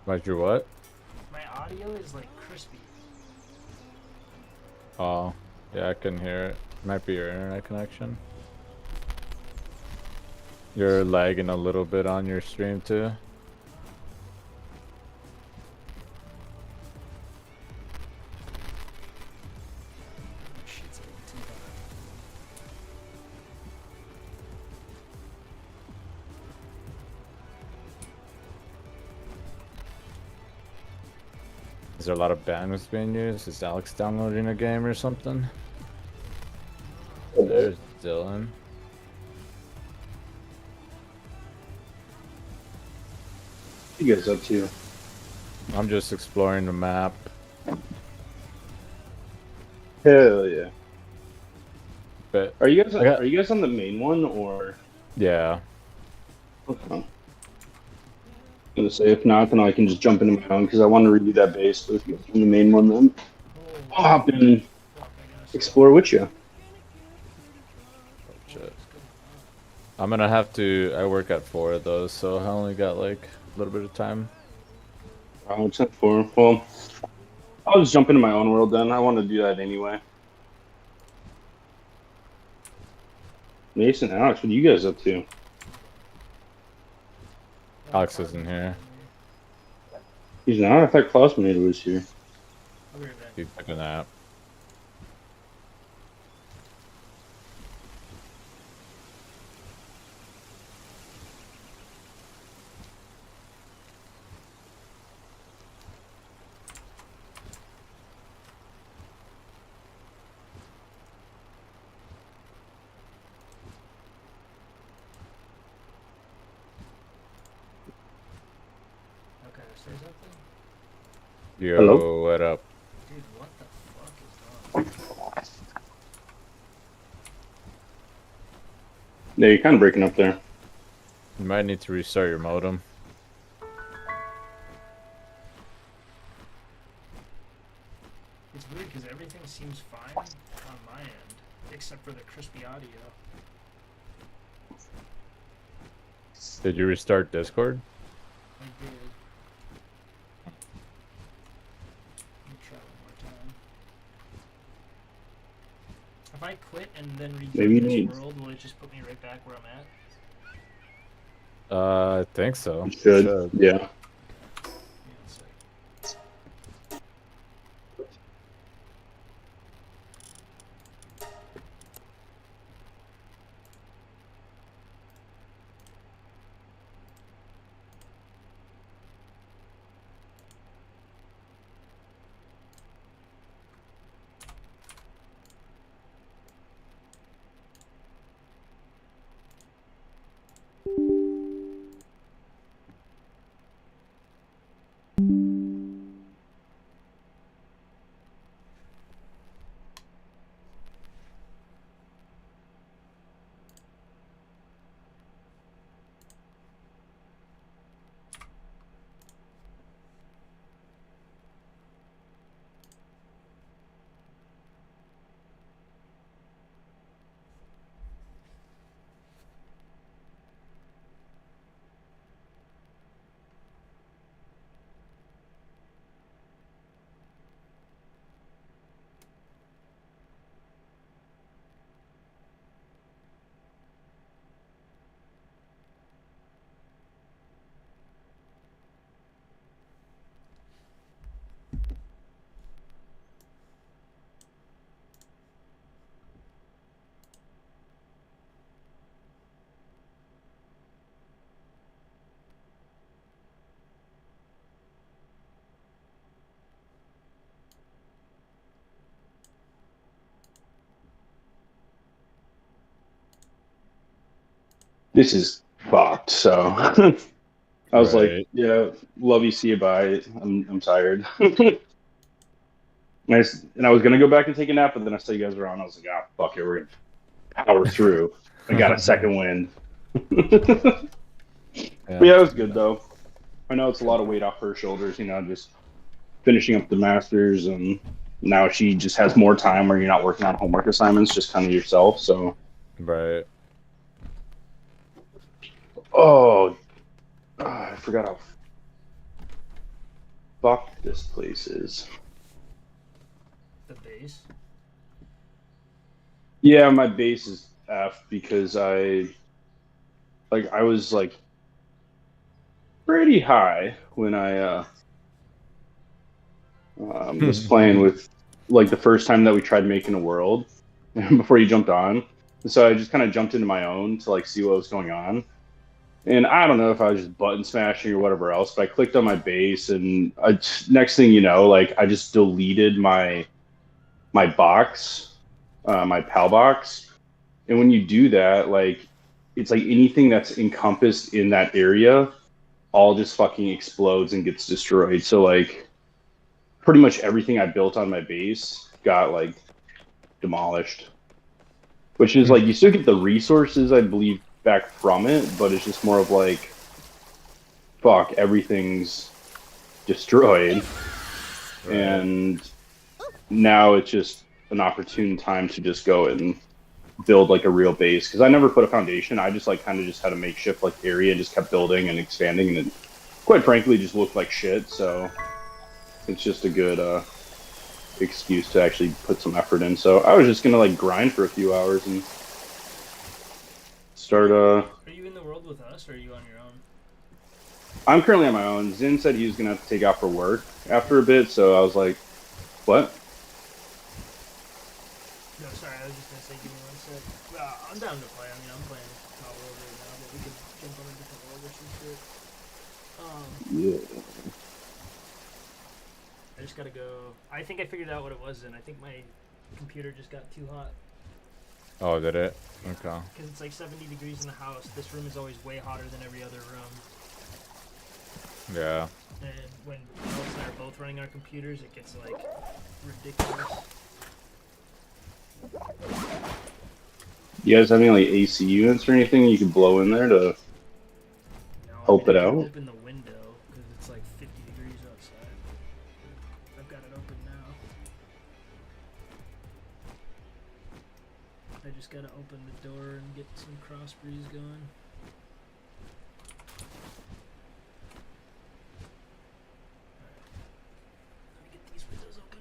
S9: Like your what?
S10: My audio is like crispy.
S9: Oh, yeah, I can hear it. Might be your internet connection. You're lagging a little bit on your stream too.
S10: Shit's like too hot.
S9: Is there a lot of bandwidth being used? Is Alex downloading a game or something? There's Dylan.
S21: What you guys up to?
S9: I'm just exploring the map.
S21: Hell yeah.
S9: But
S21: are you guys on the main one or?
S9: Yeah.
S21: Okay. I'm gonna say if not, then I can just jump into my own because I want to redo that base. So if you guys on the main one, then I'll hop in and explore with you.
S9: Oh, shit. I'm gonna have to. I work at 4 of those, so I only got like a little bit of time.
S21: Oh, it's at 4. Well, I'll just jump into my own world then. I want to do that anyway. Mason, Alex, what are you guys up to?
S9: Alex isn't here.
S21: He's not? I thought Klausman was here.
S9: He took a nap.
S10: Okay, say something?
S9: Yo,
S21: Hello?
S9: what up?
S10: Dude, what the fuck is going on?
S21: Yeah, you're kind of breaking up there.
S9: You might need to restart your modem.
S10: It's weird because everything seems fine on my end, except for the crispy audio.
S9: Did you restart Discord?
S10: I did. Let me try one more time. If I quit and then
S21: Maybe you
S10: rejoin
S21: need-
S10: this world, will it just put me right back where I'm at?
S9: I think so.
S21: You should. Yeah. this is fucked. So I was like,
S9: Right.
S21: yeah, love you, see you, bye. I'm tired. And I was gonna go back and take a nap, but then I saw you guys were on. I was like, ah, fuck it, we're gonna power through. I got a second wind. But yeah, it was good though. I know it's a lot of weight off her shoulders, you know, just finishing up the masters, and now she just has more time where you're not working on homework assignments, just kind of yourself. So,
S9: Right.
S21: oh, I forgot how fucked this place is.
S10: The base.
S21: Yeah, my base is F because I was like pretty high when I was playing with, like, the first time that we tried making a world before you jumped on. So I just kind of jumped into my own to like see what was going on. And I don't know if I was just button smashing or whatever else, but I clicked on my base, and next thing you know, like, I just deleted my box, my PAL box. And when you do that, like, it's like anything that's encompassed in that area all just fucking explodes and gets destroyed. So, like, pretty much everything I built on my base got, like, demolished. Which is like, you still get the resources, I believe, back from it, but it's just more of like, fuck, everything's destroyed.
S9: Right.
S21: And now it's just an opportune time to just go and build like a real base. Because I never put a foundation. I just like kind of just had a makeshift like area and just kept building and expanding, and it, quite frankly, just looked like shit. So it's just a good excuse to actually put some effort in. So I was just gonna like grind for a few hours and start.
S10: Are you in the world with us, or are you on your own?
S21: I'm currently on my own. Zin said he was gonna have to take off for work after a bit, so I was like, "What?"
S10: No, sorry, I was just gonna say, give me one sec. I'm down to play. I mean, I'm playing Palworld right now, but we could jump on a different world or some shit.
S21: Yeah.
S10: I just gotta go. I think I figured out what it was, and I think my computer just got too hot.
S9: Oh, did it? Okay.
S10: Because it's like 70 degrees in the house. This room is always way hotter than every other room.
S9: Yeah.
S10: And when Alex and I are both running our computers, it gets like ridiculous.
S21: You guys have any like AC units or anything you can blow in there to help it out?
S10: Open the window because it's like 50 degrees outside. I've got it open now. I just gotta open the door and get some cross breeze going. Let me get these windows open.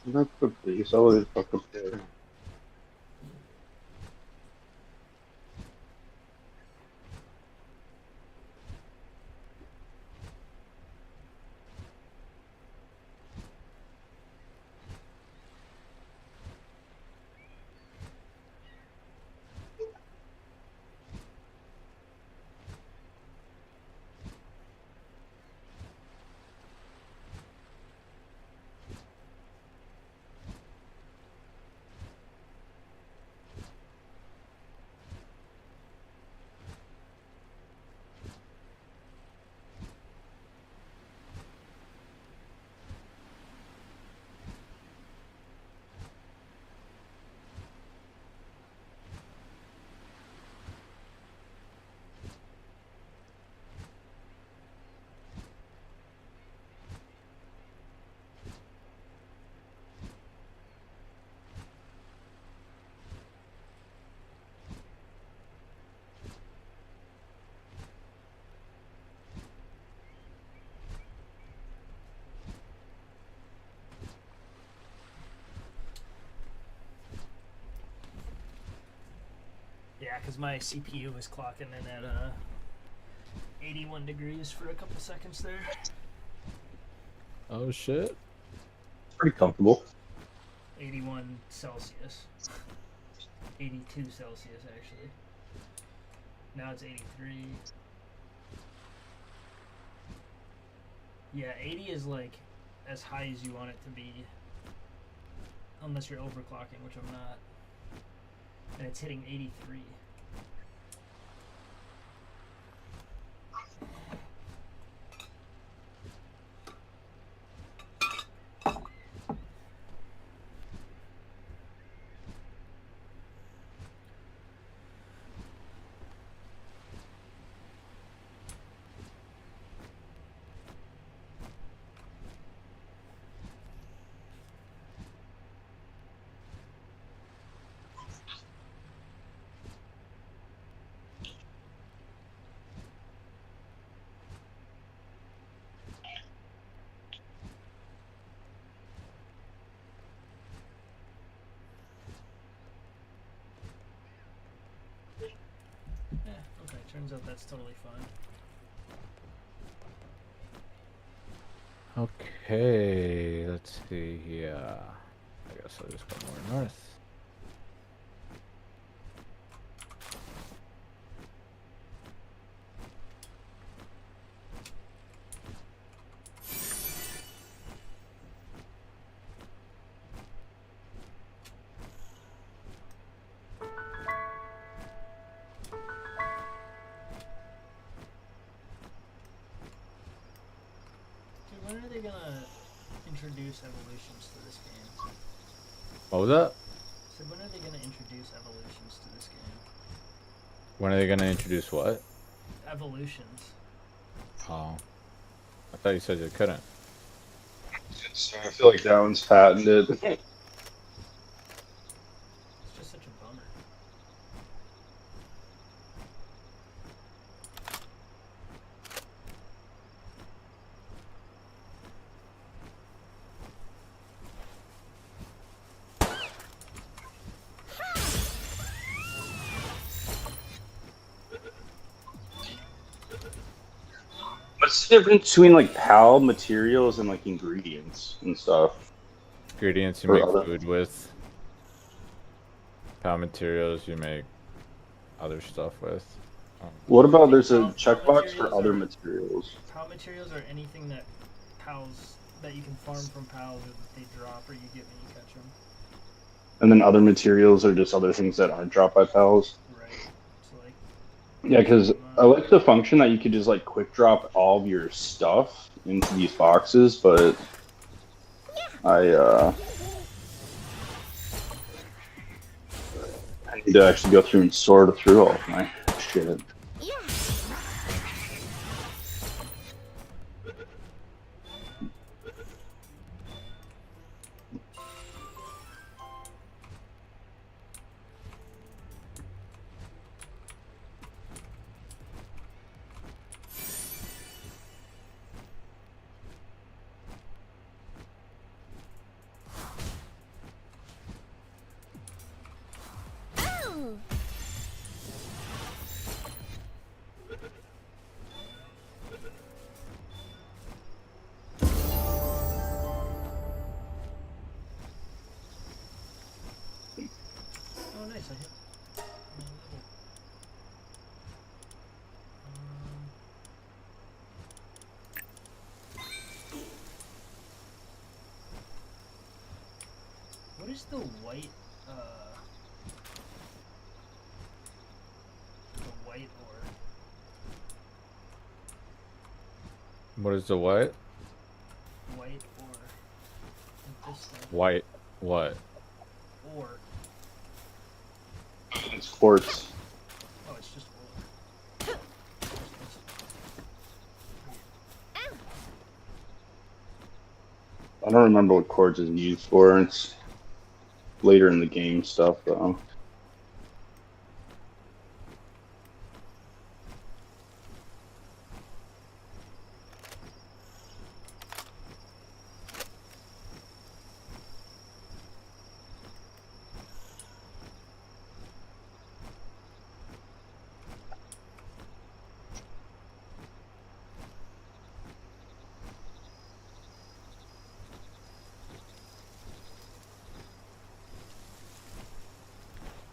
S21: Not the base. I always fuck up there.
S10: Yeah, because my CPU was clocking in at 81 degrees for a couple seconds there.
S9: Oh shit.
S21: Pretty comfortable.
S10: 81 Celsius. 82 Celsius, actually. Now it's 83. Yeah, 80 is like as high as you want it to be. Unless you're overclocking, which I'm not. And it's hitting 83. Okay, turns out that's totally fine.
S9: Okay, let's see here. I guess I'll just go more north.
S10: Dude, when are they gonna introduce evolutions to this game?
S9: What was that?
S10: So when are they gonna introduce evolutions to this game?
S9: When are they gonna introduce what?
S10: Evolutions.
S9: Oh. I thought you said you couldn't.
S21: I feel like that one's patented.
S10: It's just such a bummer.
S21: What's the difference between like PAL materials and like ingredients and stuff?
S9: Ingredients you
S21: Or
S9: make
S21: other-
S9: food with. Power materials you make other stuff with.
S21: What about there's a checkbox for other materials?
S10: PAL materials are anything that PALs that you can farm from PALs or that they drop or you get when you catch them.
S21: And then other materials are just other things that aren't dropped by PALs?
S10: Right. So like.
S21: Yeah, because I like the function that you could just like quick drop all of your stuff into these boxes, but I need to actually go through and sort through all of my shit.
S10: Oh, nice. I hit. What is the white, ore?
S9: What is the what?
S10: White ore. Like this thing.
S9: White what?
S10: Ore.
S21: It's quartz.
S10: Oh, it's just ore.
S21: I don't remember what quartz is used for. It's later in the game stuff, though.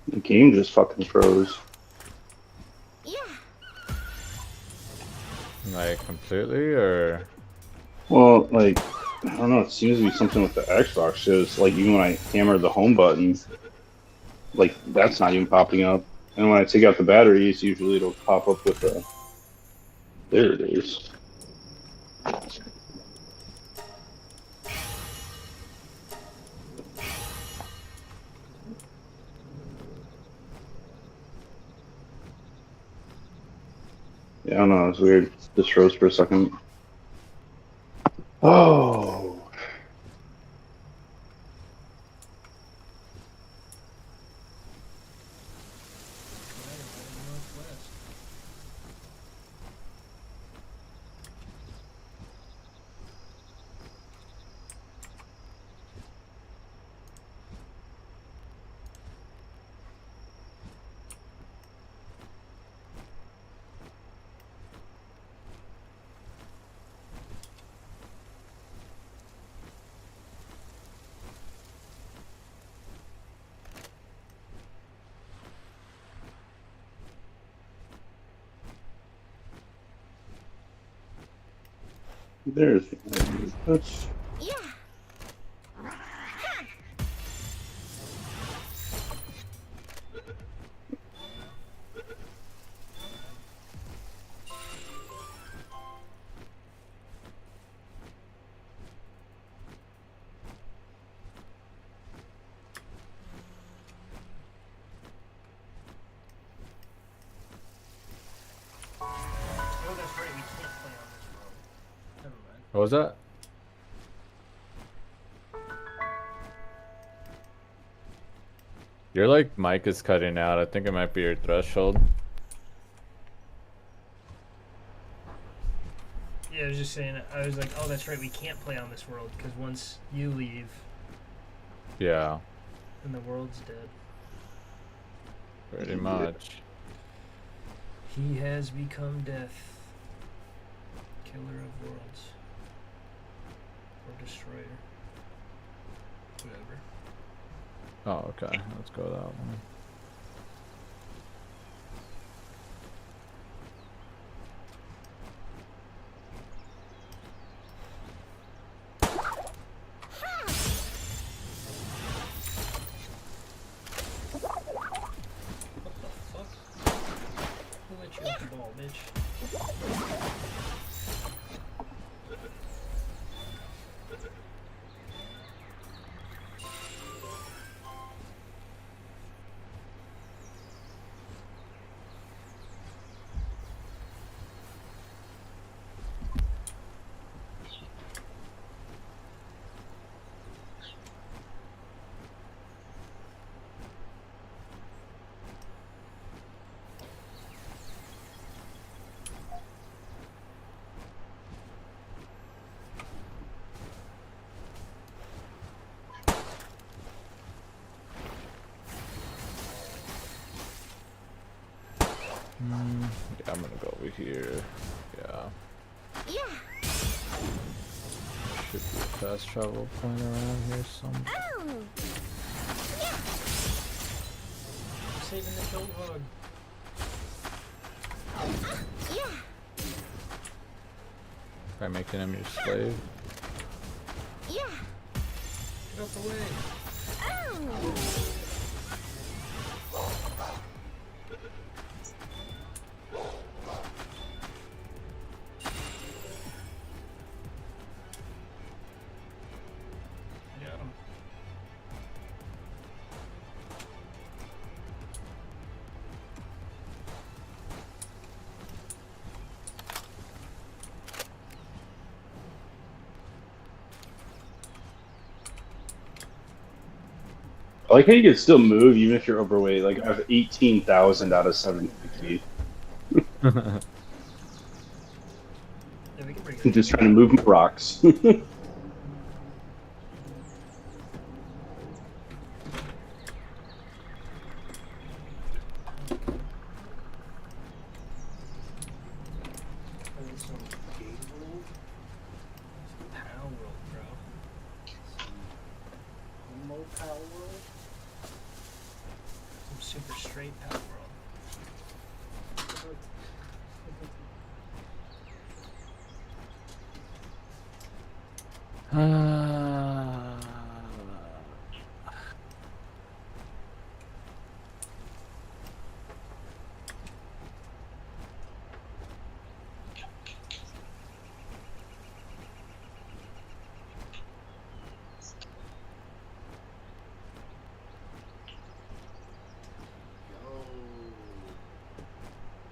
S21: The game just fucking froze.
S9: Like completely or?
S21: Well, like, I don't know. It seems to be something with the Xbox shows. Like, even when I hammer the home button, like, that's not even popping up. And when I take out the batteries, usually it'll pop up with a. There it is. Yeah, I don't know. It's weird. Just froze for a second. Oh. There's. That's.
S5: Yeah.
S10: Oh, that's right. We can't play on this world. Never mind.
S9: What was that? Your like mic is cutting out. I think it might be your threshold.
S10: Yeah, I was just saying. I was like, oh, that's right. We can't play on this world because once you leave,
S9: Yeah,
S10: then the world's dead.
S9: pretty much.
S10: He has become death, killer of worlds, or destroyer, whatever.
S9: Oh, okay. Let's go that one.
S10: Who let you off the ball, bitch?
S9: Yeah, I'm gonna go over here. Yeah.
S5: Yeah.
S9: Should be a fast travel point around here somewhere.
S5: Oh. Yeah.
S10: Saving the goat hog.
S5: Yeah.
S9: By making him your slave.
S5: Yeah.
S10: Get out the way.
S5: Oh.
S10: Got him.
S21: I like how you can still move even if you're overweight. Like, I have 18,000 out of 750.
S10: Yeah, we can bring
S21: I'm
S10: it.
S21: just trying to move my rocks.
S10: Palworld, bro. Some super straight Palworld.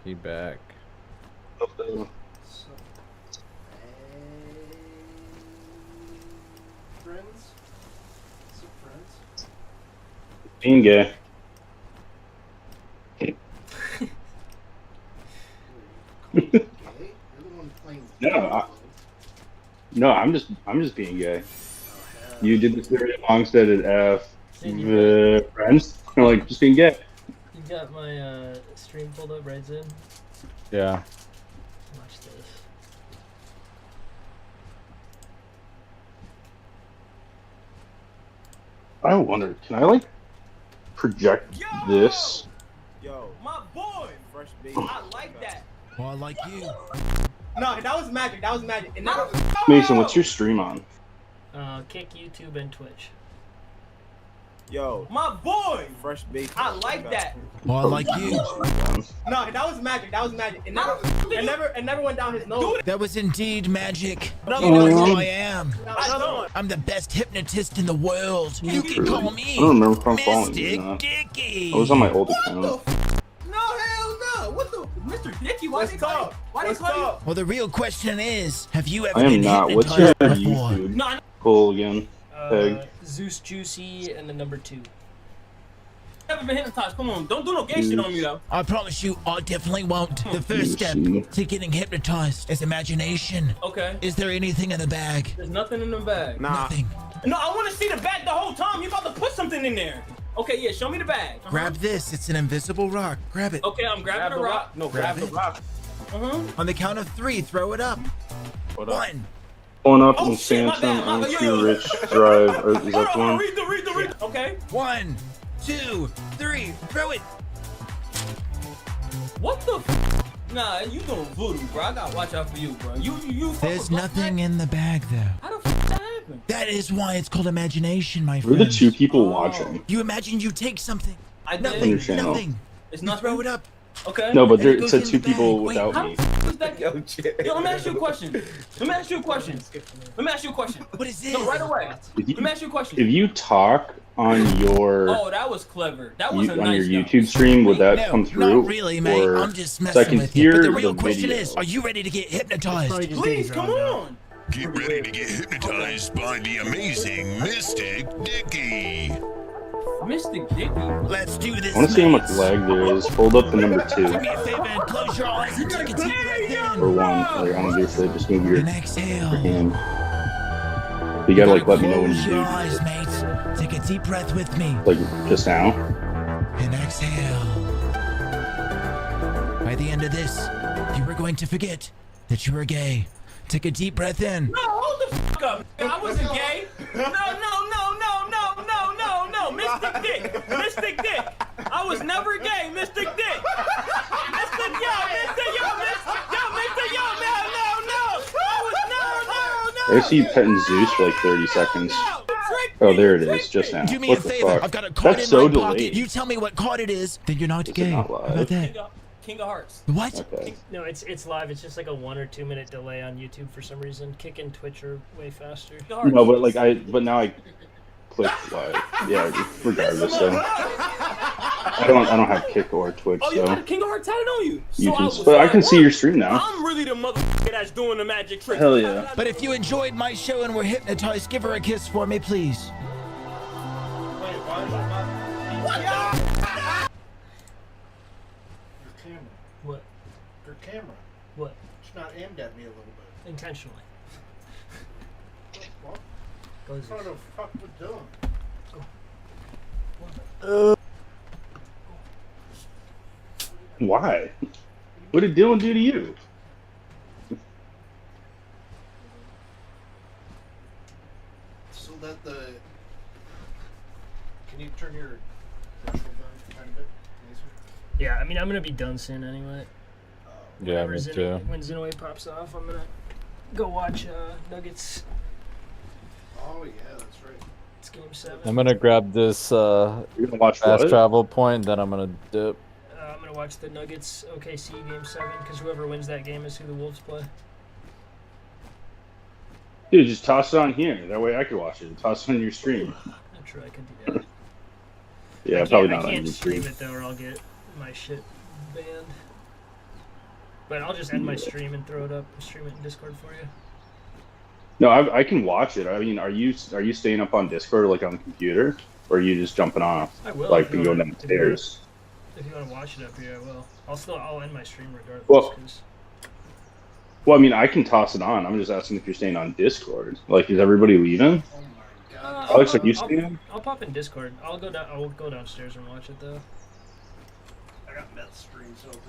S9: He back.
S3: Friends? What's up, friends?
S21: Being gay. No, I'm just being gay. You did this very long stated F. Friends. I'm like, just being gay.
S10: You got my stream pulled up, right, Zin?
S9: Yeah.
S10: Watch this.
S21: I wonder, can I like project this?
S22: Yo, my boy, fresh baby. I like that.
S23: Well, I like you.
S22: No, that was magic. That was magic. And that
S21: Mason, what's your stream on?
S10: Kick, YouTube, and Twitch.
S22: Yo, my boy, fresh baby. I like that.
S23: Well, I like you.
S22: No, that was magic. That was magic. And never went down his nose.
S23: That was indeed magic.
S22: No,
S23: You know
S22: no,
S23: who
S22: no.
S23: I am.
S22: No.
S23: I'm the best hypnotist in the world. You can
S21: Really?
S23: call me
S21: I don't remember if I'm following you
S23: Mystic
S21: or not.
S23: Dicky.
S21: I was on my old account.
S22: No, hell no. What the? Mr. Dicky, why they call you? Why they call you?
S23: Well, the real question is, have you ever
S21: I am
S23: been
S21: not. What's your
S23: hypnotized before?
S21: YouTube? Pull again. Peg.
S10: Zeus Juicy and the number 2.
S22: Never been hypnotized. Come on, don't do no gay shit on me though.
S23: I promise you, I definitely won't. The first step to getting hypnotized is imagination.
S22: Okay.
S23: Is there anything in the bag?
S22: There's nothing in the bag.
S23: Nothing.
S22: No, I want to see the bag the whole time. You about to put something in there. Okay, yeah, show me the bag.
S23: Grab this. It's an invisible rock. Grab it.
S22: Okay, I'm grabbing the rock. No, grab the
S23: it.
S22: rock.
S23: On the count of 3, throw it up.
S21: What up?
S23: 1.
S21: Pulling up
S22: Oh,
S21: in
S22: shit, my
S21: Samsung
S22: bad, my bad.
S21: on RiCH DRiVE. Or is that the
S22: Hold on,
S21: one?
S22: read the. Okay.
S23: 1, 2, 3, throw it.
S22: What the? Nah, you doing voodoo, bro. I gotta watch out for you, bro. You.
S23: There's nothing in the bag, though.
S22: How the fuck that happen?
S23: That is why it's called imagination, my
S21: We're
S23: friend.
S21: the 2 people watching.
S23: You imagine you take something.
S22: I did.
S23: Nothing.
S21: your channel.
S23: Nothing.
S22: It's
S23: You
S22: not
S23: throw it up.
S22: Okay.
S21: No, but
S23: And it
S21: there, it
S23: goes
S21: said
S23: in
S21: 2
S23: the bag.
S21: people
S23: Wait,
S21: without
S22: How
S21: me.
S22: the fuck is that? Yo, let me ask you a question.
S23: What is this?
S22: No, right away.
S21: If you,
S22: Let me ask you a question.
S21: if you talk on your
S22: Oh, that was clever. That was a
S21: on
S22: nice
S21: your
S22: though.
S21: YouTube stream, would that
S23: No,
S21: come through?
S23: not really, mate.
S21: Or
S23: I'm just
S21: so I
S23: messing
S21: can
S23: with you.
S21: hear
S23: But the real question
S21: video.
S23: is, are you ready to get hypnotized?
S22: Please, come on.
S19: Get ready to get hypnotized by the amazing Mystic Dicky.
S22: Mystic Dicky.
S23: Let's do this.
S21: I want to see how much
S23: mates.
S21: lag there is. Hold up the number 2
S23: Do me a favor and close your eyes and take a deep breath in.
S21: or 1. Like, I don't give a shit. Just move your
S23: And exhale.
S21: hand. You gotta like let me know when you
S23: Close
S21: do.
S23: your eyes, mate. Take a deep breath with me.
S21: Like just now.
S23: And exhale. By the end of this, you are going to forget that you are gay. Take a deep breath in.
S22: No, hold the fuck up. I wasn't gay. No. Mystic Dick. Mystic Dick. I was never gay. Mystic Dick. Mystic, yo.
S21: I see you petting Zeus for like 30 seconds. Oh, there it is, just now.
S23: Do me
S21: What
S23: a
S21: the
S23: favor.
S21: fuck?
S23: I've got a card
S21: That's
S23: in
S21: so
S23: my pocket.
S21: delayed.
S23: You tell me what card it is, then you're not gay.
S21: not
S23: How
S21: live?
S23: about that?
S22: King of Hearts.
S23: What?
S21: Okay.
S10: No, it's live. It's just like a 1 or 2 minute delay on YouTube for some reason. Kick and Twitch are way faster.
S21: No, but like but now I click live. Yeah, regardless. So I don't have Kick or Twitch.
S22: Oh, you got
S21: So
S22: a King of Hearts tatted on you.
S21: YouTube. But I can see your stream now.
S22: I'm really the motherfucker that's doing the magic trick.
S21: Hell yeah.
S23: But if you enjoyed my show and were hypnotized, give her a kiss for me, please.
S3: Your camera.
S10: What?
S3: Your camera.
S10: What?
S3: It's not aimed at me a little bit.
S10: Intentionally.
S3: What?
S10: Go
S3: What the fuck we doing?
S21: Why? What did Dylan do to you?
S3: So that the. Can you turn your threshold down kind of bit, Mason?
S10: Yeah, I mean, I'm gonna be done soon anyway.
S9: Yeah,
S10: Whenever
S9: me
S10: Xeno-
S9: too.
S10: When Xenoid pops off, I'm gonna go watch Nuggets
S3: Oh yeah, that's right.
S10: It's game 7.
S9: I'm gonna grab this
S21: You're gonna watch
S9: fast
S21: what?
S9: travel point, then I'm gonna dip.
S10: I'm gonna watch the Nuggets OKC game 7 because whoever wins that game is who the Wolves play.
S21: Dude, just toss it on here. That way I could watch it. Toss it on your stream.
S10: I'm sure I could do that.
S21: Yeah, probably not
S10: I
S21: on
S10: can't
S21: your
S10: stream
S21: stream.
S10: it though, or I'll get my shit banned. But I'll just end my stream and throw it up, stream it in Discord for you.
S21: No, I can watch it. I mean, are you staying up on Discord like on the computer, or are you just jumping off?
S10: I will.
S21: Like
S10: if you
S21: going
S10: wanna-
S21: downstairs.
S10: If you want to watch it up here, I will. I'll end my stream regardless.
S21: Well-
S10: 'cause-
S21: Well, I mean, I can toss it on. I'm just asking if you're staying on Discord. Like, is everybody leaving? Alex, are you staying?
S10: I'll pop in Discord. I'll go downstairs and watch it though.
S3: I got meth streams open.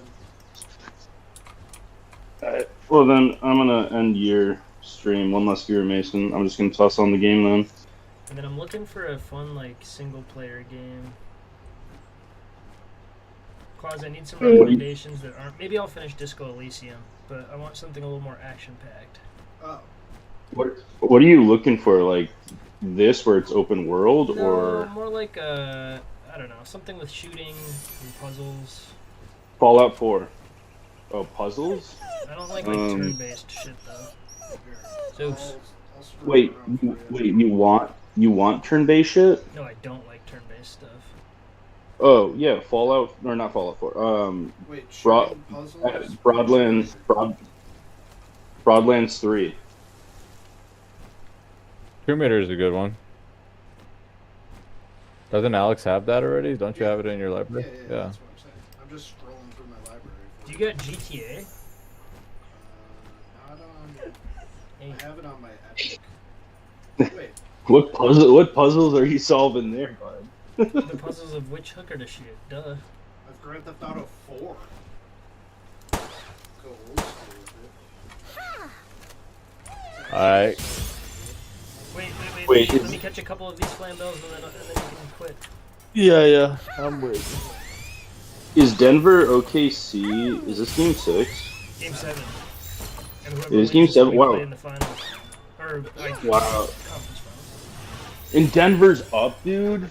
S21: Alright. Well, then I'm gonna end your stream. One less viewer, Mason. I'm just gonna toss on the game then.
S10: And then I'm looking for a fun like single player game. Claus, I need some recommendations that aren't. Maybe I'll finish Disco Elysium, but I want something a little more action packed.
S3: Oh.
S21: What are you looking for? Like this, where it's open world,
S10: No,
S21: or
S10: more like I don't know, something with shooting and puzzles.
S21: Fallout 4? Oh, puzzles?
S10: I don't like turn-based shit though. Zeus.
S21: Wait, you want turn-based shit?
S10: No, I don't like turn-based stuff.
S21: Oh yeah, Fallout or not Fallout 4.
S3: Wait,
S21: Broadlands 3.
S9: Tomb Raider is a good one. Doesn't Alex have that already? Don't you have it in your library?
S3: Yeah, that's what I'm saying. I'm just scrolling through my library.
S10: Do you got GTA?
S3: Not on. I have it on my Epic. Wait.
S21: What puzzles are you solving there, bud?
S10: The puzzles of which hooker to shoot. Duh.
S3: I've Grand Theft Auto 4. Go old school with it.
S9: Alright.
S10: Wait, let me catch a couple of these flambeos and then you can quit.
S21: Yeah, I'm waiting. Is Denver OKC? Is this game 6?
S10: Game 7. And
S21: It is game 7. Wow.
S10: In the finals. Or, like,
S21: Wow.
S10: conference finals.
S21: And Denver's up, dude.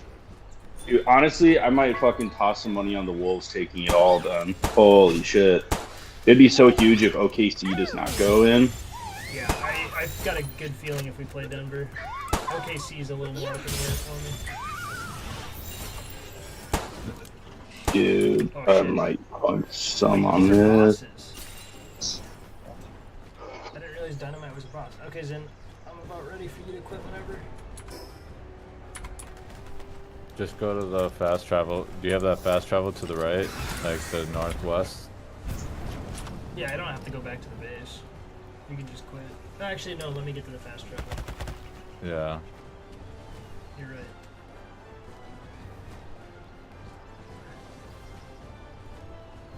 S21: Dude, honestly, I might fucking toss some money on the Wolves taking it all done. Holy shit. It'd be so huge if OKC does not go in.
S10: Yeah, I've got a good feeling if we play Denver. OKC is a little more up in the air for me.
S21: Dude, I might put some on this.
S10: I didn't realize Dynamite was a boss. Okay, Zen, I'm about ready for you to quit whenever.
S9: Just go to the fast travel. Do you have that fast travel to the right? Like the northwest?
S10: Yeah, I don't have to go back to the base. You can just quit. Actually, no, let me get to the fast travel.
S9: Yeah.
S10: You're right.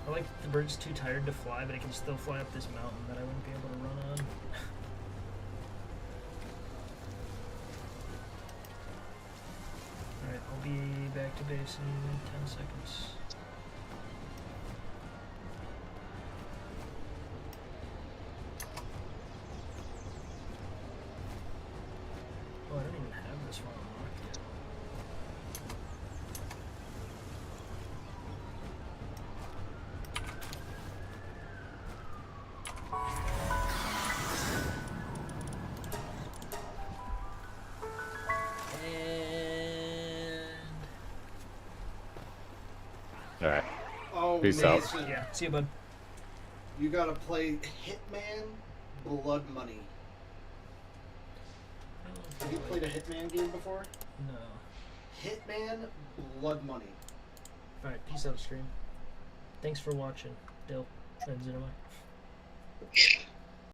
S10: I like the bird's too tired to fly, but it can still fly up this mountain that I wouldn't be able to run on. Alright, I'll be back to base in 10 seconds. Oh, I don't even have this one unlocked yet.
S9: Alright.
S3: Oh,
S9: Peace out.
S3: Mason.
S10: Yeah, see you, bud.
S3: You gotta play Hitman Blood Money. Have you played a Hitman game before?
S10: No.
S3: Hitman Blood Money.
S10: Alright, peace out, stream. Thanks for watching, Dill and Zinema.